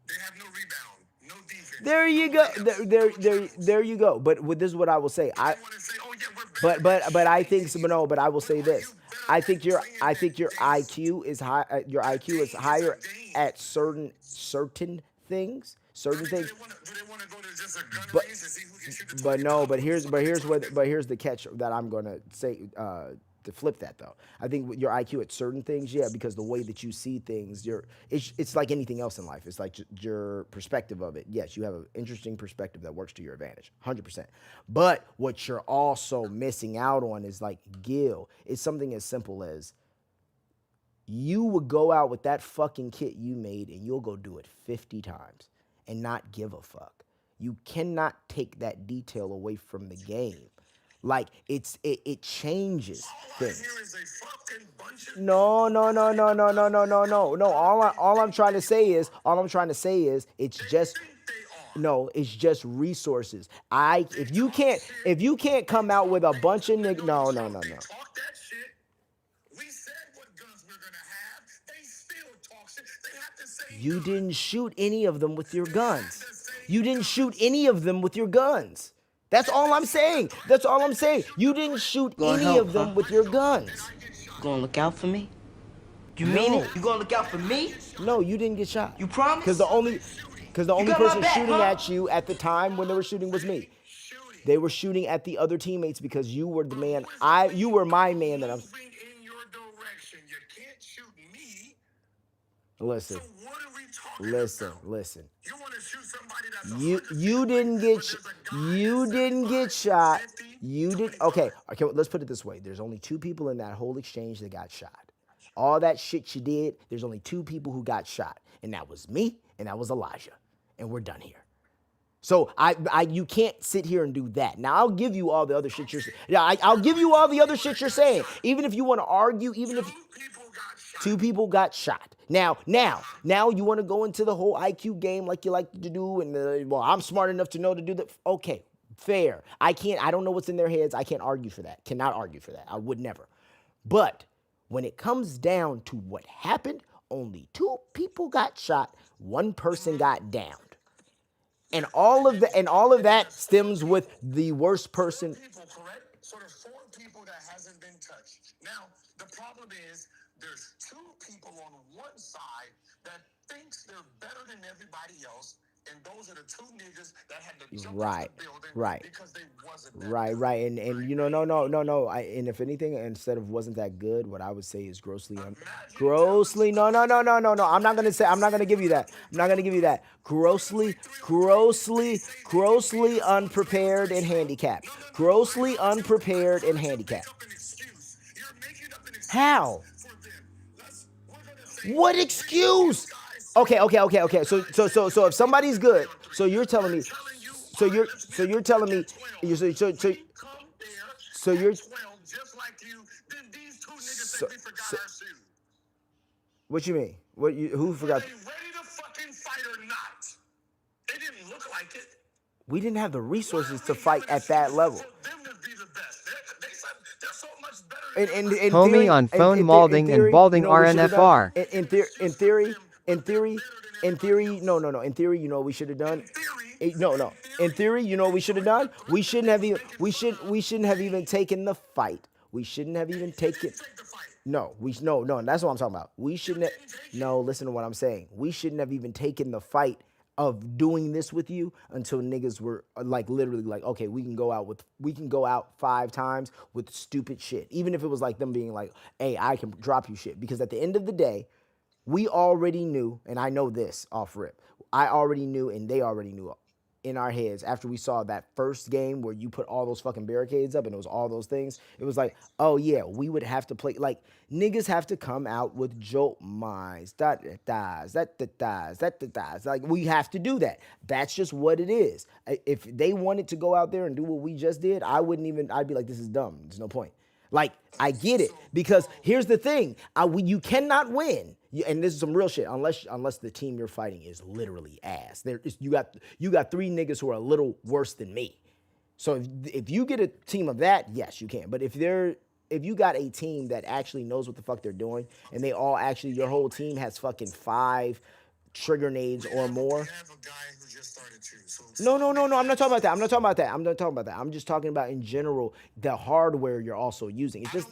They have no rebound, no defense. There you go. There you go. But this is what I will say. But I think but I will say this. I think your IQ is high. Your IQ is higher at certain things. Certain things. But here's the catch that I'm gonna say. to flip that though. I think with your IQ at certain things, yeah, because the way that you see things, it's like anything else in life. It's like your perspective of it. Yes, you have an interesting perspective that works to your advantage, 100%. But what you're also missing out on is like Gil. It's something as simple as you would go out with that fucking kit you made and you'll go do it 50 times and not give a fuck. You cannot take that detail away from the game. Like it changes things. No. All I'm trying to say is it's just it's just resources. If you can't come out with a bunch of niggas, no. You didn't shoot any of them with your guns. You didn't shoot any of them with your guns. That's all I'm saying. You didn't shoot any of them with your guns. You gonna look out for me? You mean it? You gonna look out for me? No, you didn't get shot. You promise? Because the only got person my back, shooting huh? at you at the time when they were shooting was me. They were shooting at the other teammates because you were the man. You were my man that I'm. Listen. You didn't get shot. Okay, let's put it this way. There's only 2 people in that whole exchange that got shot. All that shit you did, there's only 2 people who got shot. And that was me and that was Elijah. And we're done here. So you can't sit here and do that. Now I'll give you all the other shit you're saying. Yeah, I'll give you all the other shit you're saying. Even if you want to argue, even if 2 people got shot. Now you want to go into the whole IQ game like you like to do, and I'm smart enough to know to do that. Okay, fair. I don't know what's in their heads. I can't argue for that. Cannot argue for that. I would never. But when it comes down to what happened, only 2 people got shot. 1 person got downed. And all of that stems with the worst person. So there's 4 people that hasn't been touched. Now, the problem is there's 2 people on one side that thinks they're better than everybody else, and those are the 2 niggas that had to jump into the building because they wasn't that Right. And you know, no. And if anything, instead of wasn't that good, what I would say is grossly. No. I'm not gonna give you that. Grossly unprepared and handicapped. How? What excuse? Okay. So if somebody's good, so you're telling me. What you mean? Who forgot? We didn't have the resources to fight at that level. In Homie theory, on phone Malding and Balding RNFR. In theory, no. In theory, you know what we should have done? No. In theory, you know what we should have done? We shouldn't have even taken the fight. We shouldn't have even taken. No. That's what I'm talking about. We shouldn't have. No, listen to what I'm saying. We shouldn't have even taken the fight of doing this with you until niggas were like literally like, okay, we can go out 5 times with stupid shit. Even if it was like them being like, hey, I can drop you shit. Because at the end of the day, we already knew, and I know this off rip. I already knew, and they already knew in our heads after we saw that first game where you put all those fucking barricades up and it was all those things. It was like, oh yeah, we would have to play, like niggas have to come out with jolt mines, like we have to do that. That's just what it is. If they wanted to go out there and do what we just did, I'd be like, this is dumb. There's no point. Like, I get it, because here's the thing. You cannot win. And this is some real shit, unless the team you're fighting is literally ass. You got 3 niggas who are a little worse than me. So if you get a team of that, yes, you can. But if you got a team that actually knows what the fuck they're doing, and they all actually, your whole team has fucking 5 trigger nades or more. No, I'm not talking about that. I'm just talking about in general the hardware you're also using. It's just.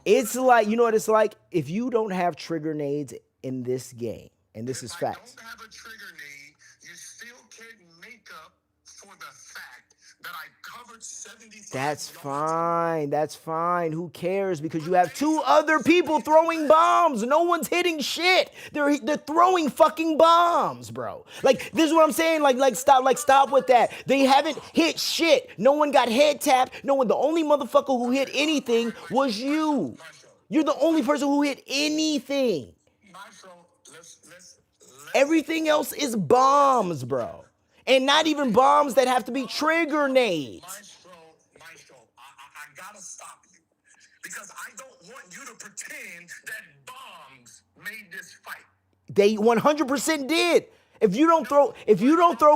It's like, you know what it's like? If you don't have trigger nades in this game, and this is facts. If I don't have a trigger nade, you still can't make up for the fact that I covered That's fine. That's fine. Who cares? Because you have two other people throwing bombs. No one's hitting shit. They're throwing fucking bombs, bro. Like, this is what I'm saying. Stop with that. They haven't hit shit. No one got head tapped. No one. The only motherfucker who hit anything was you. You're the only person who hit anything. Everything else is bombs, bro. And not even bombs that have to be trigger nades. Maestro, I gotta stop you. Because I don't want you to pretend that bombs made this fight. They 100% did. If you don't throw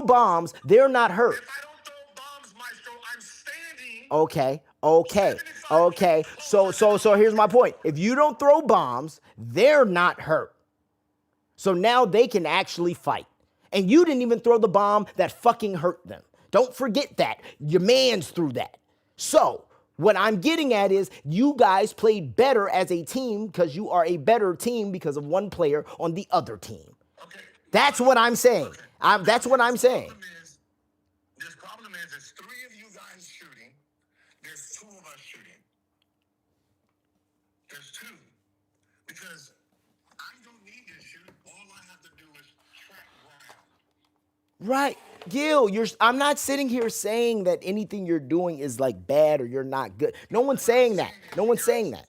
bombs, they're not hurt. If I don't throw bombs, Maestro, I'm standing. Okay. So here's my point. If you don't throw bombs, they're not hurt. So now they can actually fight. And you didn't even throw the bomb that fucking hurt them. Don't forget that. Your man's threw that. So what I'm getting at is you guys played better as a team because you are a better team because of one player on the other team. Okay. That's what I'm saying. That's what I'm saying. This problem is there's 3 of you guys shooting. There's 2 of us shooting. There's 2. Because I don't need to shoot. All I have to do is track ground. Right. Gil, I'm not sitting here saying that anything you're doing is like bad or you're not good. No one's saying that. No one's saying that.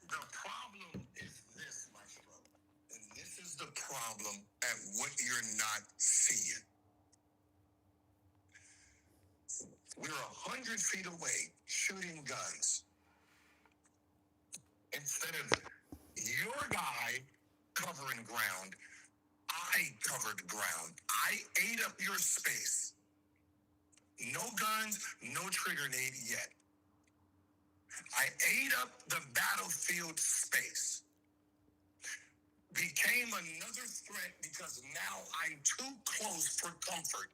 The problem is this, Maestro. And this is the problem at what you're not seeing. We're 100 feet away shooting guns. Instead of your guy covering ground, I covered ground. I ate up your space. No guns, no trigger nade yet. I ate up the battlefield space. Became another threat because now I'm too close for comfort.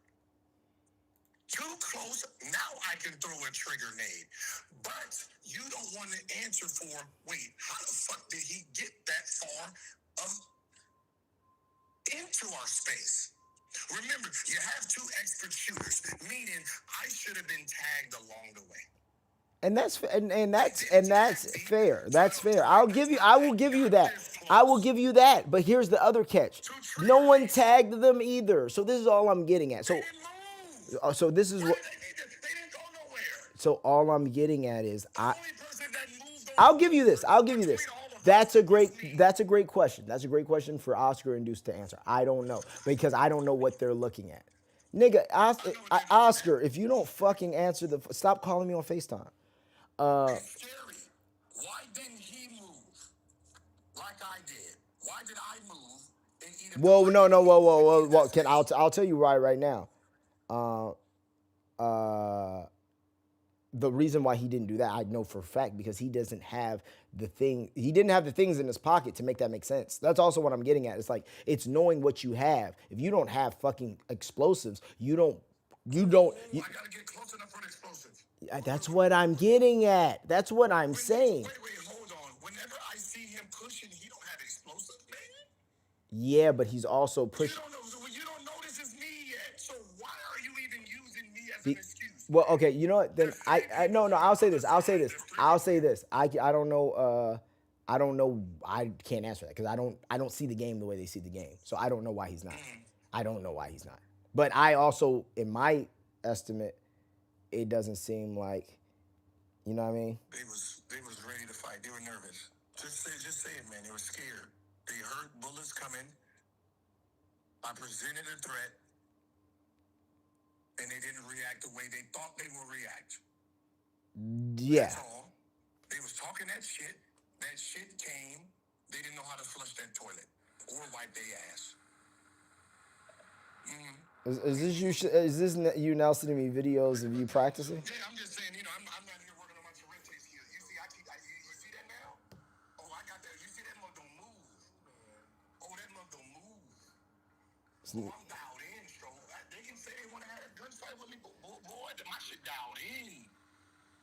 Too close, now I can throw a trigger nade. But you don't want to answer for, wait, how the fuck did he get that far into our space? Remember, you have 2 expert shooters, meaning I should have been tagged along the way. And that's fair. That's fair. I will give you that. But here's the other catch. No one tagged them either. So this is all I'm getting at. So this is what. So all I'm getting at is I'll give you this. That's a great question. That's a great question for Oscar and Deuce to answer. I don't know because I don't know what they're looking at. Nigga, Oscar, if you don't fucking answer stop calling me on FaceTime. Why didn't he move like I did? Why did I move and eat whoa. I'll tell you right now. The reason why he didn't do that, I know for a fact, because he doesn't have the thing. He didn't have the things in his pocket to make that make sense. That's also what I'm getting at. It's like, it's knowing what you have. If you don't have fucking explosives, you don't. I gotta get close enough for the explosives. That's what I'm getting at. That's what I'm saying. Wait, hold on. Whenever I see him pushing, he don't have explosives, man? Yeah, but he's also pushing. You don't know this is me yet. So why are you even using me as an excuse? Well, okay, you know what? Then I'll say this. I don't know. I don't know. I can't answer that because I don't see the game the way they see the game. So I don't know why he's not. I don't know why he's not. But I also, in my estimate, it doesn't seem like, you know what I mean? They was ready to fight. They were nervous. Just say it, man. They were scared. They heard bullets coming. I presented a threat. And they didn't react the way they thought they would react. Yeah. That's all. They was talking that shit. That shit came. They didn't know how to flush that toilet or wipe their ass. Is this you now sending me videos of you practicing? Yeah, I'm just saying, I'm not here working on my Sorrento skills. You see, you see that now? Oh, I got that. You see that mug don't move. Oh, that mug don't move. Oh, I'm dialed in, bro. They can say they want to have a gunfight with me, but boy, my shit dialed in.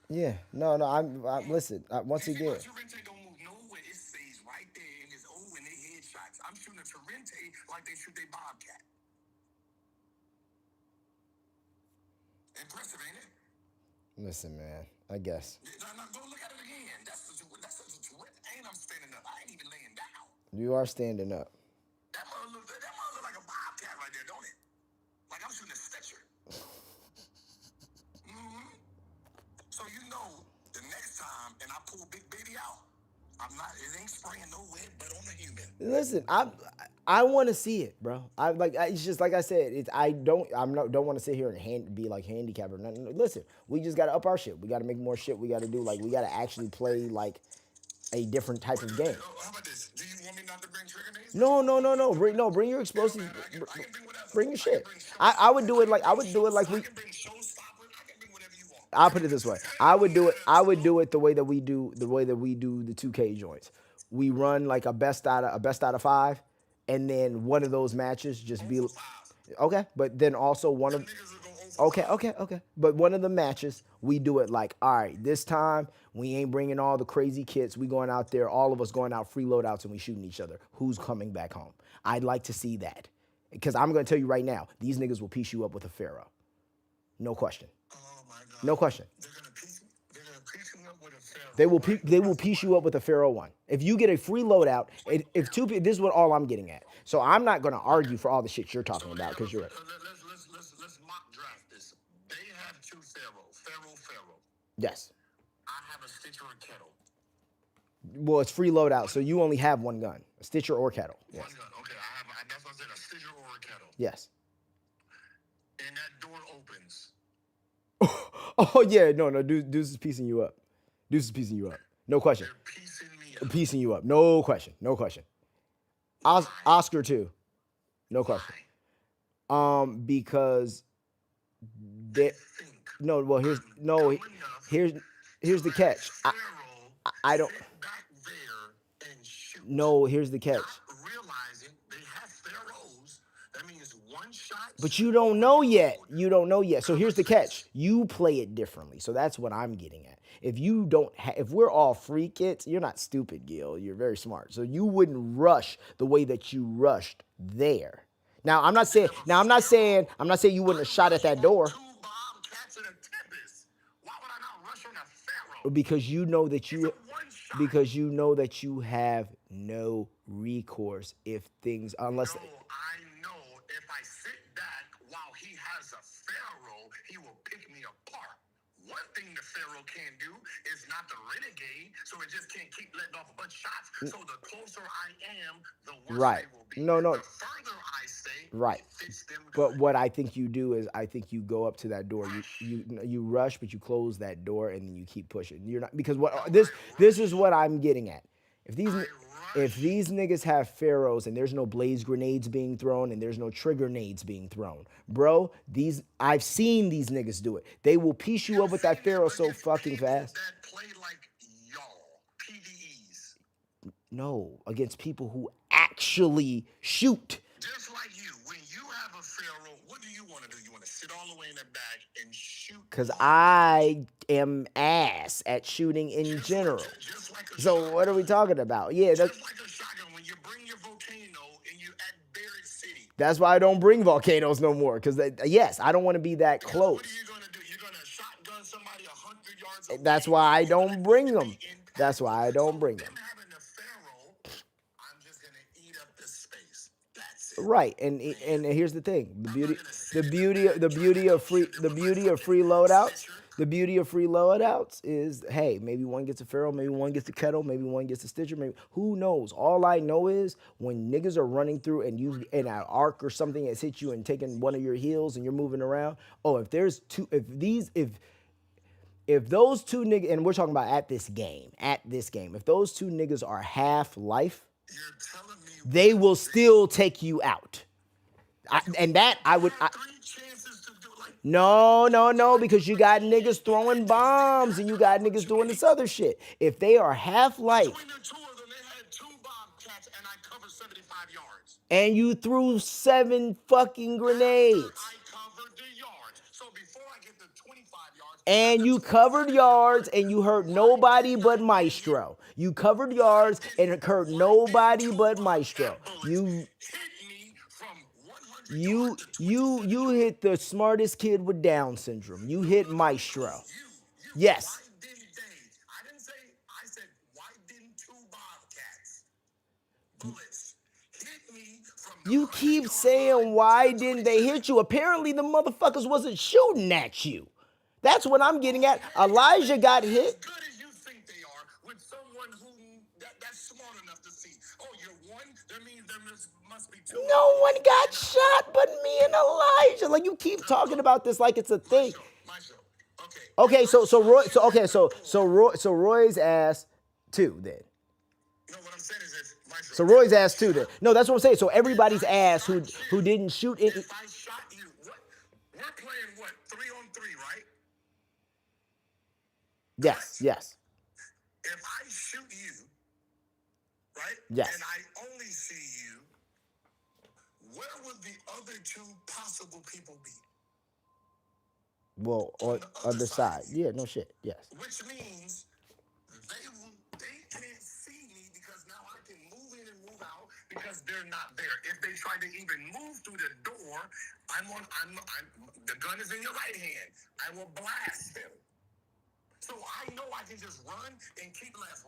Yeah, no, I'm listen. Once again, Sorrento don't move nowhere. It stays right there in his and they headshots. I'm shooting a Sorrento like they shoot their Bobcat. Impressive, ain't it? Listen, man. I guess. Go look at it again. That's the and I'm standing up. I ain't even laying down. You are standing up. That mother look like a bobcat right there, don't it? Like I'm shooting a stitcher. So you know, the next time, and I pull Big Baby out, it ain't spraying no wet, but on the human. Listen, I want to see it, bro. It's just like I said. Don't want to sit here and be like handicapped or nothing. Listen, we just got to up our shit. We got to make more shit. We got to do we got to actually play like a different type of game. How about this? Do you want me not to bring trigger nades? No. Bring your explosives. Bring your shit. I would do it like we. I'll put it this way. I would do it the way that we do the 2K joints. We run like a best out of 5, and then one of those matches just be okay. But then also one of okay. But one of the matches we do it like, all right, this time we ain't bringing all the crazy kits. We going out there, all of us going out free loadouts, and we shooting each other. Who's coming back home? I'd like to see that, because I'm gonna tell you right now, these niggas will piece you up with a Pharaoh, no question. No question. They will piece you up with a Pharaoh 1. If you get a free loadout, this is what all I'm getting at. So I'm not going to argue for all the shit you're talking about, because you're right. Let's mock draft this. They have 2 Pharaoh. Yes. I have a Stitcher or Kettle. Well, it's free loadout, so you only have one gun, a Stitcher or Kettle. Yes. One gun. Okay, that's what I said, a Stitcher or a Kettle. Yes. And that door opens. Oh yeah, no, Deuce is piecing you up. No question. Piecing you up. No question. Oscar too. No question. Because here's the catch. I don't. No, here's the catch. But you don't know yet. So here's the catch. You play it differently. So that's what I'm getting at. If we're all free kits, you're not stupid, Gil. You're very smart. So you wouldn't rush the way that you rushed there. Now I'm not saying you wouldn't have shot at that door. Because you know that you have no recourse if things unless. Can't do is not the renegade, so it just can't keep letting off a bunch of shots. So the closer I am, the worse right. they will be. No. The further I stay, right. It fits them good. But what I think you do is you go up to that door. You rush, but you close that door and then you keep pushing. You're not because this is what I'm getting at. If these niggas have Pharaohs and there's no blaze grenades being thrown and there's no trigger nades being thrown, bro, I've seen these niggas do it. They will piece you up with that Pharaoh so fucking fast. That play like y'all, PDEs. No, against people who actually shoot. Just like you, when you have a Pharaoh, what do you want to do? You want to sit all the way in the back and shoot? Because I am ass at shooting in general. So what are we talking about? Yeah, just like a shotgun, when you bring your volcano and you at Barrett City. That's why I don't bring volcanoes no more. Because yes, I don't want to be that close. What are you gonna do? You're gonna shotgun somebody 100 yards away. That's why I don't bring them. That's why I don't bring them. Having a Pharaoh, I'm just gonna eat up this space. That's it. Right, and here's the thing: the beauty of free loadouts. The beauty of free loadouts is, hey, maybe one gets a Pharaoh, maybe one gets a Kettle, maybe one gets a Stitcher, maybe who knows? All I know is when niggas are running through and an arc or something has hit you and taken one of your heals and you're moving around. Oh, if those two niggas, and we're talking about at this game, if those two niggas are half life, they will still take you out. No, because you got niggas throwing bombs and you got niggas doing this other shit. If they are half life, Between the two of them, they had 2 Bobcats and I covered 75 yards. And you threw 7 fucking grenades. I covered the yards. So before I get to 25 yards. And you covered yards and you hurt nobody but Maestro. You covered yards and it hurt nobody but Maestro. You hit the smartest kid with Down syndrome. You hit Maestro. Yes. Why didn't they? I didn't say. I said why didn't two Bobcats bullets hit me from the You keep saying, why didn't they hit you? Apparently, the motherfuckers wasn't shooting at you. That's what I'm getting at. Elijah got hit. good as you think they are with someone who that's smart enough to see. Oh, you're one. That means there must be two. No one got shot but me and Elijah. Like, you keep talking about this like it's a thing. Okay, so Roy's ass 2 then. So Roy's ass 2 then. No, that's what I'm saying. So everybody's ass who didn't shoot it. If I shot you, we're playing what 3-on-3, right? Yes. If I shoot you, right? Yes. And I only see you, where would the other 2 possible people be? Well, on the other side. Yeah, no shit. Yes. Which means they can't see me because now I can move in and move out because they're not there. If they try to even move through the door, the gun is in your right hand. I will blast them. So I know I can just run and keep left,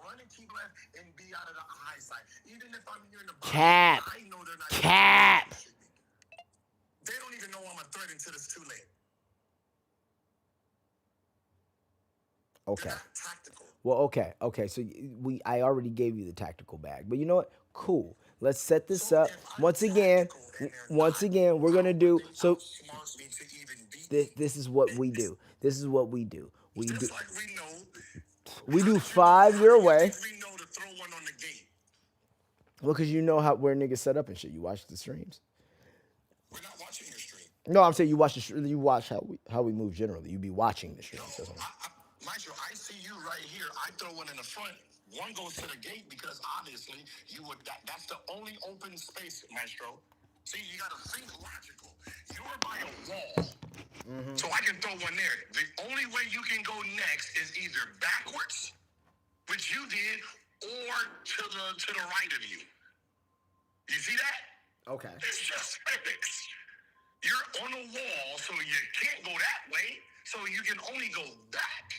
and be out of the eyesight. Even if I'm here in the bottom, I know they're not. Cap. They don't even know I'm a threat until it's too late. Okay. Well, okay. So I already gave you the tactical bag, but you know what? Cool. Let's set this up once again. We're gonna do so. This is what we do. We do 5 your way. Well, cause you know where niggas set up and shit. You watch the streams. We're not watching your stream. No, I'm saying you watch how we move generally. You be watching the streams. Maestro, I see you right here. I throw one in the front. One goes to the gate because obviously that's the only open space, Maestro. See, you gotta think logical. You're by a wall. So I can throw one there. The only way you can go next is either backwards, which you did, or to the right of you. You see that? Okay. It's just physics. You're on a wall, so you can't go that way. So you can only go back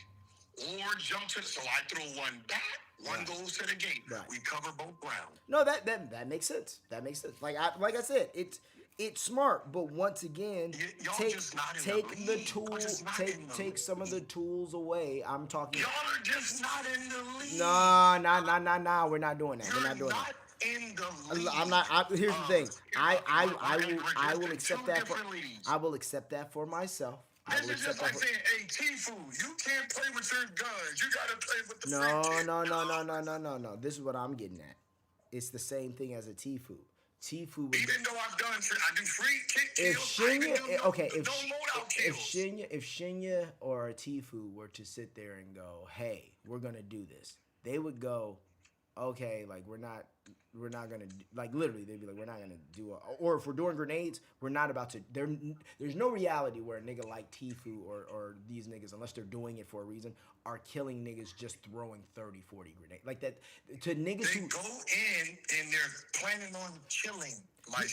or jump to. So I throw one back, one goes to the gate. Right. We cover both ground. No, that makes sense. Like I said, it's smart, but once again, take the tools, take some of the tools away. I'm talking. Y'all are just not in the league. No. We're not doing that. We're not doing that. In the league. I'm not. Here's the thing. I will accept that. I will accept that for myself. This is just like saying, hey, Tfue, you can't play with your guns. You gotta play with the No. This is what I'm getting at. It's the same thing as a Tfue. Tfue was even though I do free kick if kills. If Shinya or a Tfue were to sit there and go, hey, we're gonna do this, they would go, okay, like we're not gonna like literally they'd be like, we're not gonna do or if we're doing grenades, we're not about to. There's no reality where a nigga like Tfue or these niggas, unless they're doing it for a reason, are killing niggas just throwing 30, 40 grenades like that to niggas who go in and they're planning on killing.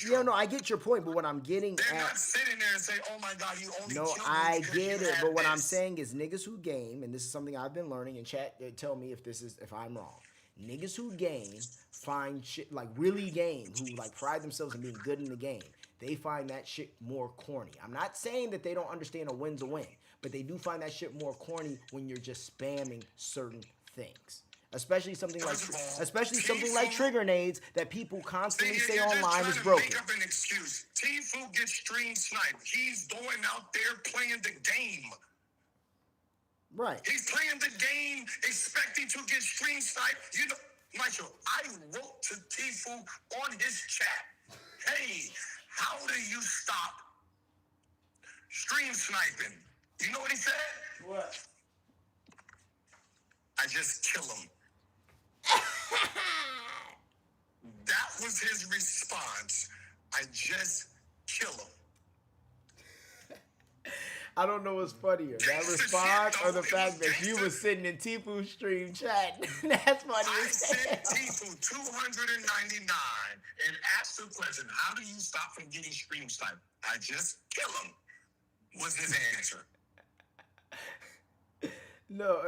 Yeah, no, I get your point, but what I'm getting they're not sitting there and say, oh my god, you only no, I get it, but what I'm saying is niggas who game, and this is something I've been learning, and chat tell me if I'm wrong. Niggas who game find shit like really game, who like pride themselves in being good in the game. They find that shit more corny. I'm not saying that they don't understand a win's a win, but they do find that shit more corny when you're just spamming certain things. Especially something like trigger grenades that people constantly say online is broken. Make up an excuse. Tfue gets stream sniped. He's going out there playing the game. Right. He's playing the game, expecting to get stream sniped. You know, Michael, I wrote to Tfue on his chat, hey, how do you stop stream sniping? You know what he said? What? I just kill him. That was his response. I just kill him. I don't know what's funnier, that response or the fact that you was sitting in Tfue's stream chat. That's funny. I sent Tfue $299 and asked the question, how do you stop from getting stream sniped? I just kill him, was his answer. No,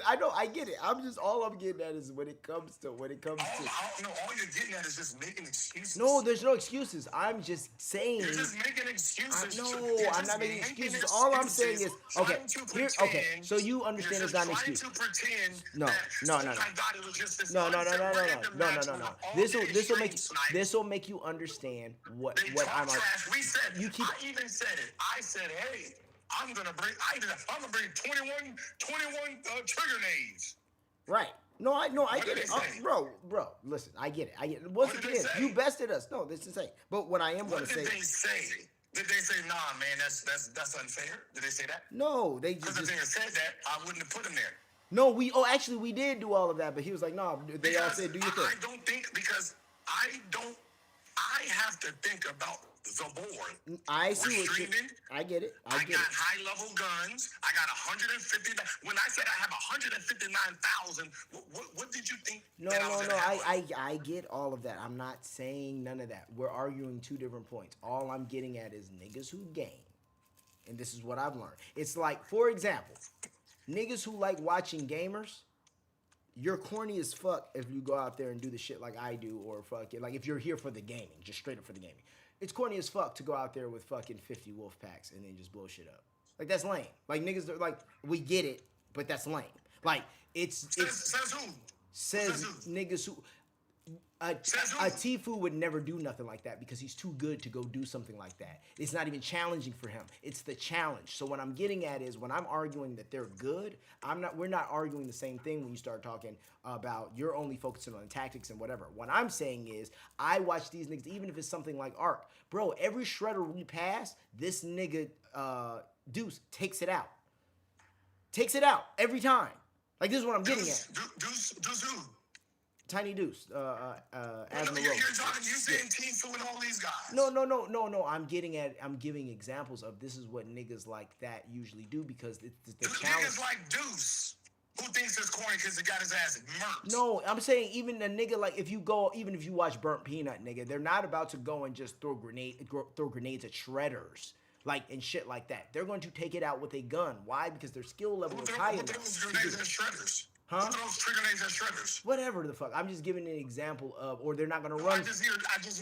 I know, I get it. All I'm getting at is when it comes to. All you're getting at is just making excuses. No, there's no excuses. I'm just saying. You're just making excuses. I'm not making excuses. All I'm saying is, okay. So you understand it's not an excuse. No. This will make you understand what I'm. I even said it. I said, hey. I'm gonna bring 21 trigger nades. Right. No, I get it. Bro, listen, I get it. Once again, you bested us. No, this is insane. But what I am gonna say. What did they say? Did they say, nah, man, that's unfair? Did they say that? No, they just. Because if they had said that, I wouldn't have put him there. No, we did do all of that, but he was like, no, they all said do your thing. I don't think I have to think about the board. I see what you. I get it. I got high level guns. I got 150. When I said I have 159,000, what did you think? No. I get all of that. I'm not saying none of that. We're arguing two different points. All I'm getting at is niggas who game, and this is what I've learned. It's like, for example, niggas who like watching gamers. You're corny as fuck if you go out there and do the shit like I do, or fucking like if you're here for the gaming, just straight up for the gaming. It's corny as fuck to go out there with fucking 50 wolf packs and then just blow shit up. Like that's lame. Like niggas are like, we get it, but that's lame. Like it's says who? Says niggas who a Tfue would never do nothing like that because he's too good to go do something like that. It's not even challenging for him. It's the challenge. So what I'm getting at is when I'm arguing that they're good, we're not arguing the same thing when you start talking about you're only focusing on tactics and whatever. What I'm saying is I watch these niggas, even if it's something like Ark. Bro, every shredder we pass, this nigga Deuce takes it out. Takes it out every time. Like this is what I'm getting at. Deuce who? Tiny Deuce, You're saying Tfue and all these guys. No. I'm giving examples of this is what niggas like that usually do because it's the challenge. Niggas like Deuce, who thinks it's corny because he got his ass murked. No, I'm saying even a nigga like if you watch Burnt Peanut, nigga, they're not about to go and just throw grenades at shredders. Like and shit like that. They're going to take it out with a gun. Why? Because their skill level is high enough. Grenades and shredders. Huh? Those trigger nades and shredders. Whatever the fuck. I'm just giving an example of, or they're not gonna run. I just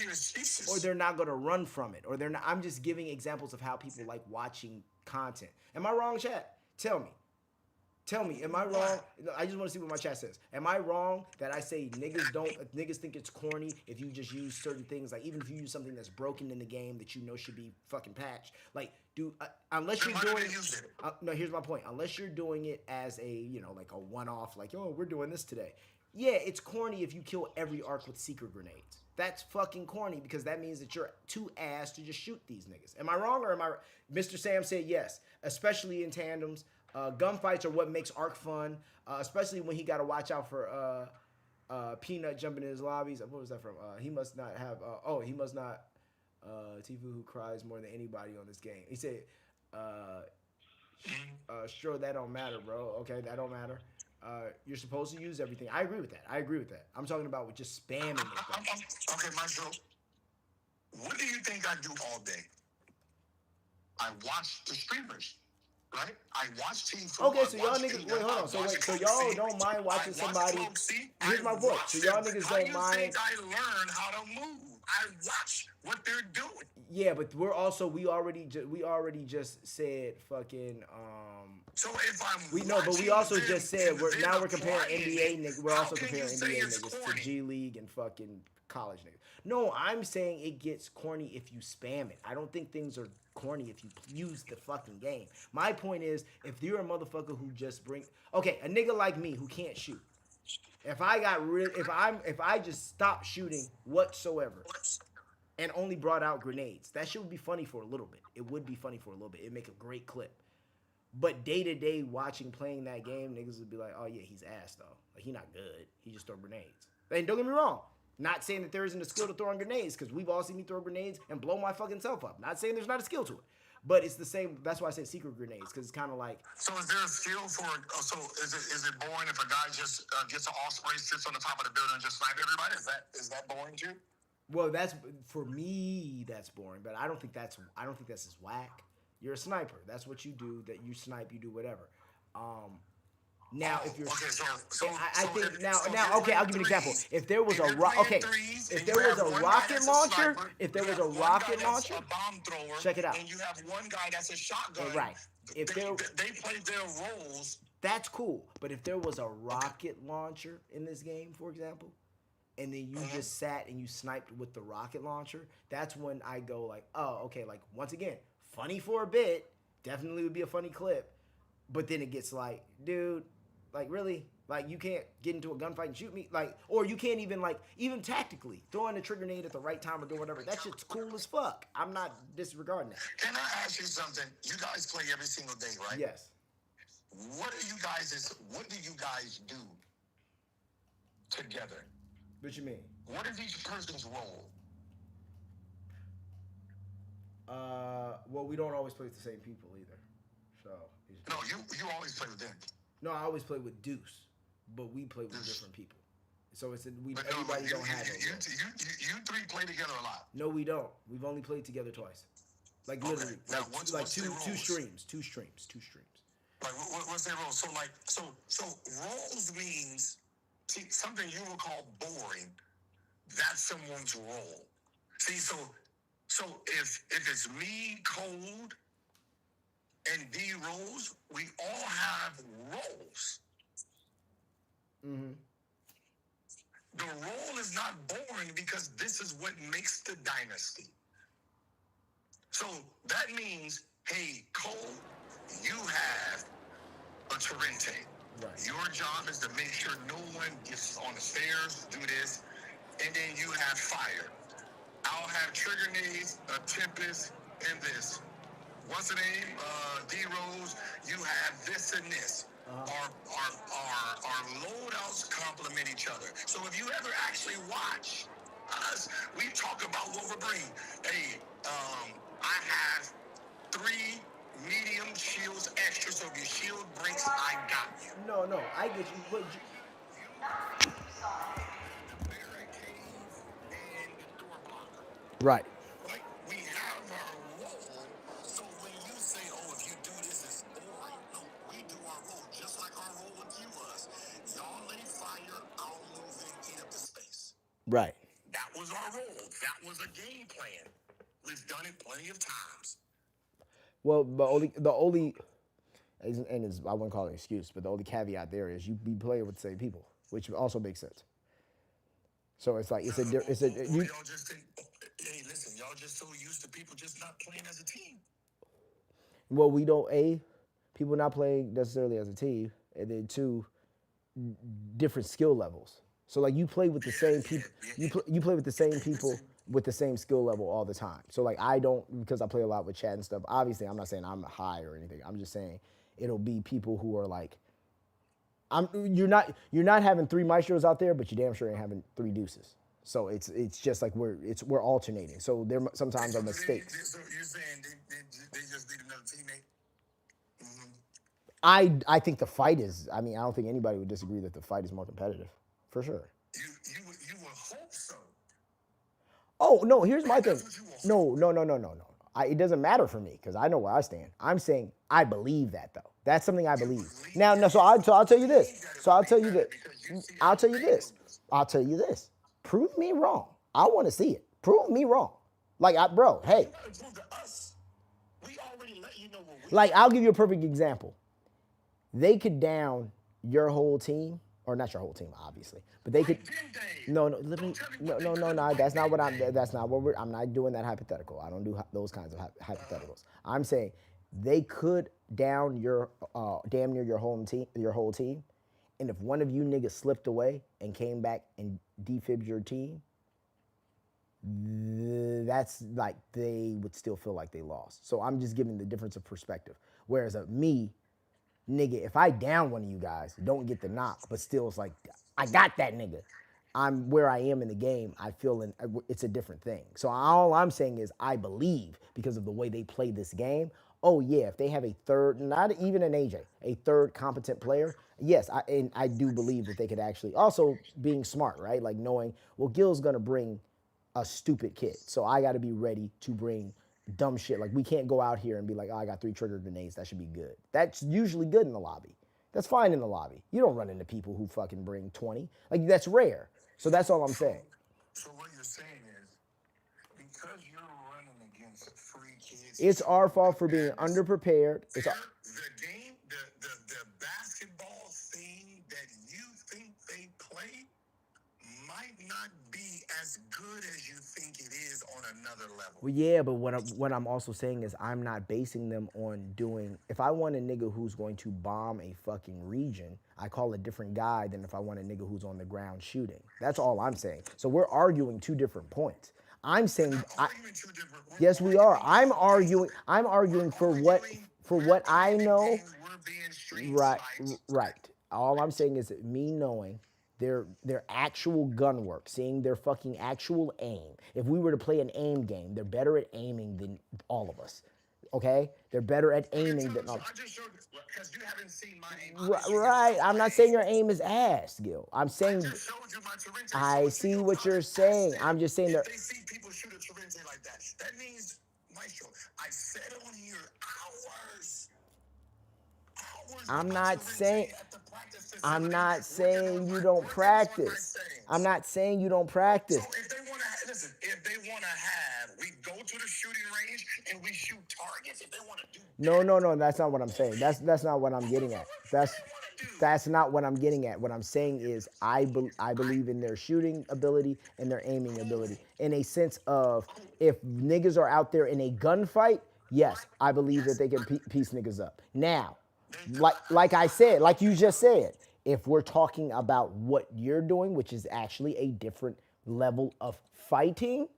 hear excuses. Or they're not gonna run from it, or they're not. I'm just giving examples of how people like watching content. Am I wrong, chat? Tell me. Am I wrong? I just want to see what my chat says. Am I wrong that I say niggas think it's corny if you just use certain things, like even if you use something that's broken in the game that you know should be fucking patched, like unless you're doing it. No, here's my point. Unless you're doing it as a like a one-off, like we're doing this today. Yeah, it's corny if you kill every Ark with secret grenades. That's fucking corny because that means that you're too ass to just shoot these niggas. Am I wrong or am I? Mr. Sam said yes, especially in tandems. Gunfights are what makes Ark fun, especially when he got to watch out for Peanut jumping in his lobbies. What was that from? He must not have. He must not. Tfue who cries more than anybody on this game. He said, "Sure, that don't matter, bro. Okay, that don't matter. You're supposed to use everything. I agree with that. I'm talking about with just spamming it. Okay, Maestro. What do you think I do all day? I watch the streamers. Right? I watch Tfue. Okay, so y'all niggas, wait, hold on. So y'all don't mind watching somebody. Here's my point. So y'all niggas don't mind. I learn how to move. I watch what they're doing. Yeah, but we already just said fucking. So if I'm we also just said we're comparing NBA niggas. We're also comparing NBA niggas to G League and fucking college niggas. No, I'm saying it gets corny if you spam it. I don't think things are corny if you use the fucking game. My point is, if you're a motherfucker who just a nigga like me who can't shoot. If I just stopped shooting whatsoever and only brought out grenades, that shit would be funny for a little bit. It would be funny for a little bit. It'd make a great clip. But day to day playing that game, niggas would be like, oh yeah, he's ass though. Like he not good. He just throw grenades. And don't get me wrong. Not saying that there isn't a skill to throwing grenades, because we've all seen me throw grenades and blow my fucking self up. Not saying there's not a skill to it. But it's the same. That's why I say secret grenades, because it's kind of like. So is there a skill for? So is it boring if a guy just gets an Osprey, sits on the top of the building, and just snipe everybody? Is that boring too? Well, that's for me. That's boring, but I don't think that's as whack. You're a sniper. That's what you do. That you snipe. You do whatever. Now, if you're, Okay, I think now, okay, I'll give you an example. If there was a if there was a rocket launcher, if there was a rocket launcher, a bomb thrower, check it out. and you have one guy that's a shotgun. Right. If they there, play their roles. that's cool. But if there was a rocket launcher in this game, for example, and then you just sat and you sniped with the rocket launcher, that's when I go like, oh, okay, like once again, funny for a bit, definitely would be a funny clip, but then it gets like, dude, like really, like you can't get into a gunfight and shoot me, like, or you can't even like, even tactically, throwing a trigger grenade at the right time or do whatever, that shit's cool as fuck. I'm not disregarding that. Can I ask you something? You guys play every single day, right? Yes. What do you guys do together? What you mean? What is each person's role? Well, we don't always play with the same people either. So. No, you always play with them. No, I always play with Deuce, but we play with different people. So it's everybody don't have those. You three play together a lot. No, we don't. We've only played together twice. Like literally, like two streams. Like what's their role? So roles means something you would call boring. That's someone's role. See, so if it's me, Cold, and D Rose, we all have roles. Mm-hmm. The role is not boring because this is what makes the dynasty. So that means, hey, Cole, you have a Torrente. Right. Your job is to make sure no one gets on the stairs, do this, and then you have fire. I'll have trigger nades, a Tempest, and this. What's the name? D-Rose, you have this and this. Our loadouts complement each other. So if you ever actually watch us, we talk about what we're bringing. Hey, I have 3 medium shields extra, so if your shield breaks, I got you. No, I get you. But right. Like, we have our role, so when you say, oh, if you do this, it's boring. No, we do our role, just like our role with you was. Y'all lay fire, I'll move in up the space. Right. That was our role. That was a game plan. We've done it plenty of times. Well, the only, and I wouldn't call it an excuse, but the only caveat there is you be playing with the same people, which also makes sense. So it's like Y'all just think, hey, listen, y'all just so used to people just not playing as a team. Well, we don't people not playing necessarily as a team, and then 2, different skill levels. So like you play with the same people, you play with the same people with the same skill level all the time. So like I don't, because I play a lot with chat and stuff. Obviously, I'm not saying I'm high or anything. I'm just saying it'll be people who are like, you're not having 3 maestros out there, but you damn sure ain't having 3 deuces. So it's just like we're alternating. So there sometimes are mistakes. So you're saying they just need another teammate? I think the fight is. I mean, I don't think anybody would disagree that the fight is more competitive, for sure. You would hope so. Oh no, here's my thing. No. It doesn't matter for me because I know where I stand. I'm saying I believe that though. That's something I believe. Now, no. So I'll tell you this. I'll tell you this. Prove me wrong. I want to see it. Prove me wrong. Like, bro, hey. Like, I'll give you a perfect example. They could down your whole team, or not your whole team, obviously, but they could. No. That's not what I'm not doing that hypothetical. I don't do those kinds of hypotheticals. I'm saying they could down your damn near your whole team, and if one of you niggas slipped away and came back and defibbed your team, that's like they would still feel like they lost. So I'm just giving the difference of perspective. Whereas me, nigga, if I down one of you guys, don't get the knock, but still it's like, I got that nigga. I'm where I am in the game. I feel it's a different thing. So all I'm saying is I believe because of the way they play this game. Oh yeah, if they have a third, not even an AJ, a third competent player, yes, I do believe that they could actually, also being smart, right? Like knowing, well, Gil's gonna bring a stupid kid. So I gotta be ready to bring dumb shit. Like we can't go out here and be like, oh, I got 3 trigger grenades, that should be good. That's usually good in the lobby. That's fine in the lobby. You don't run into people who fucking bring 20. Like, that's rare. So that's all I'm saying. So what you're saying is, because you're running against free kids, It's our fault for being underprepared. It's the game, the basketball thing that you think they play might not be as good as you think it is on another level. Well, yeah, but what I'm also saying is I'm not basing them on doing. If I want a nigga who's going to bomb a fucking region, I call a different guy than if I want a nigga who's on the ground shooting. That's all I'm saying. So we're arguing two different points. I'm saying, yes, we are. I'm arguing for what I know. Right, right. All I'm saying is that me knowing their actual gun work, seeing their fucking actual aim. If we were to play an aim game, they're better at aiming than all of us. Okay? They're better at aiming than all. I just showed you because you haven't seen my aim. Right. I'm not saying your aim is ass, Gil. I'm saying I see what you're saying. I'm just saying that. They see people shoot a Torrente like that. That means, Maestro, I said on here hours. I'm not saying you don't practice. I'm not saying you don't practice. So if they want to listen, if they want to have, we go to the shooting range and we shoot targets. If they want to do No, that's not what I'm saying. That's not what I'm getting at. That's not what I'm getting at. What I'm saying is I believe in their shooting ability and their aiming ability. In a sense of if niggas are out there in a gunfight, yes, I believe that they can piece niggas up. Now, like I said, like you just said, if we're talking about what you're doing, which is actually a different level of fighting,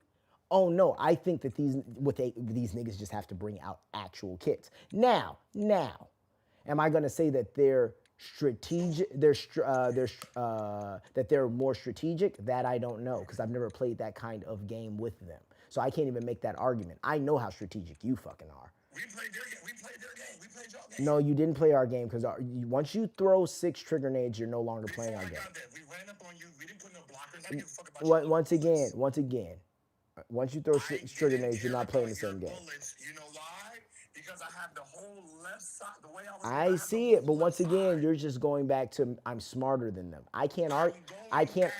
oh no, I think that these niggas just have to bring out actual kits. Now, am I gonna say that they're strategic? That they're more strategic? That I don't know, because I've never played that kind of game with them. So I can't even make that argument. I know how strategic you fucking are. We played their game. We played their game. We played y'all game. No, you didn't play our game, because once you throw 6 trigger nades, you're no longer playing our game. We ran up on you. We didn't put no blockers. I didn't give a fuck about you. Once again, once you throw 6 trigger nades, you're not playing the same game. You know why? Because I have the whole left side. The way I see it, but once again, you're just going back to I'm smarter than them. I can't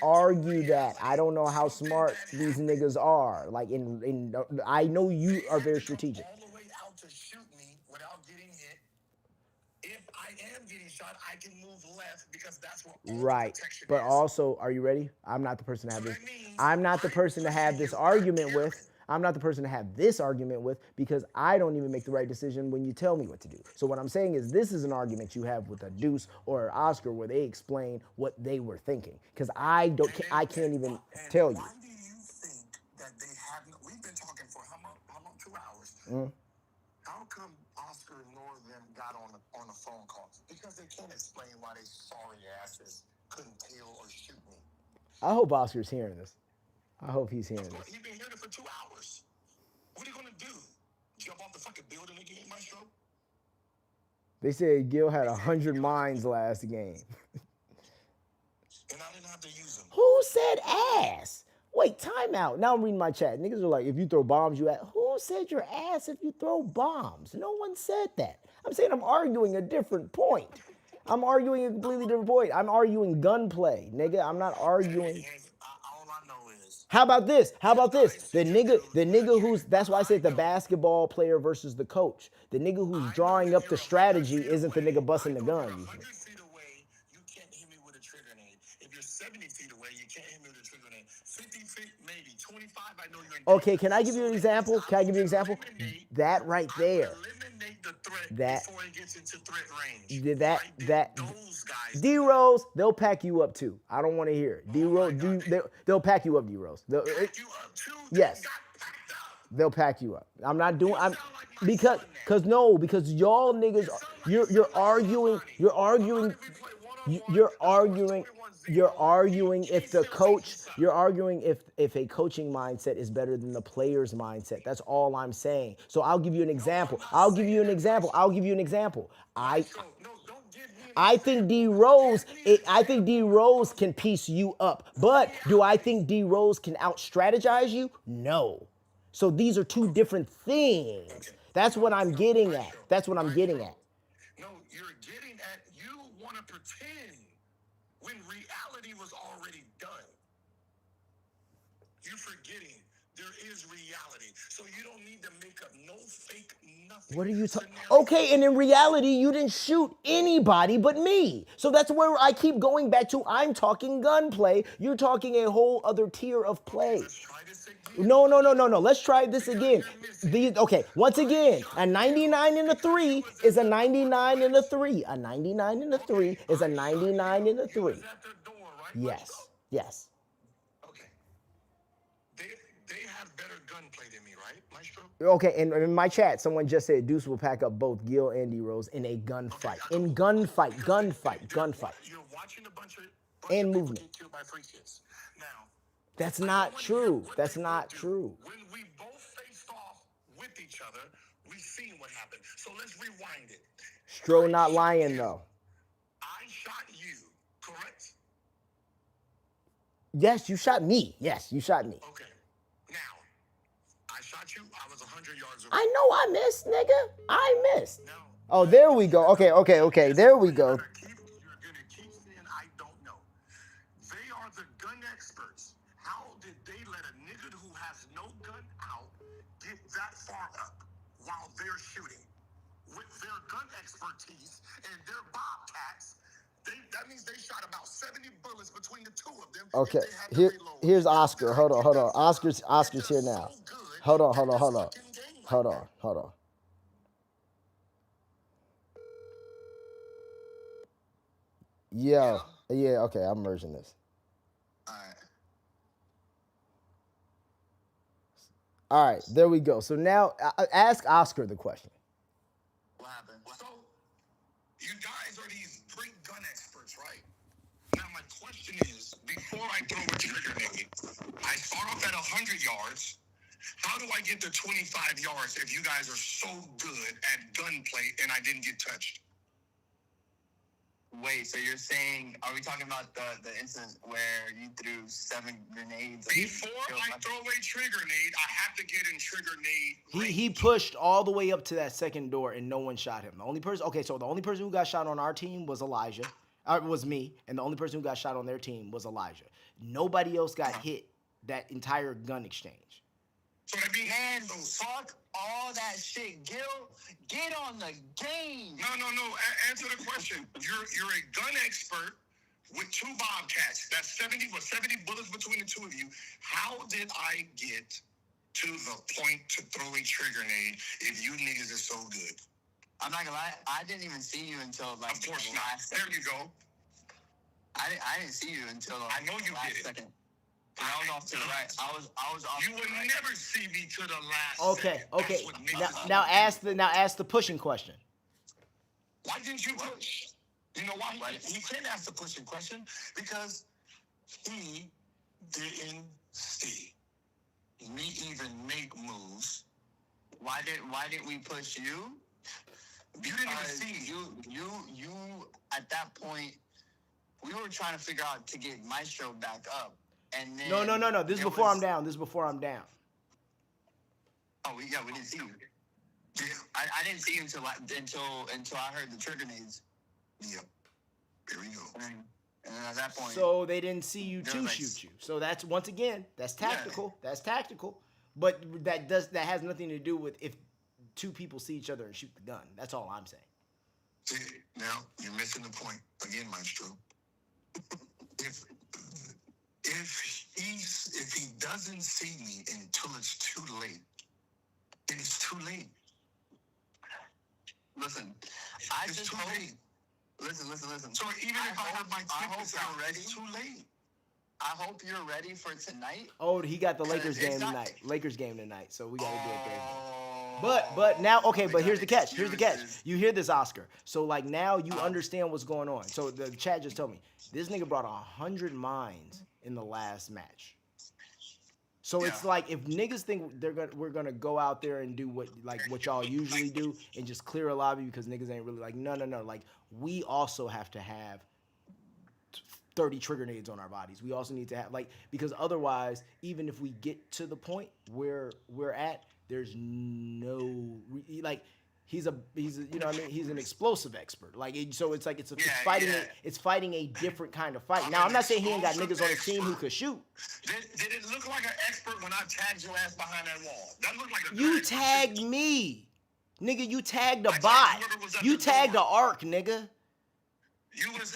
argue that. I don't know how smart these niggas are. Like I know you are very strategic. all the way out to shoot me without getting hit. If I am getting shot, I can move left because that's what all Right. the protection But is. also, are you ready? I'm not the person to have this. I'm not the person to have this argument with. I'm not the person to have this argument with because I don't even make the right decision when you tell me what to do. So what I'm saying is this is an argument you have with a Deuce or an Oscar where they explain what they were thinking. Because I can't even tell you. Why do you think that they haven't? We've been talking for how long? 2 hours. How come Oscar nor them got on a phone call? Because they can't explain why they sorry asses couldn't kill or shoot me. I hope Oscar's hearing this. I hope he's hearing this. He's been hearing it for 2 hours. What are you gonna do? Jump off the fucking building again, Maestro? They said Gil had 100 mines last game. And I didn't have to use them. Who said ass? Wait, time out. Now I'm reading my chat. Niggas are like, if you throw bombs, you ass. Who said you're ass if you throw bombs? No one said that. I'm saying I'm arguing a different point. I'm arguing a completely different point. I'm arguing gunplay, nigga. I'm not arguing. All I know is. How about this? How about this? The nigga who's, that's why I said the basketball player versus the coach. The nigga who's drawing up the strategy isn't the nigga busting the gun. 100 feet away, you can't hit me with a trigger nade. If you're 70 feet away, you can't hit me with a trigger nade. 50 feet, maybe. 25, I know you're in. Okay, can I give you an example? Can I give you an example? That right there. Eliminate the threat That. before it gets into threat range. That D-Rose, they'll pack you up too. I don't want to hear it. D-Rose, they'll pack you up, D-Rose. Yes, they'll pack you up. I'm not doing. Because y'all niggas, you're arguing if the coach, you're arguing if a coaching mindset is better than the player's mindset. That's all I'm saying. So I'll give you an example. I think D Rose can piece you up. But do I think D Rose can out-strategize you? No. So these are two different things. That's what I'm getting at. No, you're getting at, you want pretend when reality was already done. You're forgetting there is reality. So you don't need to make up no fake nothing. What are you talking? Okay, and in reality, you didn't shoot anybody but me. So that's where I keep going back to. I'm talking gunplay. You're talking a whole other tier of play. No. Let's try this again. Okay, once again, a 99 and a 3 is a 99 and a 3. A 99 and a 3 is a 99 and a 3. Yes. They have better gunplay than me, right, Maestro? Okay, and in my chat, someone just said Deuce will pack up both Gil and D-Rose in a gunfight. In gunfight. You're watching a bunch of And movement. get killed by free kicks. Now, That's not true. That's not true. when we both faced off with each other, we seen what happened. So let's rewind it. Stro not lying though. I shot you, correct? Yes, you shot me. Yes, you shot me. Okay. Now, I shot you. I was 100 yards away. I know I missed, nigga. I missed. Oh, there we go. Okay. There we go. You're gonna keep saying I don't know. They are the gun experts. How did they let a nigga who has no gun out get that far up while they're shooting? With their gun expertise and their bobcats, that means they shot about 70 bullets between the two of them. Okay. Here's Oscar. Hold on. Oscar's here now. Hold on. Yeah. Okay. I'm merging this. All right. There we go. So now ask Oscar the question. What happened? So, you guys are these great gun experts, right? Now, my question is, before I throw a trigger nade, I start off at 100 yards. How do I get to 25 yards if you guys are so good at gunplay and I didn't get touched? Wait, so you're saying, are we talking about the incident where you threw 7 grenades? Before I throw a trigger nade, I have to get in trigger nade. He pushed all the way up to that second door and no one shot him. The only person who got shot on our team was Elijah. Was me, and the only person who got shot on their team was Elijah. Nobody else got hit that entire gun exchange. So that means, man, fuck all that shit, Gil. Get on the game. No. Answer the question. You're a gun expert with 2 bobcats. That's 70 bullets between the two of you. How did I get to the point to throw a trigger nade if you niggas are so good? I'm not gonna lie, I didn't even see you until like of course the not. last There second. you go. I didn't see you until I know you last did it. second. And I was off to the right. I was off. You would never see me to the last. Okay. Second. That's what niggas Now ask the pushing question. Why didn't you push? You know why? He can't ask the pushing question because he didn't see me even make moves. Why didn't we push you? You didn't even see. You at that point, we were trying to figure out to get Maestro back up. And then No. This is before I'm down. Oh, we didn't see you. I didn't see you until I heard the trigger nades. Yep. There we go. And then at that point, So they didn't see you They're to like- shoot you. So that's once again, that's tactical. That's tactical. But that has nothing to do with if 2 people see each other and shoot the gun. That's all I'm saying. See, now you're missing the point again, Maestro. If he doesn't see me until it's too late, then it's too late. listen, It's too late. Listen. So even if I have my tickets out, ready. it's too late. I hope you're ready for tonight. Oh, he got the Lakers It's game not- tonight. Lakers game tonight. So we gotta do it there. But now, okay, but here's the catch. You hear this, Oscar. So like now you understand what's going on. So the chat just told me this nigga brought 100 mines in the last match. So it's like if niggas think we're gonna go out there and do what y'all usually do and just clear a lobby because niggas ain't really like no. Like we also have to have 30 trigger nades on our bodies. We also need to have because otherwise, even if we get to the point where we're at, there's no He's a you know what I mean, he's an explosive expert. Like so it's like it's fighting a different kind of fight. Now I'm not saying he ain't got niggas on his team who could shoot. Did it look like an expert when I tagged your ass behind that wall? That looked like a You tagged me. Nigga, you tagged a bot. You tagged the arc, nigga. You was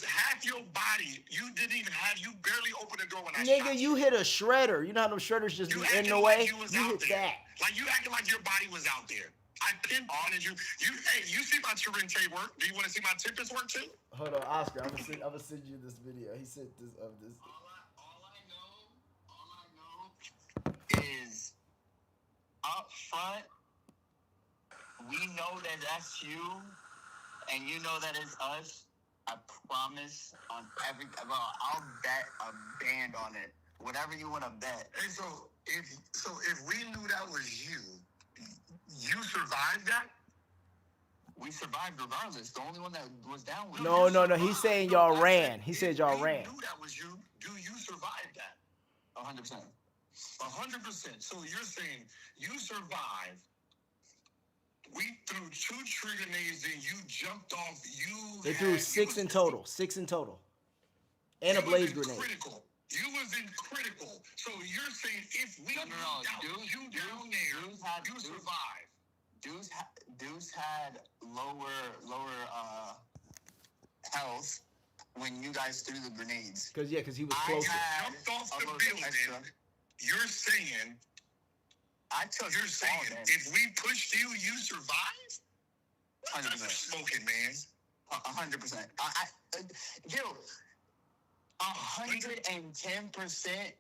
half your body. You didn't even have. You barely opened the door when I Nigga, shot you hit a shredder. You know how them shredders just be in the way? You hit that. Like you acting like your body was out there. I pinpointed you. Hey, you see my Trente work? Do you want to see my Tempest work too? Hold on, Oscar. I'm gonna send you this video. He sent this of this. All I know is up front, we know that that's you, and you know that it's us. I promise on every. Well, I'll bet a band on it. Whatever you want to bet. Hey, so if we knew that was you, you survived that? We survived regardless. The only one that was down was No. He's saying y'all ran. He said y'all ran. If we knew that was you, do you survive that? 100%. 100%. So you're saying you survived. We threw 2 trigger nades and you jumped off. They threw 6 in total. 6 in total. And a blaze grenade. Critical. You was in critical. So you're saying if we down there, you survived. Deuce had lower health when you guys threw the grenades. Because he was closer. Jumped off the building. You're saying you're saying if we pushed you, you survived? 100%. Smoking, man. 100%. Yo, 110%.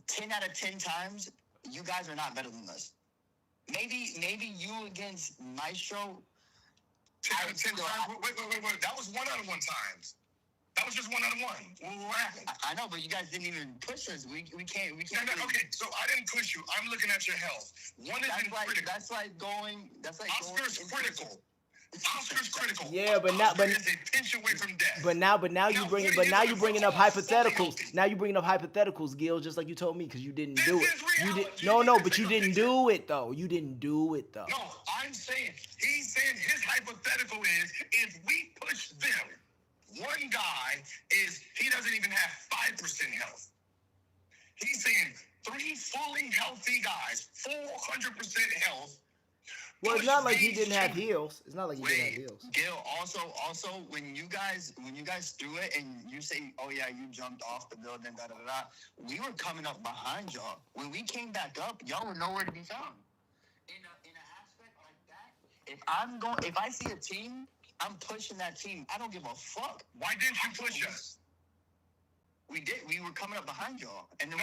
10 out of 10 times, you guys are not better than us. Maybe you against Maestro. 10 out of 10 times. Wait. That was 1 out of 1 times. That was just 1 out of 1. What happened? I know, but you guys didn't even push us. We can't. No, okay, so I didn't push you. I'm looking at your health. One is critical. That's like going. Oscar's critical. Oscar's critical. Yeah, but now, Oscar is a pinch away from death. But now you bringing up hypotheticals. Now you bringing up hypotheticals, Gil, just like you told me, because you didn't do it. No, but you didn't do it though. You didn't do it though. No, I'm saying he's saying his hypothetical is if we push them, one guy he doesn't even have 5% health. He's saying 3 fully healthy guys, 400% health. Well, it's not like he didn't have heals. It's not like he didn't have heals. Gil, also, when you guys threw it and you say, oh yeah, you jumped off the building, we were coming up behind y'all. When we came back up, y'all were nowhere to be found. In an aspect like that, if I see a team, I'm pushing that team. I don't give a fuck. Why didn't you push us? We did. We were coming up behind y'all. And then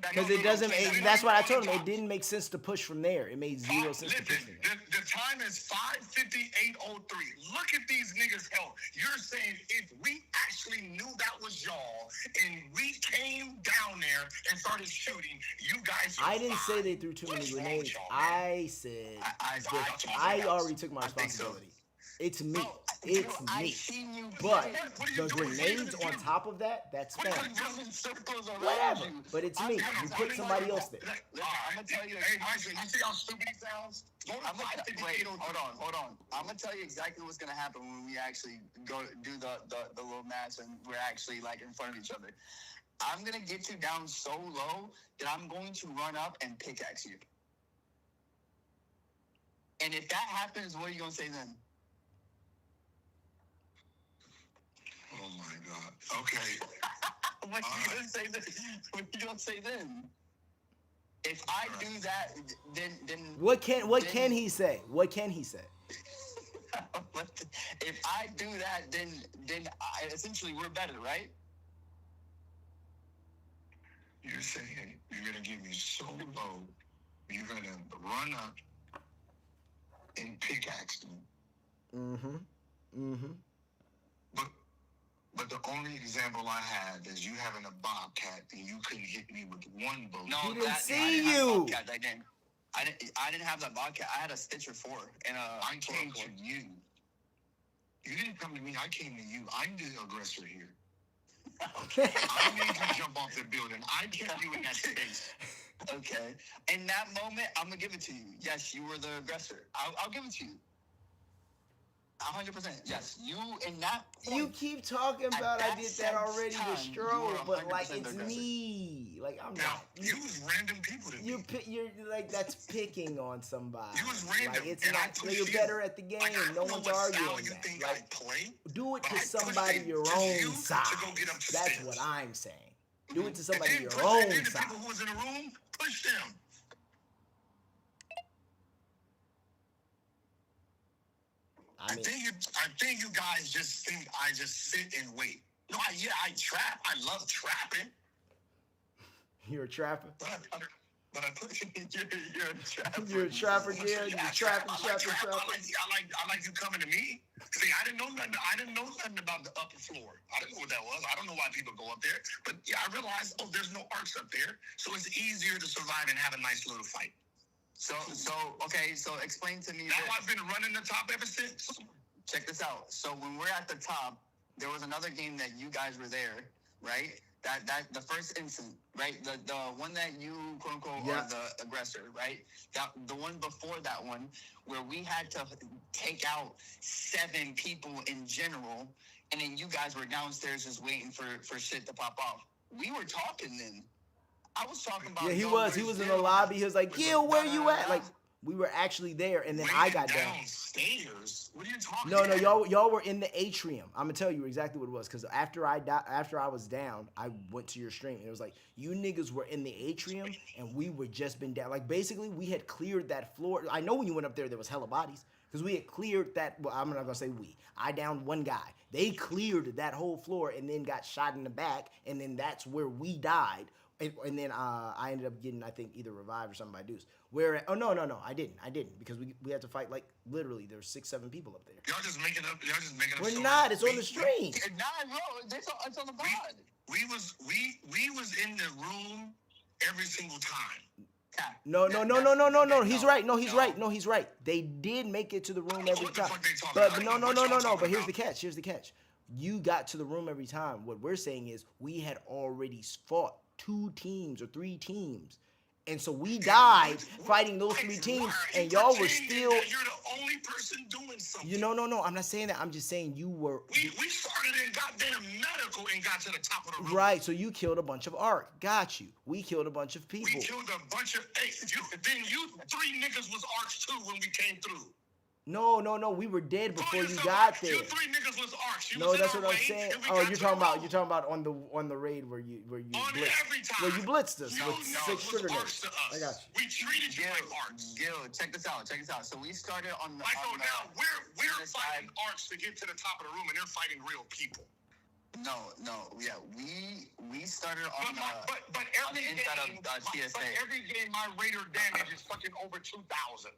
Because it doesn't. That's what I told him. It didn't make sense to push from there. It made 0 sense to push from there. The time is 5:58:03. Look at these niggas' health. You're saying if we actually knew that was y'all and we came down there and started shooting, you guys. I didn't say they threw too many grenades. I said I already took my responsibility. It's me. It's me. But the grenades on top of that's spam. Whatever. But it's me. You put somebody else there. I'm gonna tell you. Hey, Maestro, you see how stupid he sounds? Hold on. I'm gonna tell you exactly what's gonna happen when we actually go do the little match and we're actually like in front of each other. I'm gonna get you down so low that I'm going to run up and pickaxe you. And if that happens, what are you gonna say then? Oh my God. Okay. What are you gonna say then? What are you gonna say then? If I do that, then what can he say? What can he say? If I do that, then essentially we're better, right? You're saying you're gonna give me so low, you're gonna run up and pickaxe them. But the only example I have is you having a Bobcat and you couldn't hit me with 1 bullet. No, he didn't see I didn't you. Have I didn't have that Bobcat. I had a Stitcher 4 and I came to you. You didn't come to me. I came to you. I'm the aggressor here. I made you jump off the building. I kept you in that space. Okay. In that moment, I'm gonna give it to you. Yes, you were the aggressor. I'll give it to you. 100%. Yes, you in that. You point, keep talking at about I that did that already time, to you were Stro, but like 100% it's aggressor. me. Like I'm Now, not. you was random people to me. You're like that's picking on somebody. You was random, Like it's and I not. pushed You're you. better at the game. Like, I No don't know one's what arguing style you that. think Like, I play. do it but to I pushed somebody you, your just own you, size. to go get up the That's stairs. what I'm saying. Do it to somebody And your then own the size. people who was in the room, push them. I mean, I think you guys just think I just sit and wait. No, I trap. I love trapping. you're a trapper. But I put you're a trapper. You're a trapper, yeah. You're trapping, I like trapping, trap. trapping. I like you coming to me. See, I didn't know nothing about the upper floor. I didn't know what that was. I don't know why people go up there. But yeah, I realized, oh, there's no arcs up there, so it's easier to survive and have a nice little fight. So okay. So explain to me. Now I've been running the top ever since. Check this out. So when we're at the top, there was another game that you guys were there, right? That the first incident, right? The one that you quote unquote Yeah. are the aggressor, right? That the one before that one where we had to take out 7 people in general, and then you guys were downstairs just waiting for shit to pop off. We were talking then. I was talking about. Yeah, he yo, was. He where's was in the Gil? lobby. He was like, "Gil, where you at?" Like we were actually there, and then I got down. Downstairs? What are you talking No, about? y'all were in the atrium. I'm gonna tell you exactly what it was, because after I was down, I went to your stream, and it was like you niggas were in the atrium, and we were just been down. Like basically, we had cleared that floor. I know when you went up there was hella bodies, because we had cleared that. Well, I'm not gonna say we. I downed one guy. They cleared that whole floor, and then got shot in the back, and then that's where we died. And then I ended up getting, I think, either revived or something by Deuce. Where no, I didn't, because we had to fight like literally there were 6-7 people up there. Y'all just making up. We're stories. not. It's on the stream. Nah, bro, it's on the pod. We was in the room every single time. No. He's right. No, he's right. No, he's right. They did make it to the room every time. But no. But here's the catch. You got to the room every time. What we're saying is we had already fought 2 teams or 3 teams. And so we died fighting those 3 teams, and y'all were still. You're the only person doing something. No. I'm not saying that. I'm just saying you were. We started in goddamn medical and got to the top of the room. Right. So you killed a bunch of ARC. Got you. We killed a bunch of people. We killed a bunch of. Hey, then you 3 niggas was arcs too when we came through. No. We were dead before you got there. You 3 niggas was arcs. You No, was in that's our what I'm way, saying. and we Oh, got you're to talking the about on the raid where you blitzed. every time. Where you blitzed us with No, 6 it was sugar arcs nades. to us. I got you. We treated you like arcs. Gil, check this out. So we started on the. Michael, on the, now we're this fighting side. arcs to get to the top of the room, and they're fighting real people. No, yeah, we started on But on the every inside game, of but TSA. every game, my Raider damage is fucking over 2,000.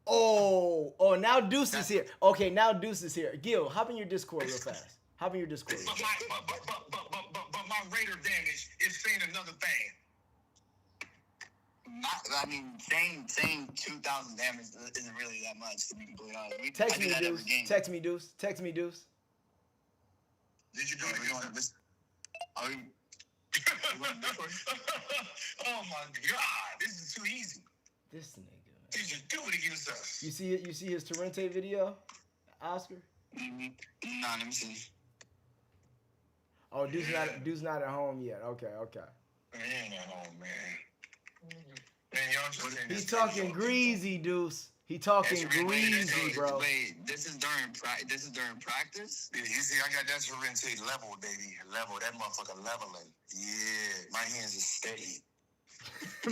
Oh, now Deuce is here. Okay, now Deuce is here. Gil, hop in your Discord real fast. Hop in your Discord. But my Raider damage is saying another thing. I mean, saying 2,000 damage isn't really that much, to be completely honest. Text I do me, that Deuce. every game. Text me, Deuce. Text me, Deuce. Did you do it against us? Are we? Oh my God, this is too easy. This nigga. Did you do it against us? You see it? You see his Torrente video, Oscar? Nah, let me see. Oh, Deuce not at home yet. Okay. Man, ain't at home, man. Man, y'all just saying He's this talking thing, greasy, Deuce. He talking greasy, bro. Wait, this is during practice? Yeah, you see, I got that Sorrente level, baby. Level, that motherfucker leveling. Yeah, my hands is steady.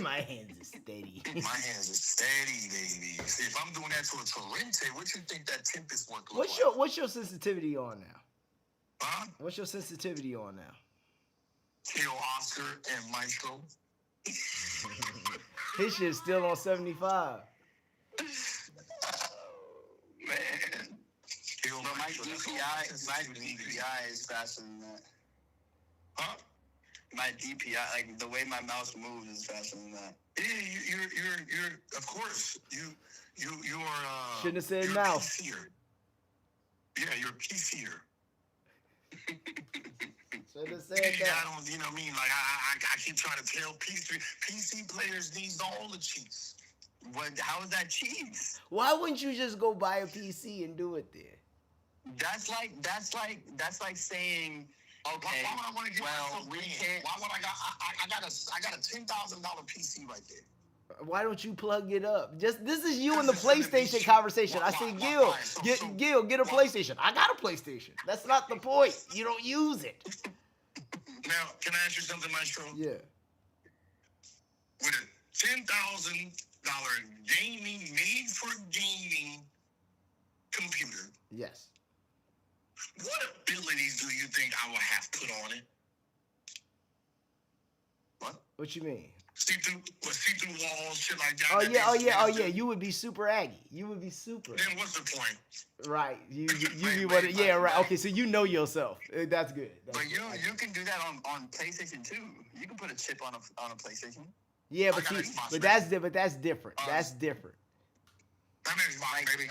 My hands is steady. My hands is steady, baby. See, if I'm doing that to a Torrente, what you think that Tempest work look What's your sensitivity on now? Huh? What's your sensitivity on now? Kill Oscar and Maestro. His shit's still on 75. Man. But my DPI is faster than that. Huh? My DPI, like the way my mouse moves, is faster than that. Yeah, you're. Of course, you are. Shouldn't have said you're mouse. PC'er. Yeah, you're a PC'er. Should have said Yeah, that. I don't, you know what I mean? Like, I keep trying to tell PC players need all the cheats. How is that cheats? Why wouldn't you just go buy a PC and do it there? That's like saying, okay, Why would I want to get well, myself we in? can't. Why would I got a $10,000 PC right there. Why don't you plug it up? This is you and the PlayStation conversation. I say, Gil, get a PlayStation. I got a PlayStation. That's not the point. You don't use it. Now, can I ask you something, Maestro? Yeah. With a $10,000 gaming, made for gaming computer, Yes. what abilities do you think I will have put on it? What you mean? See through walls, shit like that. Oh yeah. You would be super Aggie. You would be super. Then what's the point? Right. You be what? Yeah. Right. Okay. So you know yourself. That's good. But you can do that on PlayStation too. You can put a chip on a PlayStation. Yeah, but that's different. That's different. That's different. That is my baby.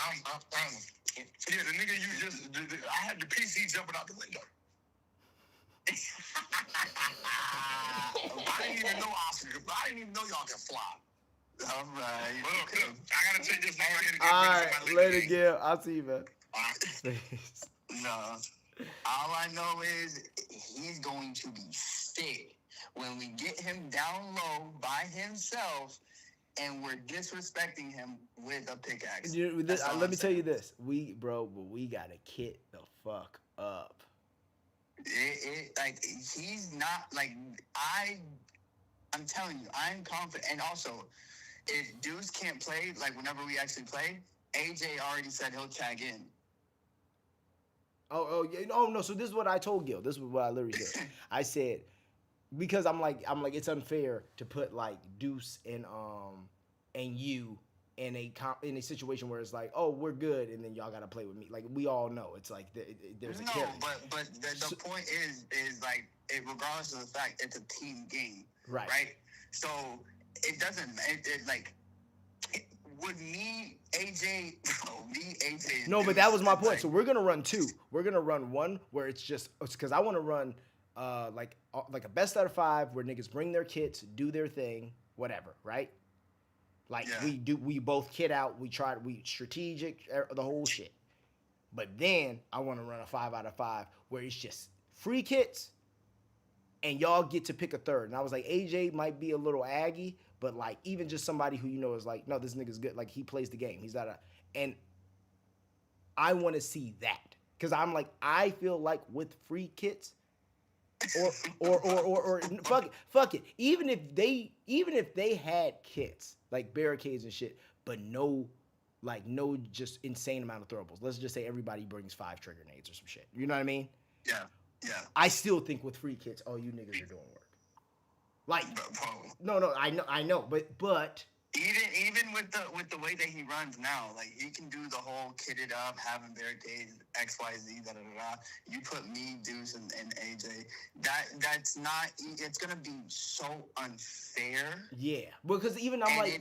Yeah, the nigga you just. I had the PC jumping out the window. I didn't even know Oscar. I didn't even know y'all can fly. All right. Look, I gotta take this nigga here to get All ready right. for my Later, league. Gil. I'll see you, man. No. All I know is he's going to be sick when we get him down low by himself and we're disrespecting him with a pickaxe. Let me tell you this. We gotta kit the fuck up. Like he's not like I'm telling you, I'm confident. And also, if Deuce can't play, like whenever we actually play, AJ already said he'll tag in. Oh no. So this is what I told Gil. This is what I literally said. I said because I'm like it's unfair to put like Deuce and you in a situation where it's like, oh, we're good, and then y'all gotta play with me. Like we all know, it's like there's a carry. but the point is like, regardless of the fact, it's a team game, right? So it doesn't. Would me, AJ. No, but that was my point. So we're gonna run two. We're gonna run one where it's because I want to run like a best out of 5 where niggas bring their kits, do their thing, whatever, right? Like we both kit out, we strategic, the whole shit. But then I want to run a 5 out of 5 where it's just free kits and y'all get to pick a third. And I was like, AJ might be a little Aggie, but like even just somebody who you know is like, no, this nigga's good. Like he plays the game. He's not and I want to see that. Cause I'm like, I feel like with free kits, or fuck it. Even if they had kits like barricades and shit, but no just insane amount of throwables. Let's just say everybody brings 5 trigger nades or some shit. You know what I mean? Yeah. I still think with free kits, all you niggas are doing work. Like, no, I know, but even with the way that he runs now, like he can do the whole kitted up, having barricades, XYZ, da da da. You put me, Deuce, and AJ. That's not. It's gonna be so unfair. Yeah, because even I'm like,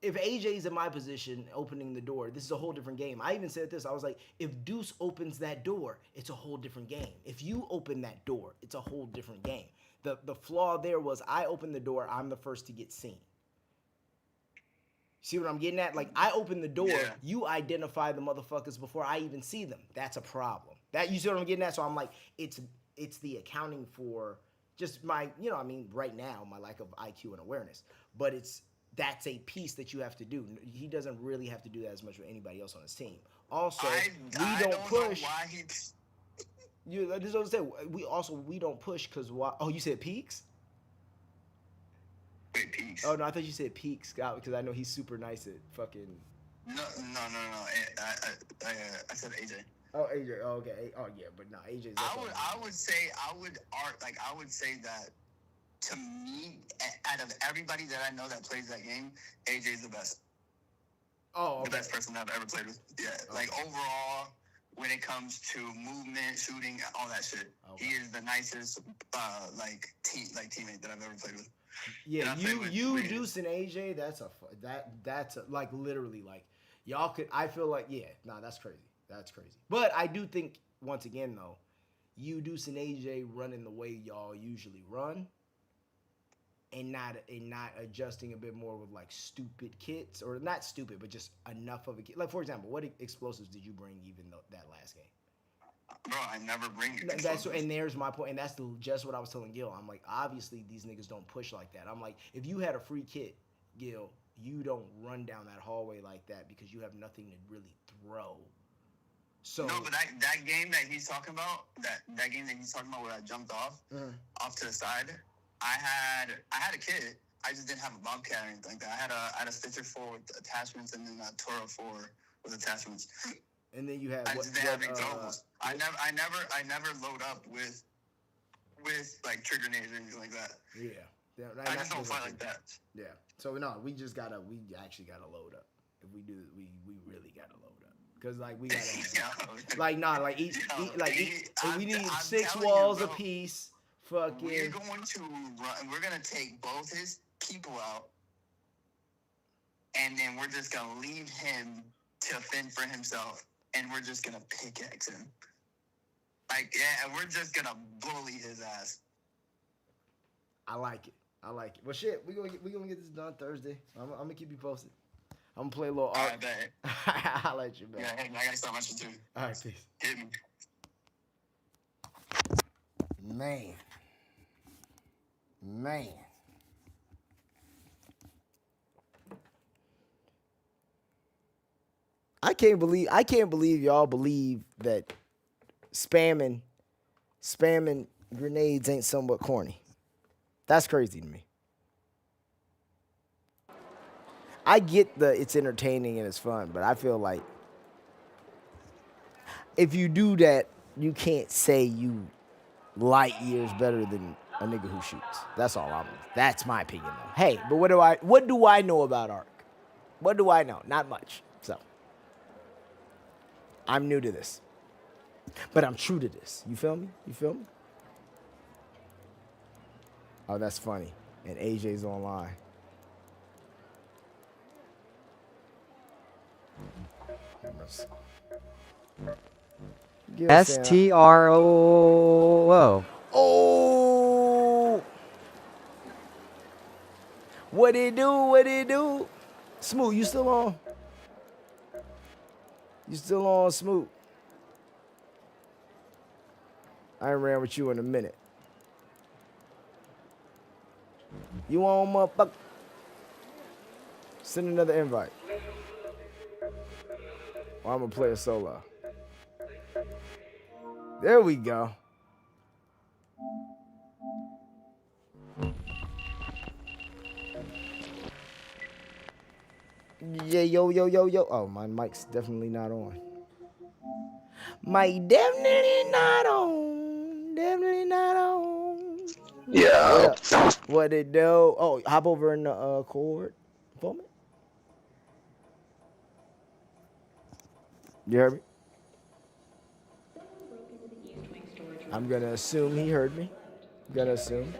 if AJ's in my position, opening the door, this is a whole different game. I even said this. I was like, if Deuce opens that door, it's a whole different game. If you open that door, it's a whole different game. The flaw there was I opened the door. I'm the first to get seen. See what I'm getting at? Like, I open the door, you identify the motherfuckers before I even see them. That's a problem. That, you see what I'm getting at? So I'm like, it's the accounting for just my, right now, my lack of IQ and awareness. But that's a piece that you have to do. He doesn't really have to do that as much with anybody else on his team. Also, we don't push. Know why this is what I said. We don't push because why? Oh, you said Peaks? Wait, Peaks. Oh no, I thought you said Peaks, Scott, because I know he's super nice at fucking. No. I said AJ. Oh, AJ. Oh, okay. Oh, yeah, but no, AJ's. I would say that to me, out of everybody that I know that plays that game, AJ's the best. Oh, okay. The best person I've ever played with. Yeah, like overall, when it comes to movement, shooting, all that shit, he is the nicest teammate that I've ever played with. Yeah, you Deuce and AJ, that's a like literally like y'all could. I feel like that's crazy. That's crazy. But I do think once again though, you, Deuce, and AJ running the way y'all usually run, and not adjusting a bit more with like stupid kits, or not stupid, but just enough of a kit. Like for example, what explosives did you bring even though that last game? Bro, I never bring it. And there's my point, and that's just what I was telling Gil. I'm like, obviously these niggas don't push like that. I'm like, if you had a free kit, Gil, you don't run down that hallway like that because you have nothing to really throw. So no, but that game that he's talking about, that game that he's talking about where I jumped off to the side, I had a kit. I just didn't have a Bobcat or anything like that. I had a Stitcher 4 with attachments and then a Toro 4 with attachments. And then you had I never load up with like trigger grenades or anything like that. Yeah. I just don't fight like that. Yeah. So no, we actually gotta load up. If we do, we really gotta load up. Cause like we gotta we need 6 walls apiece. Fucking. We're gonna take both his people out, and then we're just gonna leave him to fend for himself, and we're just gonna pickaxe him. Like, yeah, we're just gonna bully his ass. I like it. Well, shit, we gonna get this done Thursday. I'm gonna keep you posted. I'm gonna play a little art. I'll let you, man. Yeah, hey, I gotta stop watching too. All right, peace. Hit me. Man. I can't believe y'all believe that spamming grenades ain't somewhat corny. That's crazy to me. I get it's entertaining and it's fun, but I feel like if you do that, you can't say you light years better than a nigga who shoots. That's my opinion though. Hey, but what do I know about Ark? What do I know? Not much. So I'm new to this. But I'm true to this. You feel me? Oh, that's funny. And AJ's online. STROO. Oh! What it do? Smooth, you still on? Smooth? I ain't ran with you in a minute. You on, motherfucker? Send another invite. Or I'm gonna play a solo. There we go. Yeah, yo. Oh, my mic's definitely not on. Mic definitely not on. Yeah. What it do? Oh, hop over in the chord for me. You heard me? I'm gonna assume he heard me. Gonna assume,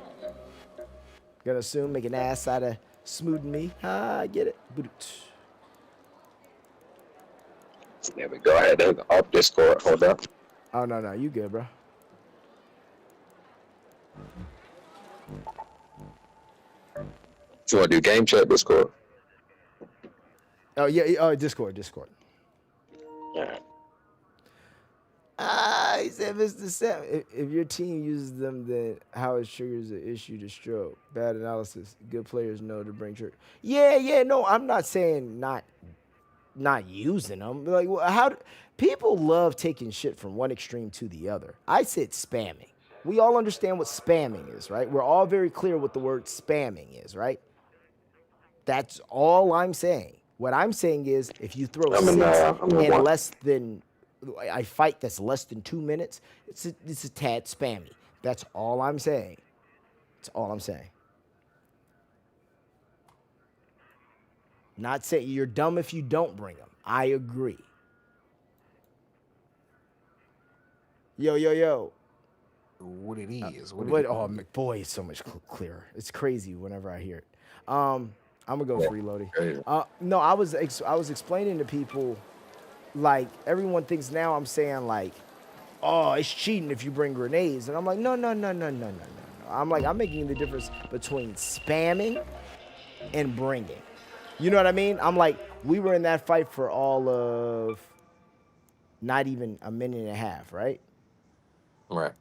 make an ass out of smoothing me. I get it. There we go. I had to off Discord. Hold up. Oh, no. You good, bro. You want to do game chat Discord? Oh, yeah. Oh, Discord. Yeah. He said, Mr. Sam, if your team uses them, then how it triggers an issue to stroke. Bad analysis. Good players know to bring trigger. Yeah. No, I'm not saying not using them. Like, how people love taking shit from one extreme to the other. I said spamming. We all understand what spamming is, right? We're all very clear what the word spamming is, right? That's all I'm saying. What I'm saying is, if you throw a fight that's less than 2 minutes, it's a tad spammy. That's all I'm saying. Not saying you're dumb if you don't bring them. I agree. Yo. What it is. Oh, boy, it's so much clearer. It's crazy whenever I hear it. I'm gonna go freeloading. No, I was explaining to people, like, everyone thinks now I'm saying like oh, it's cheating if you bring grenades. And I'm like, no. I'm like, I'm making the difference between spamming and bringing. You know what I mean? I'm like, we were in that fight for all of not even a minute and a half, right? Right.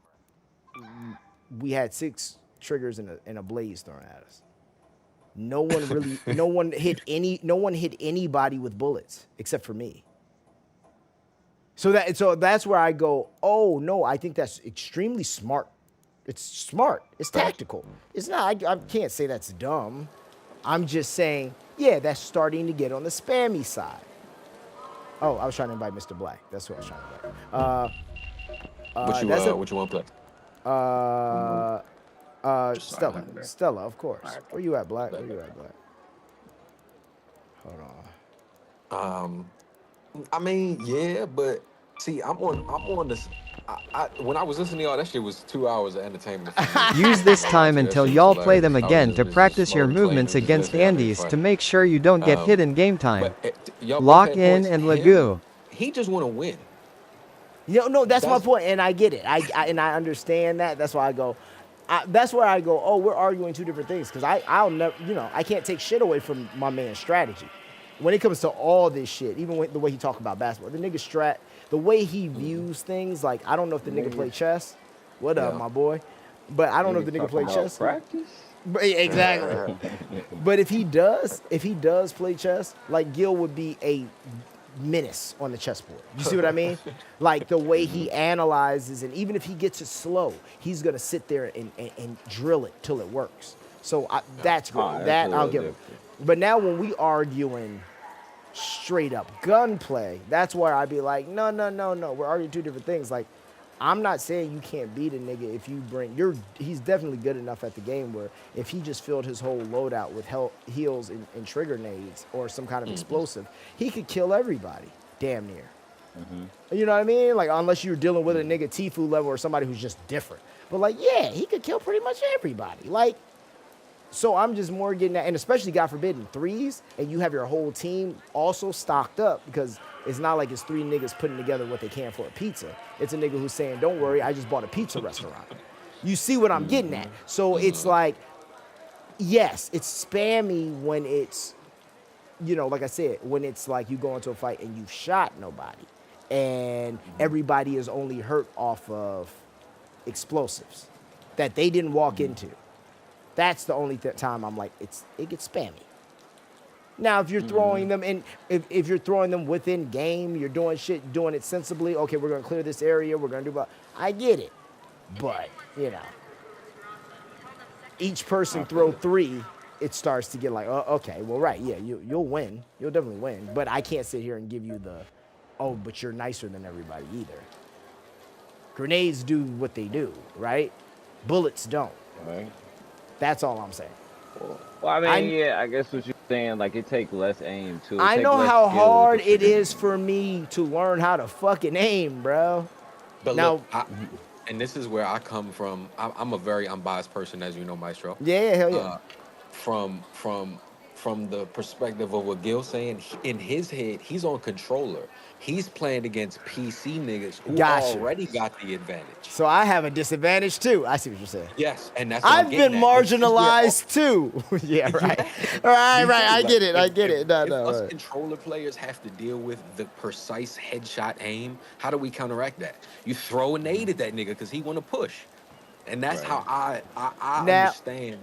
We had 6 triggers and a blaze thrown at us. No one hit anybody with bullets except for me. So that's where I go, oh no, I think that's extremely smart. It's smart. It's tactical. It's not, I can't say that's dumb. I'm just saying, yeah, that's starting to get on the spammy side. Oh, I was trying to invite Mr. Black. That's who I was trying to invite. What you want to play? Stella, of course. Right. Where you at, Black? Hold on. I mean, yeah, but see, I'm on this. When I was listening to y'all, that shit was 2 hours of entertainment. Use this time until y'all play them again to practice your movements against Andes to make sure you don't get hit in game time. Lock in and Lagoo. He just want to win. No, that's my point, and I get it. I understand that. That's why I go. That's where I go. Oh, we're arguing two different things because I'll never, I can't take shit away from my man's strategy. When it comes to all this shit, even the way he talk about basketball, the nigga the way he views things, like, I don't know if the nigga play chess. What up, my boy? But I don't know if the nigga play chess. Practice? Exactly. But if he does play chess, like, Gil would be a menace on the chessboard. You see what I mean? Like, the way he analyzes, and even if he gets it slow, he's going to sit there and drill it till it works. So that's good. That I'll give him. But now when we arguing straight up gunplay, that's where I'd be like, no. We're arguing two different things. Like, I'm not saying you can't beat a nigga if you bring he's definitely good enough at the game where if he just filled his whole loadout with heals and trigger nades or some kind of explosive, he could kill everybody, damn near. You know what I mean? Like, unless you're dealing with a nigga Tfue level or somebody who's just different. But like, yeah, he could kill pretty much everybody. Like, so I'm just more getting that, and especially, God forbid, in threes, and you have your whole team also stocked up, because it's not like it's 3 niggas putting together what they can for a pizza. It's a nigga who's saying, don't worry, I just bought a pizza restaurant. You see what I'm getting at? So it's like, yes, it's spammy when it's, like I said, when it's like you go into a fight and you've shot nobody, and everybody is only hurt off of explosives that they didn't walk into. That's the only time I'm like, it gets spammy. Now, if you're throwing them in, if you're throwing them within game, you're doing it sensibly. Okay, we're gonna clear this area. We're gonna do. I get it, but each person throw 3, it starts to get like, oh, okay, well, right, yeah, you'll win. You'll definitely win. But I can't sit here and give you but you're nicer than everybody either. Grenades do what they do, right? Bullets don't. Right. That's all I'm saying. Well, I mean, yeah, I guess what you're saying, like, it take less aim, too. I know how hard it is for me to learn how to fucking aim, bro. But now, look, and this is where I come from. I'm a very unbiased person, as you know, Maestro. Yeah, hell yeah. From the perspective of what Gil's saying, in his head, he's on controller. He's playing against PC niggas who already got the advantage. So I have a disadvantage too. I see what you're saying. Yes, and that's what I've been marginalized too. Yeah, right. Right. I get it. No. Us controller players have to deal with the precise headshot aim. How do we counteract that? You throw a nade at that nigga because he want to push, and that's how I understand.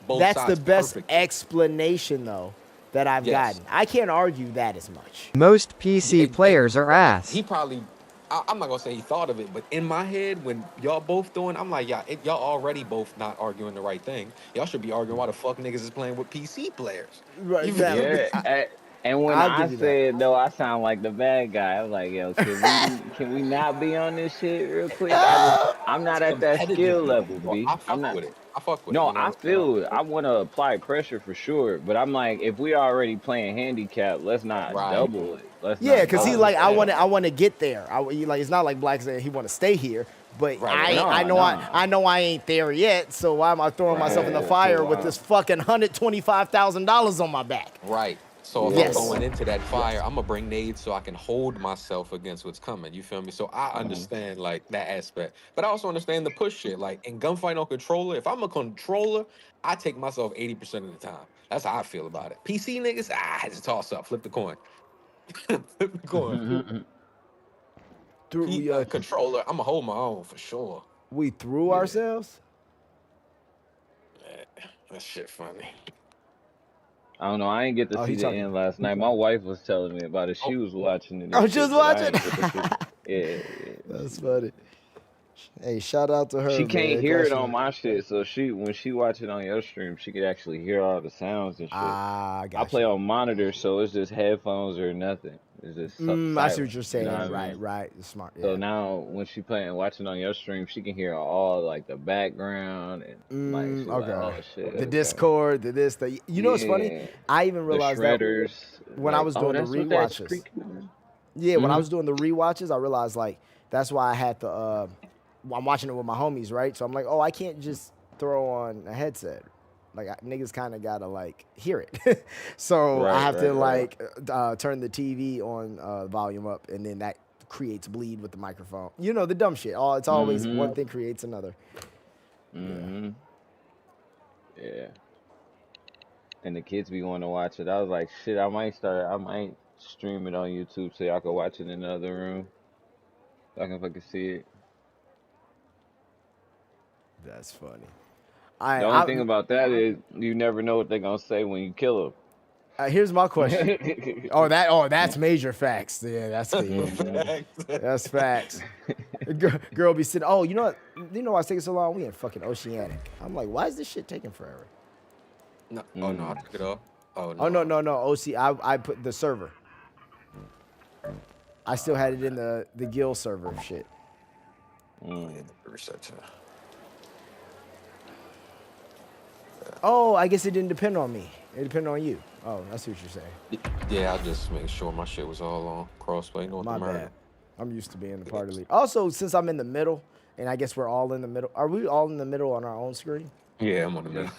That's the best explanation, though, that I've gotten. I can't argue that as much. Most PC players are ass. He probably, I'm not going to say he thought of it, but in my head, when y'all both doing, I'm like, y'all already both not arguing the right thing. Y'all should be arguing why the fuck niggas is playing with PC players. Right, exactly. Yeah, and when I say it, though, I sound like the bad guy. I'm like, yo, can we not be on this shit real quick? I'm not at that skill level, B. I'm not with it. I fuck with it. No, I feel it. I want to apply pressure for sure, but I'm like, if we already playing handicap, let's not double it. Because he's like, I want to get there. It's not like Black saying he want to stay here, but I know I ain't there yet. So why am I throwing myself in the fire with this fucking $125,000 on my back? Right. So if Yes. I'm going into that fire, I'm gonna bring nades so I can hold myself against what's coming. You feel me? So I understand like that aspect, but I also understand the push shit. Like in gunfight on controller, if I'm a controller, I take myself 80% of the time. That's how I feel about it. PC niggas, it's a toss up. Flip the coin. Flip the coin. Controller, I'm gonna hold my own for sure. We threw ourselves. That shit funny. I don't know. I didn't get to see the end last night. My wife was telling me about it. She was watching it. Oh, she was watching? Yeah. That's funny. Hey, shout out to her. She can't man. hear it on my shit, so when she watch it on your stream, she could actually hear all the sounds and shit. I play on monitor, so it's just headphones or nothing. It's just I see what you're saying. You know what I mean? Right. It's smart. Yeah. So now when she watching on your stream, she can hear all like the background and like, she's like, oh shit. The Discord, the this, the you know what's funny? I even realized that when I was doing the rewatches. Yeah, when I was doing the rewatches, I realized like that's why I had to. I'm watching it with my homies, right? So I'm like, oh, I can't just throw on a headset. Like niggas kind of gotta like hear it. So I have to turn the TV on volume up, and then that creates bleed with the microphone. You know the dumb shit. It's always one thing creates another. Yeah. And the kids be wanting to watch it. I was like, shit, I might stream it on YouTube so y'all can watch it in the other room. So I can fucking see it. That's funny. The only thing about that is you never know what they're gonna say when you kill them. Here's my question. That's major facts. Yeah, that's that's facts. Girl be sitting. Oh, you know what? You know why it's taking so long? We in fucking Oceanic. I'm like, why is this shit taking forever? No, oh no, I took it off. Oh no. Oh no. OC, I put the server. I still had it in the guild server shit. Research. Oh, I guess it didn't depend on me. It depended on you. Oh, I see what you're saying. Yeah, I just made sure my shit was all on crossplay. My bad. I'm used to being the part of the league. Also, since I'm in the middle, and I guess we're all in the middle. Are we all in the middle on our own screen? Yeah, I'm on the middle.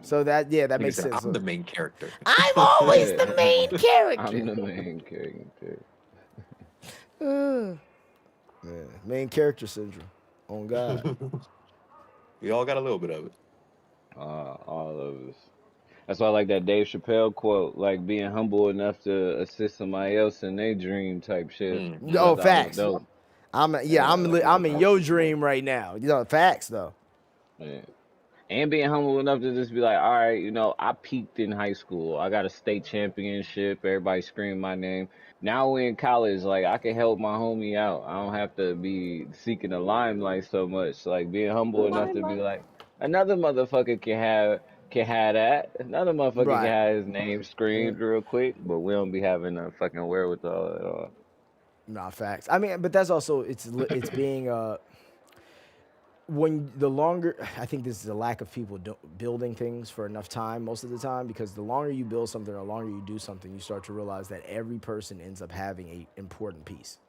So that makes sense. I'm the main character. I'm always the main character. I'm the main character. Main character syndrome. On God. We all got a little bit of it. All of us. That's why I like that Dave Chappelle quote, like being humble enough to assist somebody else in their dream type shit. Oh, facts. I'm in your dream right now. You know, facts though. Yeah. And being humble enough to just be like, all right, you know, I peaked in high school. I got a state championship. Everybody screamed my name. Now we're in college. Like, I can help my homie out. I don't have to be seeking the limelight so much. Like, being humble enough to be like, another motherfucker can have that. Another motherfucker can have his name screamed real quick, but we don't be having a fucking wherewithal at all. Nah, facts. I mean, but that's also it's being when the longer I think this is a lack of people building things for enough time most of the time, because the longer you build something or the longer you do something, you start to realize that every person ends up having a important piece.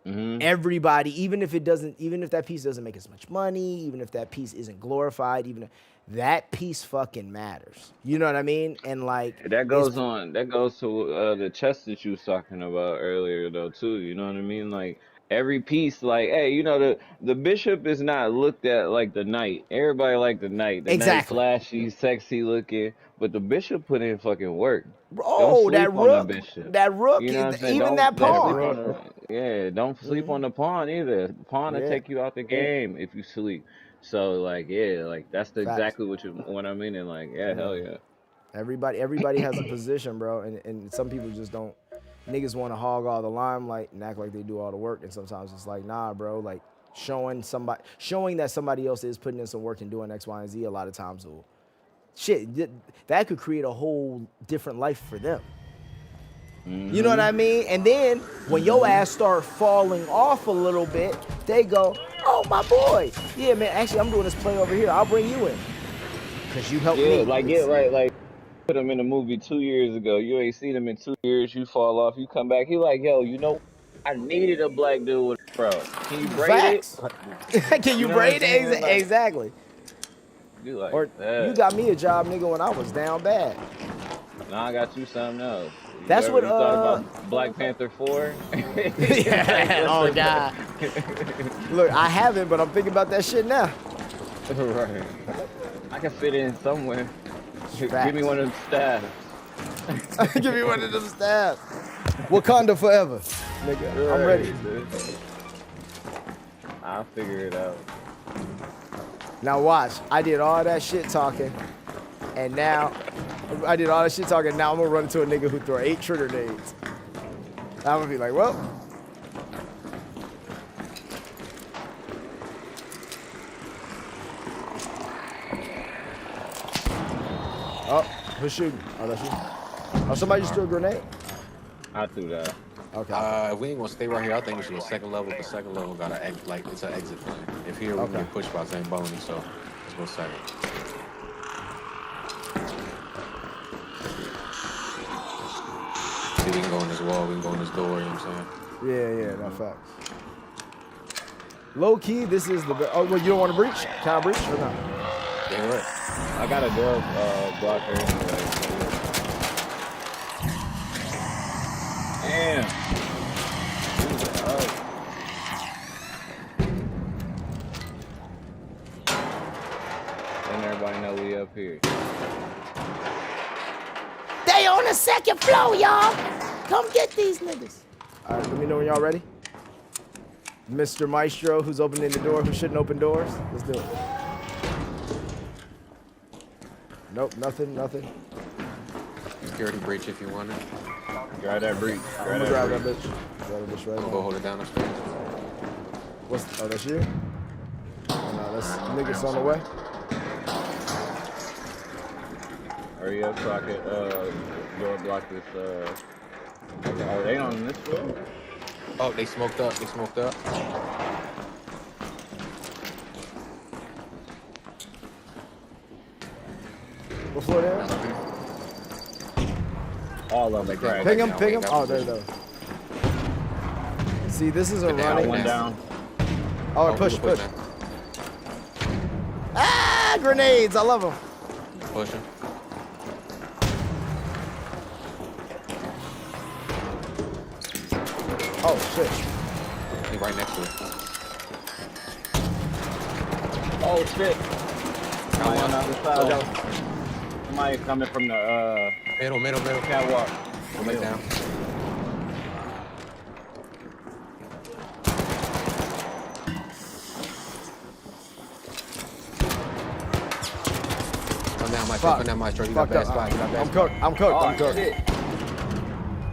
Everybody, even if that piece doesn't make as much money, even if that piece isn't glorified, even if that piece fucking matters. You know what I mean? And like that goes to the chest that you was talking about earlier though too. You know what I mean? Like every piece, like, hey, you know, the bishop is not looked at like the knight. Everybody like the knight. The knight flashy, sexy looking, but the bishop put in fucking work. Oh, that rook, you know even that pawn. Yeah, don't sleep on the pawn either. The pawn will take you out the game if you sleep. So like, yeah, like that's exactly what I mean. And like, yeah, hell yeah. Everybody has a position, bro, and some people just don't. Niggas want to hog all the limelight and act like they do all the work, and sometimes it's like, nah, bro. Like showing that somebody else is putting in some work and doing X, Y, and Z. A lot of times will. Shit, that could create a whole different life for them. You know what I mean? And then when your ass start falling off a little bit, they go, oh, my boy. Yeah, man, actually, I'm doing this play over here. I'll bring you in. Because you helped me. Like, put him in a movie 2 years ago. You ain't seen him in 2 years. You fall off. You come back. He like, yo, you know, I needed a black dude with a fro. Can you braid it? Can you braid it? Like, exactly. You like or that. You got me a job, nigga, when I was down bad. Now I got you something else. That's what. You thought about Black Panther 4? Yeah. Oh God. Look, I haven't, but I'm thinking about that shit now. Right. I can fit in somewhere. Give me one of them staffs. Give me one of them staffs. Wakanda forever, nigga. I'm ready. Dude. I'll figure it out. Now watch. I did all that shit talking, and now I did all that shit talking. Now I'm gonna run into a nigga who throw 8 trigger nades. I'm gonna be like, well. Oh, who's shooting? Oh, that's you. Oh, somebody just threw a grenade? I threw that. Okay. If we ain't gonna stay right here, I think we should go second level. The second level got a like it's an exit plan. If here we can get pushed by Zamboni, so let's go second. See, we can go in this wall, we can go in this door. You know what I'm saying? Yeah, no facts. Low key, this is the. Oh, well, you don't want to breach? Can I breach or not? Yeah, right. I got a girl blocker anyway. Damn. And everybody know we up here. They on the second floor, y'all. Come get these niggas. All right, let me know when y'all ready. Mr. Maestro, who's opening the door, who shouldn't open doors. Let's do it. Nope, nothing. Security breach if you want it. Grab that breach. I'm gonna grab that bitch. Grab that bitch right I'm now. gonna go hold it down upstairs. Oh, that's you? Oh, no, that's niggas on the way. Hurry up so I can door block this. Are they on this floor? Oh, they smoked up. What floor there? All of them. Ping him. Oh, there they go. See, this is a running. One down. Oh, push. Ah, grenades. I love them. Pushing. Oh, shit. He's right next to it. Oh, shit. Somebody on the other side. Somebody coming from the middle. Catwalk. Come back down. Come down, Maestro. You got bad spot. I'm cooked. Shit.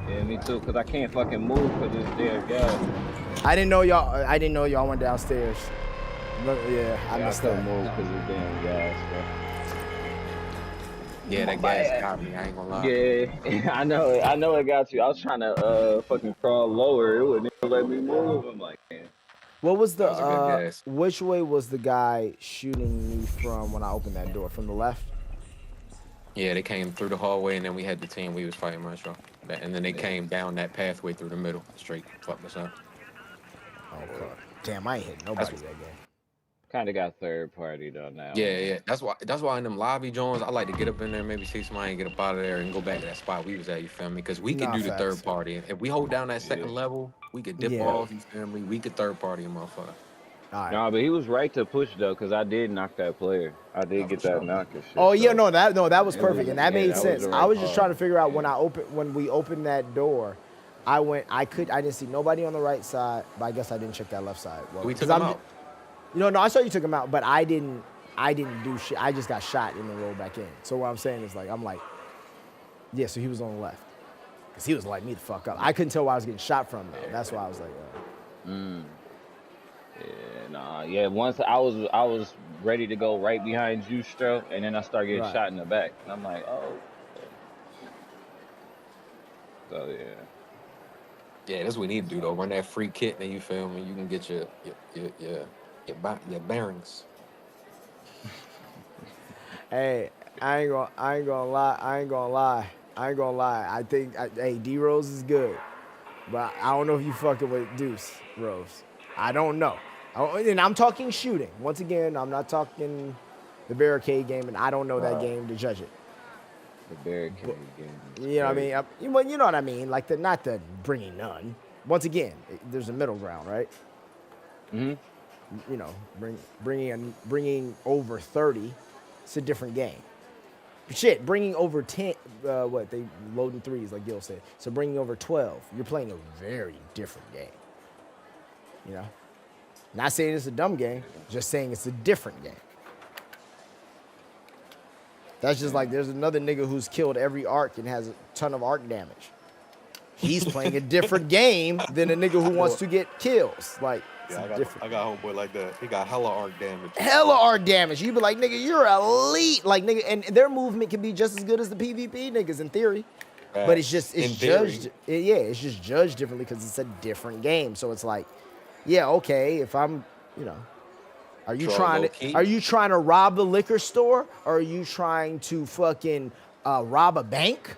Yeah, me too, because I can't fucking move because it's there, gas. I didn't know y'all went downstairs. Look, yeah, I missed couldn't that. move because it's damn gas, bro. Yeah, that gas got me. I ain't gonna lie. Yeah, I know it got you. I was trying to fucking crawl lower. It wouldn't even let me move. I'm like, man. What was the which way was the guy shooting me from when I opened that door? From the left? Yeah, they came through the hallway, and then we had the team we was fighting Maestro. And then they came down that pathway through the middle, straight. Fucked us up. Oh, God. Damn, I ain't hit nobody that game. Kind of got third party though now. Yeah. That's why in them lobby joints, I like to get up in there, maybe see somebody and get up out of there and go back to that spot we was at. You feel me? Because we could do the third party. If we hold down that second level, we could dip off. You feel me? We could third party a motherfucker. Right. No, but he was right to push though, because I did knock that player. I did get that knock and shit. Oh yeah, that was perfect, and that made that sense. was the I right was just call. trying to figure out when we opened that door, I didn't see nobody on the right side, but I guess I didn't check that left side. Well, We took him out. No, I saw you took him out, but I didn't do shit. I just got shot and then rolled back in. So what I'm saying is yeah, so he was on the left. Because he was lighting me the fuck up. I couldn't tell where I was getting shot from though. That's why I was like, Yeah, once I was ready to go right behind you, Stro, and then I started getting shot in the back. And I'm like, oh. So yeah. Yeah, that's what we need to do though. Run that free kit, and you feel me? You can get your bearings. Hey, I ain't gonna lie. I think D Rose is good, but I don't know if you fucking with Deuce Rose. I don't know. And I'm talking shooting. Once again, I'm not talking the barricade game, and I don't know that game to judge it. The barricade game. You know what I mean? Well, you know what I mean. Like not the bringing none. Once again, there's a middle ground, right? Mm-hmm. You know, bringing over 30, it's a different game. Shit, bringing over 10, they loading threes, like Gil said. So bringing over 12, you're playing a very different game. You know? Not saying it's a dumb game, just saying it's a different game. That's just like there's another nigga who's killed every arc and has a ton of arc damage. He's playing a different game than a nigga who wants to get kills. Like, yeah, I got homeboy like that. He got hella arc damage. Hella arc damage. You be like, nigga, you're elite. Like, nigga, and their movement can be just as good as the PvP niggas in theory. But it's just, it's judged. It's just judged differently because it's a different game. So it's like, yeah, okay, if I'm, you know, are you trying to rob the liquor store? Or are you trying to fucking rob a bank?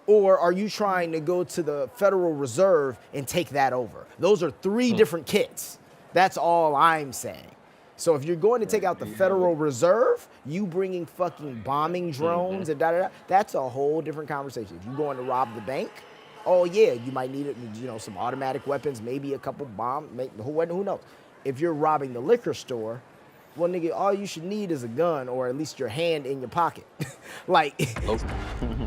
Or are you trying to go to the Federal Reserve and take that over? Those are three different kits. That's all I'm saying. So if you're going to take out the Federal Reserve, you bringing fucking bombing drones and da-da-da, that's a whole different conversation. If you're going to rob the bank, oh yeah, you might need, you know, some automatic weapons, maybe a couple bombs, who knows? If you're robbing the liquor store, well, nigga, all you should need is a gun or at least your hand in your pocket. Like,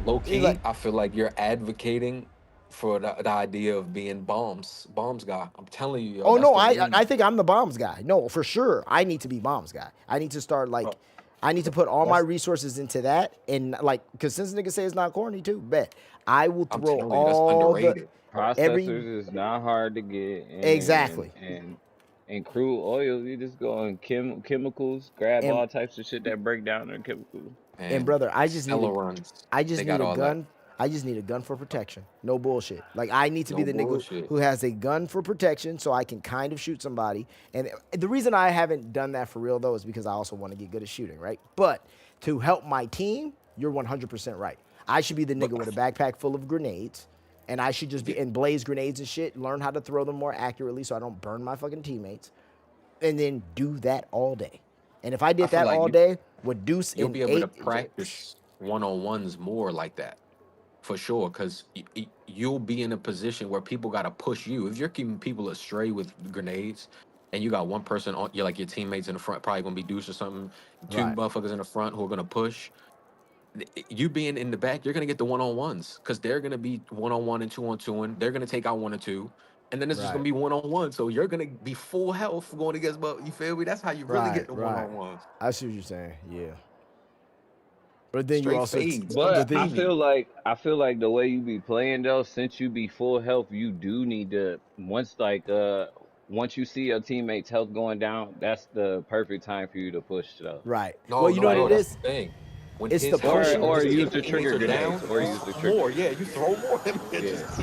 low key, I feel like you're advocating for the idea of being bombs guy. I'm telling you. Oh no, I think I'm the bombs guy. No, for sure, I need to be bombs guy. I need to start like, I need to put all my resources into that, and like, because since niggas say it's not corny too, bet I will throw all the processors is not hard to get. Exactly. And crude oil, you just go on chemicals, grab all types of shit that break down their chemicals. And brother, I just need a gun. I just need a gun for protection. No bullshit. Like, I need to be the nigga who has a gun for protection so I can kind of shoot somebody. And the reason I haven't done that for real, though, is because I also want to get good at shooting, right? But to help my team, you're 100% right. I should be the nigga with a backpack full of grenades. And I should just be and blaze grenades and shit, learn how to throw them more accurately so I don't burn my fucking teammates. And then do that all day. And if I did that all day with Deuce you'll and be able to practice one-on-ones more like that. For sure, because you'll be in a position where people got to push you. If you're keeping people astray with grenades and you got one person on, you're like your teammates in the front, probably going to be Deuce or something, two motherfuckers in the front who are going to push. You being in the back, you're going to get the one-on-ones because they're going to be one-on-one and two-on-two, and they're going to take out one or two. And then it's just going to be one-on-one. So you're going to be full health going against, you feel me? That's how you really get the one-on-ones. I see what you're saying, yeah. But then you also, but I feel like the way you be playing though, since you be full health, you do need to once you see your teammates' health going down, that's the perfect time for you to push though. Right. Well, you know what it is? It's the push or use the trigger grenades or use the trigger. More, yeah, you throw more. He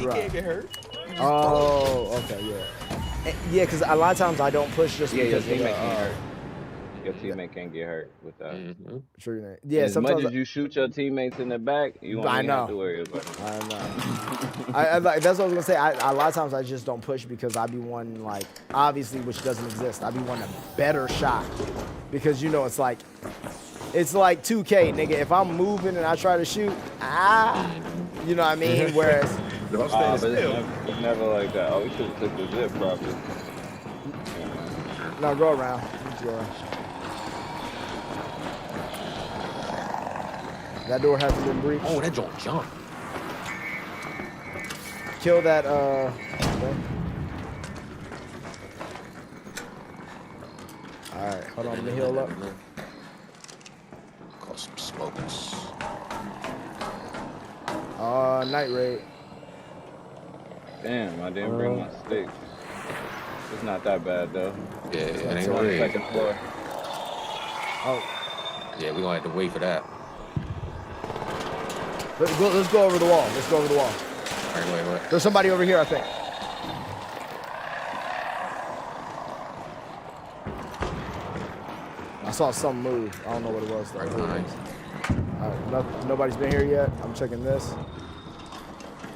can't get hurt. Oh, okay, yeah. Yeah, because a lot of times I don't push just because your teammate can't hurt. Your teammate can't get hurt with that. Yeah, as much as you shoot your teammates in the back, you won't even have to worry about it. I know. That's what I was gonna say. A lot of times I just don't push because I be one like obviously which doesn't exist. I be one a better shot because you know it's like 2K, nigga. If I'm moving and I try to shoot, you know what I mean. Whereas it's never like that. Oh, we should have took the zip properly. No, go around. Just go around. That door hasn't been breached. Oh, that don't jump. Kill that, Alright, hold on, let me heal up. Call some smokers. Night raid. Damn, I didn't bring my stick. It's not that bad though. Yeah, it ain't on the second floor. Oh. Yeah, we're gonna have to wait for that. Let's go over the wall. Let's go over the wall. All right, wait. There's somebody over here, I think. I saw something move. I don't know what it was though. All right, nobody's been here yet. I'm checking this.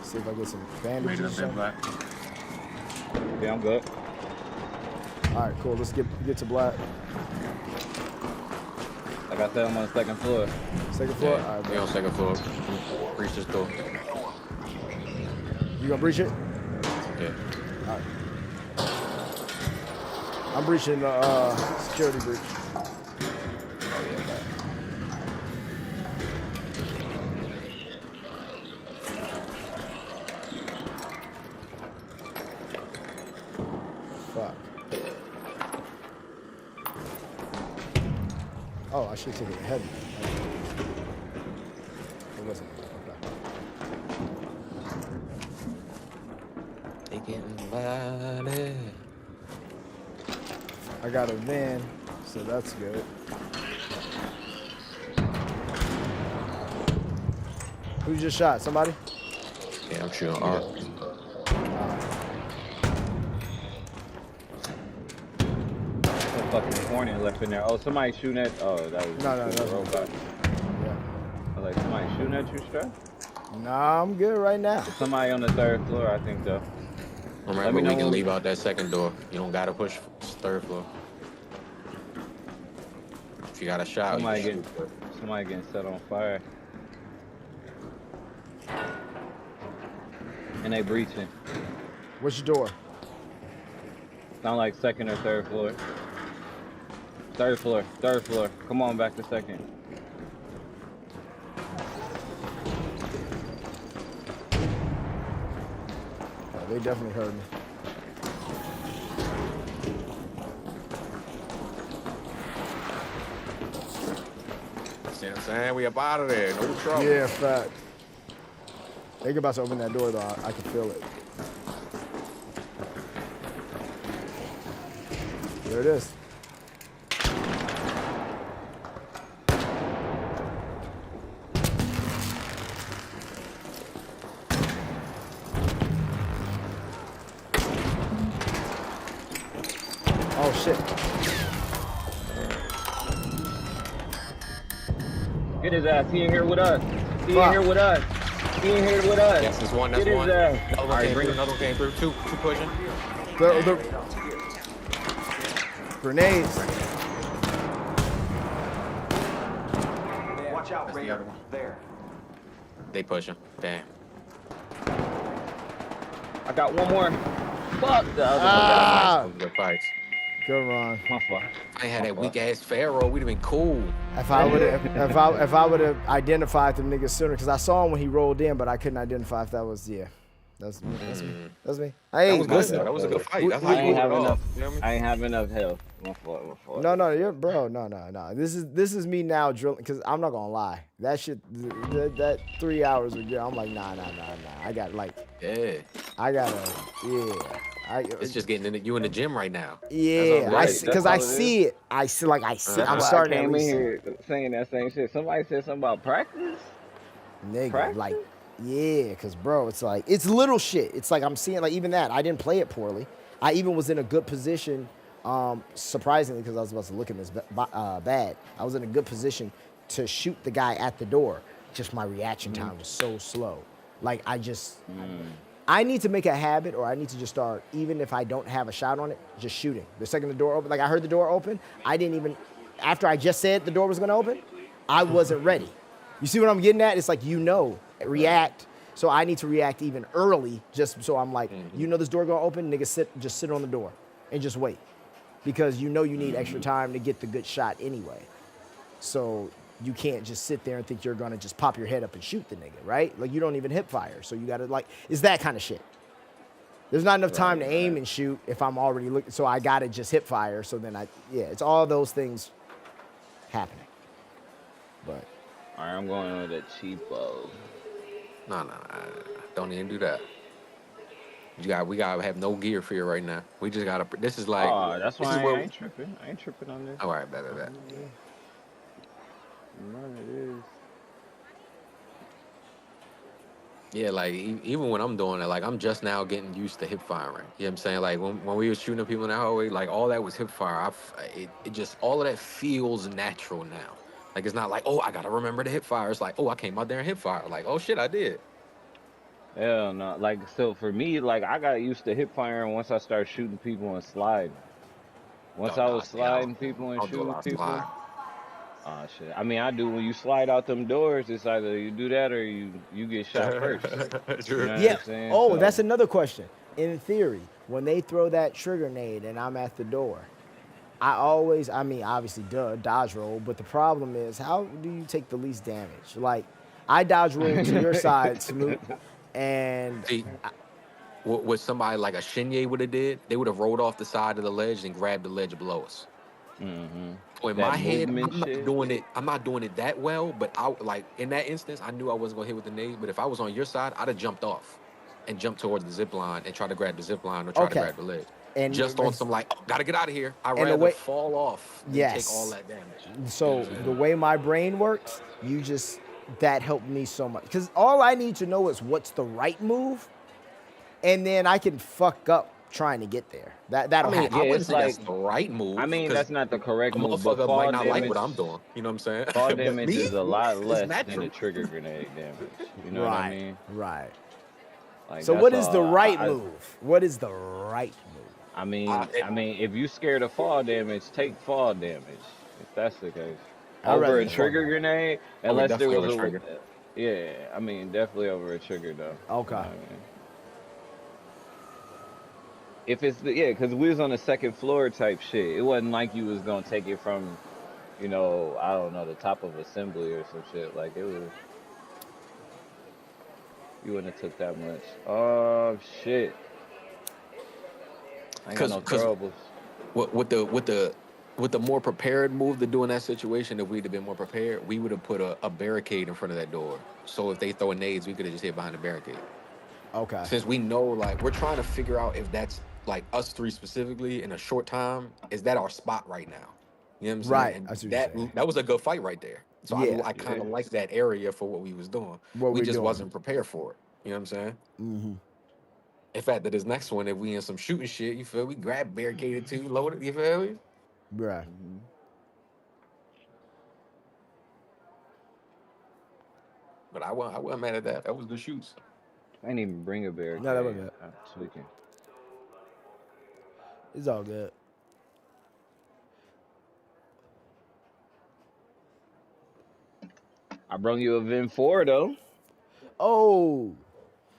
See if I get some bandages or something. Yeah, I'm good. All right, cool. Let's get to black. Like I said, I'm on the second floor. Second floor? Yeah, All right, we on second floor. Breach this door. You gonna breach it? Yeah. All right. I'm breaching the security breach. Oh, yeah, bad. Fuck. Oh, I should take it heavy. It wasn't. Okay. Taking body. I got a van, so that's good. Who just shot? Somebody? Yeah, I'm shooting Ark. Fucking corner left in there. Oh, somebody shooting at. Oh, that was No, a robot. Yeah. I was like, somebody shooting at you, Strap? Nah, I'm good right now. Somebody on the third floor, I think, though. Remember, we can leave out that second door. You don't gotta push third floor. If you got a shot, somebody getting set on fire. And they breaching. Which door? Sound like second or third floor. Third floor. Come on back to second. Oh, they definitely heard me. See what I'm saying? We up out of there. No trouble. Yeah, fact. They about to open that door though. I can feel it. There it is. Oh shit. Get his ass. He in here with us. He in here with us. Yes, there's one. That's Get one. his ass. Another one came through. Another one came through. Two pushing. The grenades. Watch out, Raider. There. They pushing. Damn. I got one more. Fuck the other one. Good fights. Good run. My fault. I ain't had that weak ass Pharaoh. We'd have been cool. If I would have identified them niggas sooner, because I saw him when he rolled in, but I couldn't identify if that was That's me. That's me. Hey, listen. That was a good fight. That's I ain't have enough. I ain't have enough health. My fault. No, you're bro. No. This is me now drilling, because I'm not gonna lie. That shit, that 3 hours ago, I'm like, nah. I got like, It's just getting you in the gym right now. Yeah, because I see it. I'm starting. I came in here saying that same shit. Somebody said something about practice. Nigga, practice? like, yeah, because bro, it's like it's little shit. It's like I'm seeing like even that. I didn't play it poorly. I even was in a good position. Surprisingly, because I was about to look at this bad. I was in a good position to shoot the guy at the door. Just my reaction time was so slow. Like I need to make a habit, or I need to just start, even if I don't have a shot on it, just shooting. The second the door opened, like I heard the door open, I didn't even, after I just said the door was gonna open, I wasn't ready. You see what I'm getting at? It's like, react. So I need to react even early, just so I'm like, this door gonna open, nigga, just sit on the door and just wait. Because you need extra time to get the good shot anyway. So you can't just sit there and think you're gonna just pop your head up and shoot the nigga, right? Like you don't even hip fire. So you gotta it's that kind of shit. There's not enough time to aim and shoot if I'm already looking, so I gotta just hip fire. So then it's all those things happening. But. All right, I'm going with a cheapo. No, don't even do that. We gotta have no gear for you right now. We just gotta. This is like. Oh, that's why I ain't tripping. I ain't tripping on this. All right, bet. It is. Yeah, like even when I'm doing it, like I'm just now getting used to hip firing. You know what I'm saying? Like when we were shooting at people in the hallway, like all that was hip fire. It just all of that feels natural now. Like it's not like, oh, I gotta remember to hip fire. It's like, oh, I came out there and hip fire. Like, oh shit, I did. Hell no. Like so for me, like I got used to hip firing once I started shooting people and sliding. Once I was sliding people and shooting people. Oh shit. I mean, I do when you slide out them doors. It's either you do that or you get shot first. True. You know what Yeah. I'm saying? Oh, So- that's another question. In theory, when they throw that trigger nade and I'm at the door, I mean, obviously, dodge roll. But the problem is, how do you take the least damage? Like, I dodge roll to your side, Smoot, and See, what somebody like a Shinye would have did, they would have rolled off the side of the ledge and grabbed the ledge below us. Mm-hmm. So in That my head, movement I'm not shit. doing it. I'm not doing it that well. But I like in that instance, I knew I wasn't gonna hit with the nade. But if I was on your side, I'd have jumped off and jumped towards the zip line and try to grab the zip line or try to grab the ledge. And just on some like, gotta get out of here. I'd and the rather way- fall off than Yes. take all that damage. So the way my brain works, that helped me so much. Because all I need to know is what's the right move, and then I can fuck up trying to get there. That'll I mean, happen. I wouldn't it's say that's like- the right move. I mean, 'cause that's not the correct a move, but motherfucker fall might not like damage, what I'm doing. You know what I'm saying? fall But damage me, is a lot it's less than natural. the trigger grenade damage. You know what I mean? Right. Like, So that's what is the all. right move? What is the right move? I mean, if you scared of fall damage, take fall damage. If that's the case, I'd rather over a fall trigger damage. grenade, I would unless there definitely was over a trigger. yeah. I mean, definitely over a trigger though. Okay. You know what I mean? If it's because we was on the second floor type shit. It wasn't like you was gonna take it from, I don't know, the top of assembly or some shit. Like it was. You wouldn't have took that much. Oh shit. I ain't got no throwables. With the more prepared move to do in that situation, if we'd have been more prepared, we would have put a barricade in front of that door. So if they throw nades, we could have just hid behind the barricade. Okay. Since we know, like, we're trying to figure out if that's like us three specifically in a short time, is that our spot right now? You know what I'm saying? Right, And I see what you're saying. that was a good fight right there. So Yeah. I kind of like that area for what we was doing. What we we just doing. wasn't prepared for it. You know what I'm saying? Mm-hmm. In fact, that this next one, if we in some shooting shit, you feel we grab barricaded too, loaded, you feel me? Right. But I wasn't mad at that. That was good shoots. I didn't even bring a barricade. No, that wasn't bad. I'm tweaking. It's all good. I brought you a Vin 4 though. Oh,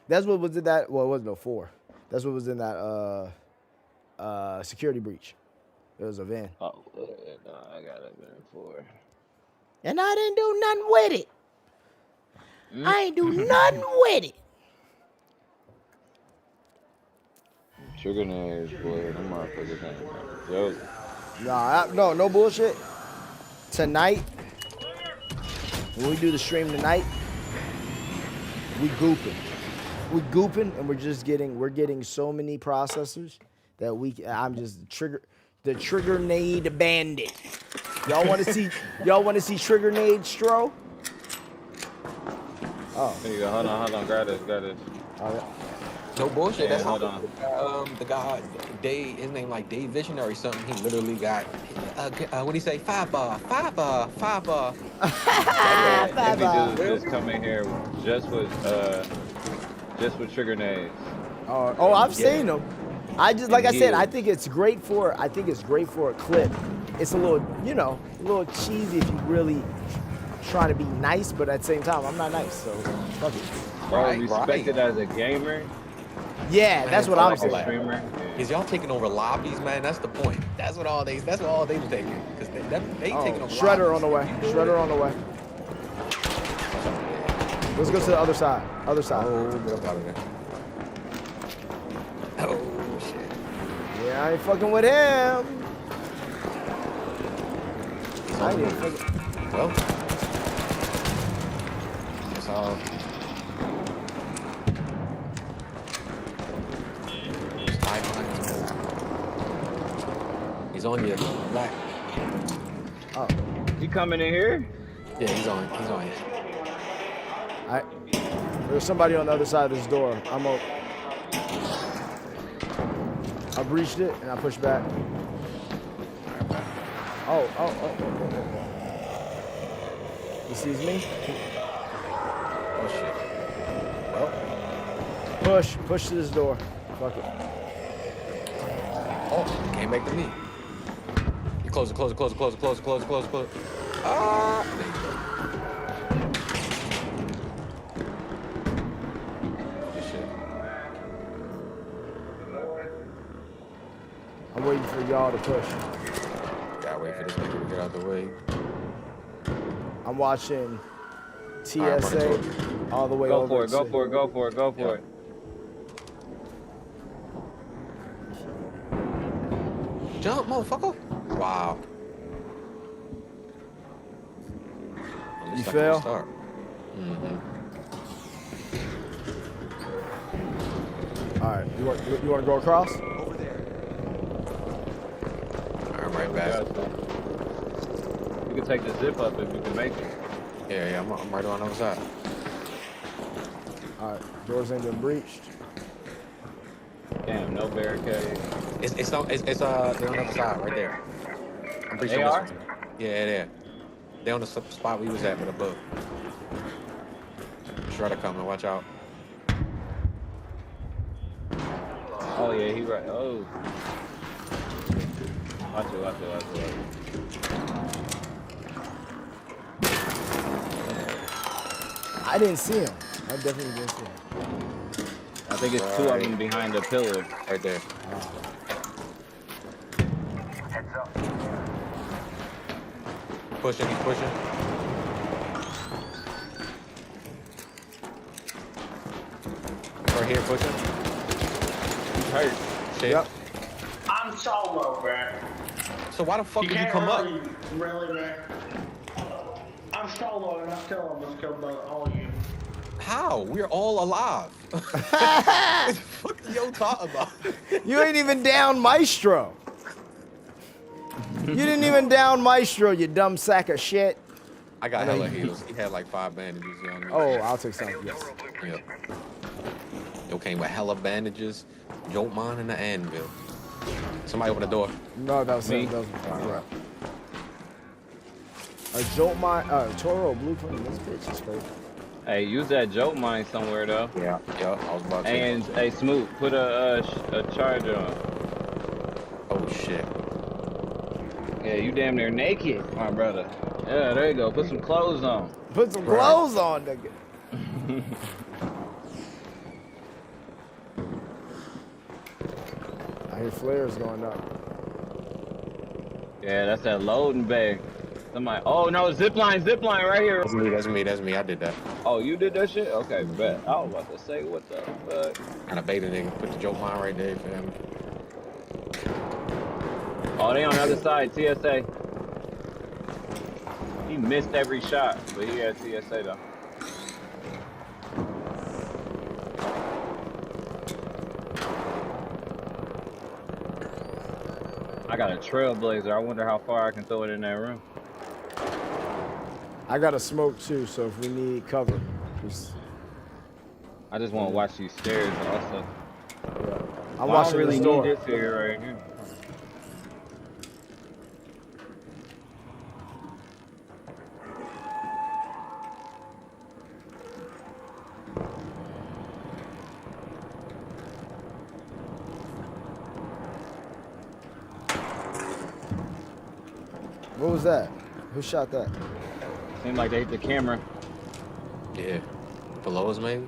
that's what was in that. Well, it wasn't no 4. That's what was in that security breach. It was a van. Oh, no, I got a Vin 4. And I didn't do nothing with it. I ain't do nothing with it. Trigger nades, boy. Them motherfuckers ain't a joke. No bullshit. Tonight, when we do the stream tonight, we gooping. We gooping, and we're getting so many processors that I'm just the trigger nade bandit. Y'all want to see trigger nade Stro? Oh. There you go. Hold on. Grab this. Oh, yeah. No bullshit. Yeah, That's hold how the guy Dave, his name like Dave Visionary something. He literally got what do you say? 5 bar. Every dude just come in here just with trigger nades. Oh, I've seen them. I just like I said, I think it's great for a clip. It's a little cheesy if you really trying to be nice, but at the same time, I'm not nice, so fuck it. Bro, respected as a gamer. Yeah, Man, that's what I'm saying. Streamer. Is y'all taking over lobbies, man? That's the point. That's what all they was taking. Because they taking over Shredder lobbies. on the way. Shredder on the way. Let's go to the other side. Oh, get up out of there. Oh, shit. Yeah, I ain't fucking with him. I ain't even fucking. Well, that's all. He's on you, Black. Oh. He coming in here? Yeah, he's on you. There's somebody on the other side of this door. I breached it and I pushed back. Oh. He sees me. Oh shit. Well, Push to this door. Fuck it. oh, came back to me. You close it. There you go. Good shit. I'm waiting for y'all to push. Gotta wait for this nigga to get out the way. I'm watching TSA Alright, all the way Go over. for it, go to- for it, go for it, go for it. Jump, motherfucker. Wow. You fell? Mm-hmm. All right, you want to go across? Over there. All right, right back. You can take the zip up if you can make it. Yeah, I'm right on the other side. All right, doors ain't been breached. Damn, no barricade. They're on the other side, right there. I'm pretty They sure. are? Yeah, they're. They're on the spot we was at, but above. Shredder coming, watch out. Oh yeah, he right. Oh. Watch it. I didn't see him. I definitely didn't see him. I think it's two of them behind the pillar. Right there. Pushing, he's pushing. Right here, pushing. He's hurt. Shit. Yep. I'm solo, man. So why the fuck did you come up? Really, man? I'm solo and I still almost killed all you. How? We're all alive. What the fuck are you talking about? You ain't even down Maestro. You didn't even down Maestro, you dumb sack of shit. I got hella heals. He had like 5 bandages on me. Oh, I'll take some. Yes. Yep. Yo came with hella bandages, jolt mine in the anvil. Somebody open the door. No, that was Me. him. That was right. A jolt mine, Toro blueprint in this bitch is crazy. Hey, use that joke mine somewhere though. Yeah, I was about to. And hey, Smoot, put a charger on. Oh shit. Yeah, you damn near naked, my brother. Yeah, there you go. Put some clothes on. Put some clothes on, nigga. I hear flares going up. Yeah, that's that loading bay. Somebody. Oh no, zip line right here. That's me. I did that. Oh, you did that shit? Okay, bet. I was about to say, what the fuck? And I baited nigga. Put the joke mine right there, fam. Oh, they on the other side, TSA. He missed every shot, but he had TSA though. I got a Trailblazer. I wonder how far I can throw it in that room. I got a smoke too, so if we need cover, I just want to watch these stairs also. Yeah. I'm Well, watching I don't really this door. need this area right here. What was that? Who shot that? Seemed like they hit the camera. Yeah. Below us, maybe?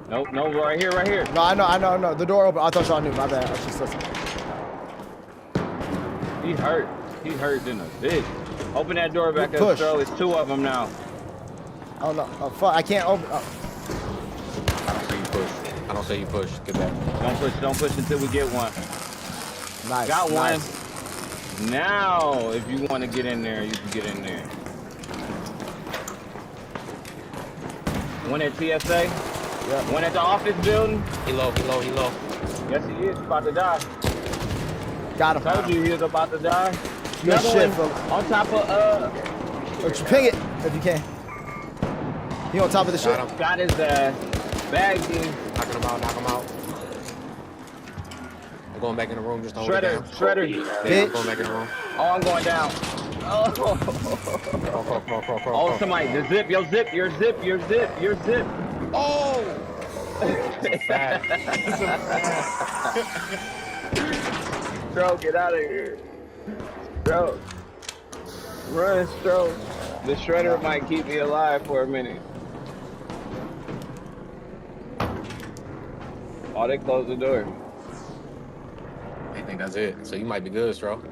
Nope, no, right here. No, I know. The door open. I thought y'all knew. My bad. I was just listening. He hurt. He hurt in a bitch. Open that door back up, Push. Stro. It's 2 of them now. Oh no! Oh fuck! I can't open. Oh. I don't say you push. Get back. Don't push until we get one. Nice. Got nice. one. Now, if you want to get in there, you can get in there. One at TSA. Yep. One at the office building. He low. Yes, he is. About to die. Got him. Told you he was about to die. Good Another shit, one Phil. on top of But you ping it if you can. He on top of the shit. Got his ass. Bagged him. Knock him out. I'm going back in the room just to hold it down. Shredder. Yeah, I'm going back in the room. Oh, I'm going down. Oh. Crawl. Oh, somebody. The zip. Your zip. Oh! Bro, get out of here. Bro. Run, Stro. The shredder might keep me alive for a minute. Oh, they closed the door. I think that's it. So you might be good, Stro.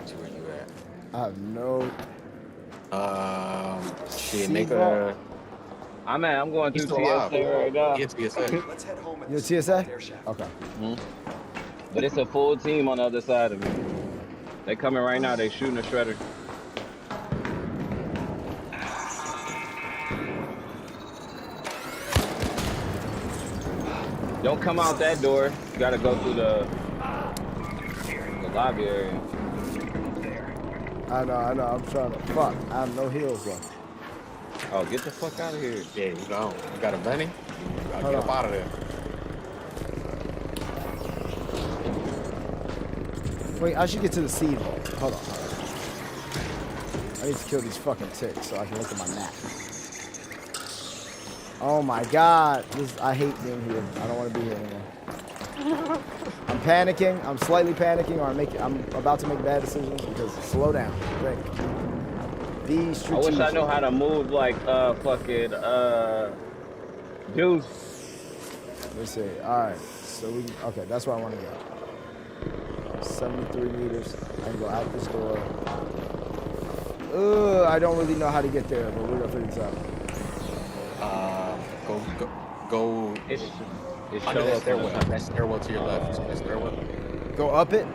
See where you at. I have no. Shit, make a. I'm going He's through still alive. TSA right now. He hit TSA. Let's head home. You a TSA? Okay. But it's a full team on the other side of me. They coming right now. They shooting a shredder. Don't come out that door. You gotta go through the lobby area. I know. I'm trying to. Fuck. I have no heals left. Oh, get the fuck out of here. Yeah, you don't. You got a Benny? You gotta Hold get up on. out of there. Wait, I should get to the seed vault. Hold on. I need to kill these fucking ticks so I can look at my map. Oh my god. I hate being here. I don't want to be here anymore. I'm panicking. I'm slightly panicking, or I'm about to make bad decisions because slow down. Think. Be strategic. I wish I knew how to move like fucking Deuce. Let's see. Alright. So okay, that's where I want to go. 73 meters. I can go out this door. I don't really know how to get there, but we're gonna figure this out. Go. It's Under that stairwell. That stairwell to your left. That stairwell. Go up it?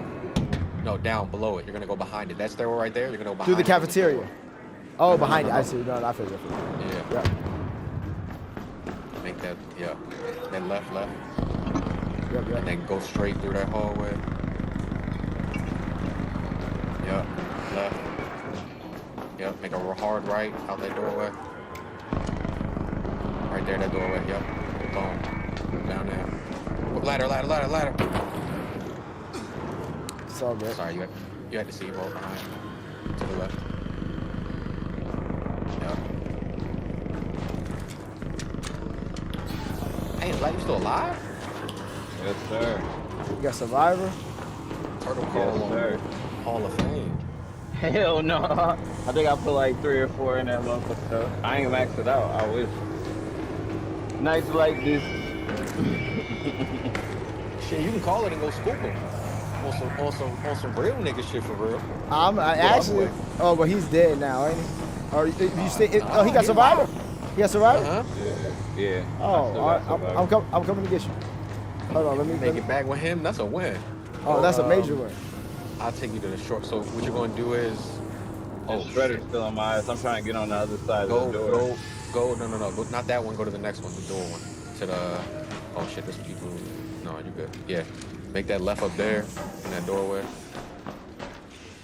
No, down below it. You're gonna go behind it. That stairwell right there. You're gonna go behind. Through the it. cafeteria. Oh, behind it. I see. No, I figured. Yeah. Make that. Yeah. Then left. Yep. And then go straight through that hallway. Yep. Left. Yep. Make a hard right out that doorway. Right there, that doorway. Yep. Boom. Down there. Ladder. It's all good. Sorry, you had to see roll behind. To the left. Yep. Hey, Black, you still alive? Yes, sir. You got Survivor? Turtle Call Hall of Fame. Hell no. I think I put like 3 or 4 in that motherfucker. I ain't maxed it out. I wish. Nights like this. Shit, you can call it and go scoop him. On some real nigga shit for real. Actually. Oh, but he's dead now, ain't he? Or you stay? Oh, he got Survivor. He got Survivor. Yeah. Oh, I'm coming to get you. Hold on, let me make it back with him. That's a win. Oh, that's a major win. I'll take you to the short. So what you're gonna do is, Shredder's still on my eyes. I'm trying to get on the other side of the door. Go. No. Go, not that one. Go to the next one. The door one. To the. Oh shit, there's people. No, you're good. Yeah. Make that left up there in that doorway.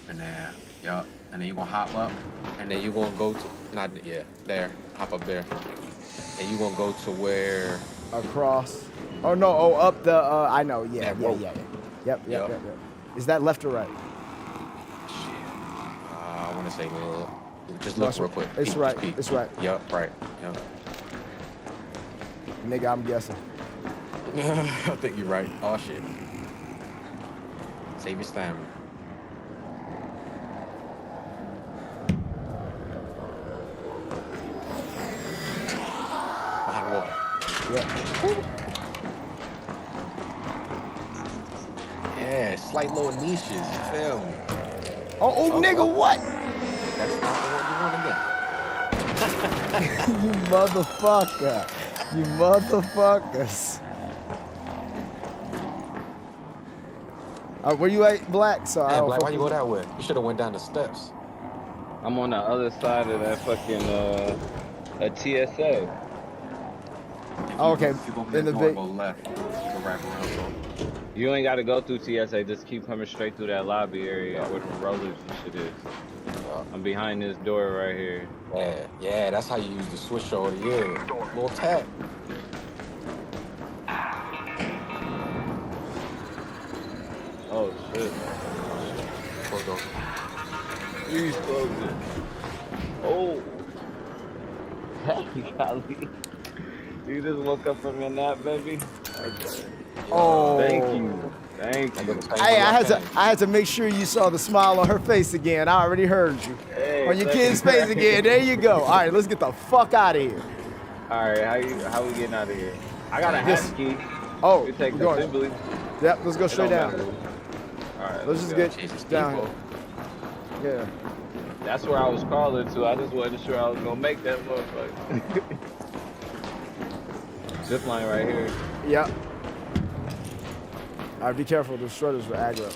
And then, yeah. And then you're gonna hop up. And then you're gonna go to, there. Hop up there. And you're gonna go to where? Across. Oh no, up the, I know, yeah. Yep. Is that left or right? I wanna say, just look real quick. It's right, it's right. Yep, right, yep. Nigga, I'm guessing. I think you're right. Oh shit. Save your stamina. Behind the wall. Yeah, slight little niches, you feel me? Oh, nigga, what? That's not the one you want to get. You motherfucker. You motherfuckers. Where you at, Black? Sorry. Yeah, Black, why you go that way? You should have went down the steps. I'm on the other side of that fucking a TSA. Oh, okay. In the big. Go left. Go right around. You ain't got to go through TSA. Just keep coming straight through that lobby area where the rollers and shit is. I'm behind this door right here. Yeah, that's how you use the switch shoulder. Yeah, little tap. Oh shit. Close door. Please close it. Oh. Hey, golly. You just woke up from your nap, baby? Oh. Thank you. Thank you. Hey, I had to make sure you saw the smile on her face again. I already heard you. Hey, on your kid's face again. There you go. All right, let's get the fuck out of here. All right, how we getting out of here? I got a This- hash key. Oh, We take we're the going. assembly. Yep, let's go It straight don't down. matter. All right, Let's just go. get down here. Yeah. That's where I was calling to. I just wasn't sure I was gonna make that motherfucker. Zip line right here. Yep. All right, be careful. The strutters will aggro.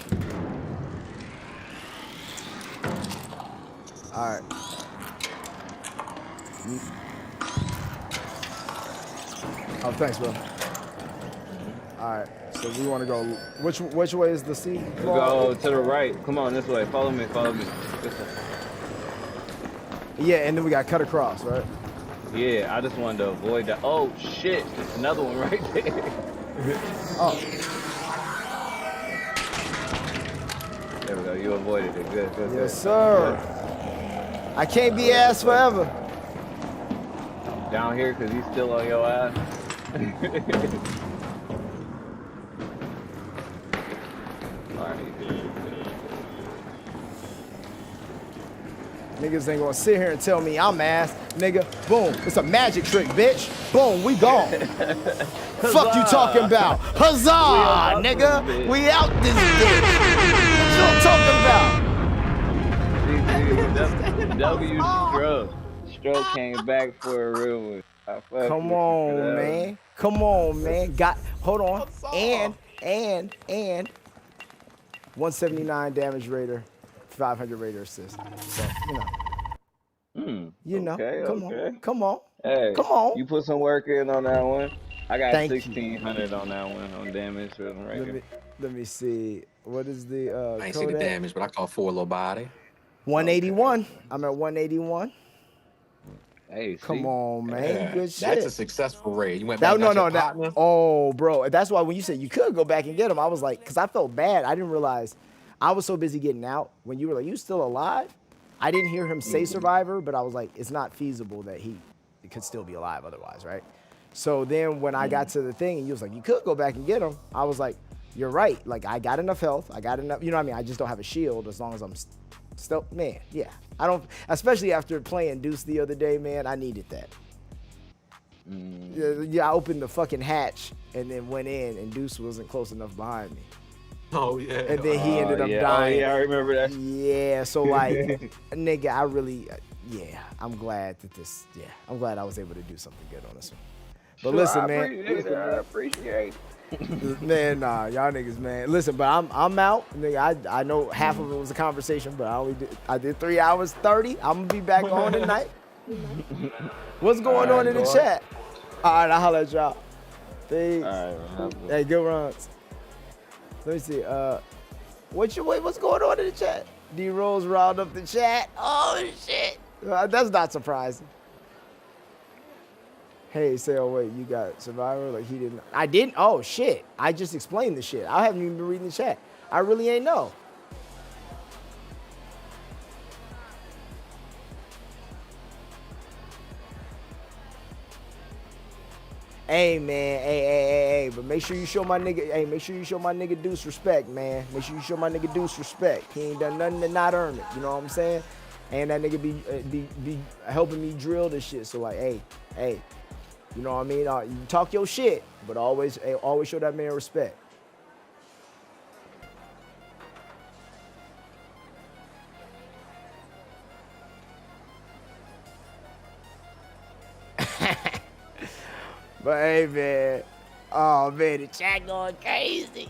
All right. Oh, thanks, bro. All right. So we want to go. Which way is the sea? We go to the right. Come on, this way. Follow me. Follow me. This way. Yeah, and then we got cut across, right? Yeah, I just wanted to avoid that. Oh shit! There's another one right there. Oh. There we go. You avoided it. Good. Good. Yes, sir. I can't be ass forever. Down here, cause he's still on your ass. Niggas ain't gonna sit here and tell me I'm ass, nigga. Boom. It's a magic trick, bitch. Boom, we gone. Fuck you talking about? Huzzah, nigga. We out this bitch. What you talking about? W Stroke came back for a real one. Come on, man. Come on, man. Hold on. And 179 damage rater, 500 rater assist. So, you know. Okay, come on. Come on. Hey, come on. You put some work in on that one. I got Thank 1600 on that one on damage. Let me see. What is the I ain't see the damage, but I caught 4 little body. 181. I'm at 181. Hey, come on, man. Yeah, Good shit. that's a successful raid. You went back. Oh, bro. That's why when you said you could go back and get him, I was like, because I felt bad. I didn't realize I was so busy getting out. When you were like, you still alive? I didn't hear him say survivor, but I was like, it's not feasible that he could still be alive otherwise, right? So then when I got to the thing and you was like, you could go back and get him, I was like, you're right. Like, I got enough health. I got enough, you know what I mean? I just don't have a shield as long as I'm still, man, yeah. I don't, especially after playing Deuce the other day, man, I needed that. Yeah, I opened the fucking hatch and then went in and Deuce wasn't close enough behind me. Oh, yeah. And then he ended up dying. Oh, yeah, I remember that. Yeah, so like, nigga, I really, yeah, I'm glad that I'm glad I was able to do something good on this one. But listen, man. I appreciate it. Man, nah, y'all niggas, man. Listen, but I'm out. Nigga, I know half of it was a conversation, but I did 3 hours 30. I'm gonna be back on tonight. What's going on in the chat? All right, I'll holler at y'all. Peace. Hey, good runs. Let me see. What's going on in the chat? D Rose riled up the chat. Oh shit. That's not surprising. Hey, say, oh wait, you got Survivor? Like he didn't. I didn't. Oh shit. I just explained the shit. I haven't even been reading the chat. I really ain't know. Hey man, hey, but make sure you show my nigga Deuce respect, man. Make sure you show my nigga Deuce respect. He ain't done nothing to not earn it. You know what I'm saying? And that nigga be helping me drill this shit. So like, hey, you know what I mean? You talk your shit, but always show that man respect. But hey, man. Oh, man, the chat going crazy.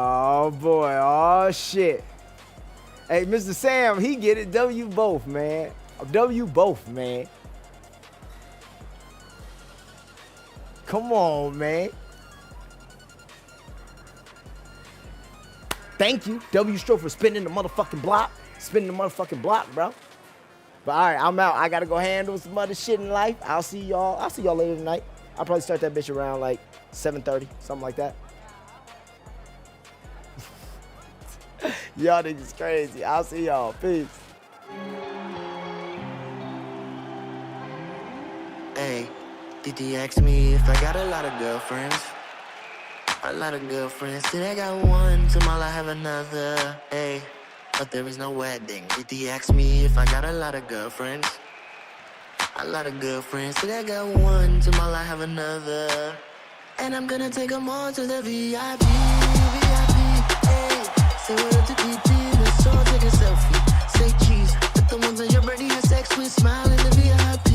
Oh boy, oh shit. Hey, Mr. Sam, he get it. W both, man. W both, man. Come on, man. Thank you, W Stroke, for spinning the motherfucking block. Bro. But all right, I'm out. I gotta go handle some other shit in life. I'll see y'all later tonight. I'll probably start that bitch around like 7:30, something like that. Y'all niggas crazy. I'll see y'all. Peace. Hey, did you ask me if I got a lot of girlfriends? A lot of girlfriends. Said I got one, tomorrow I have another. Hey, but there is no wedding. Did you ask me if I got a lot of girlfriends? A lot of girlfriends. Said I got one, tomorrow I have another. And I'm gonna take them all to the VIP. Hey, say what up to DP, let's all take a selfie. Say cheese, let the ones on your birthday have sex with, smile in the VIP.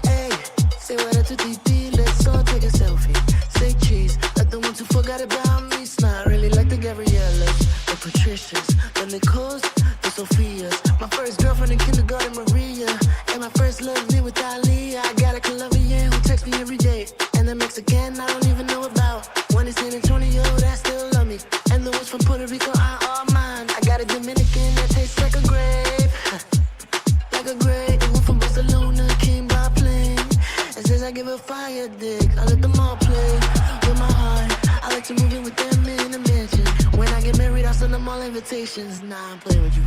Hey, say what up to DP, let's all take a selfie. Say cheese, let the ones who forgot about me smile. Really like the Gabrielas, the Patricias, the Nicoles, the Sophias. My first girlfriend in kindergarten, Maria. And my first love me with Ali. I got a Colombian who texts me every day. And the Mexican I don't even know about. One is San Antonio that still love me. And the ones from Puerto Rico are all mine. I got a Dominican that tastes like a grape. Like a grape. The one from Barcelona came by plane. And says I give a fire dick. I let them all play with my heart. I like to move in with them in a mansion. When I get married, I'll send them all invitations. Nah, I'm playing with you.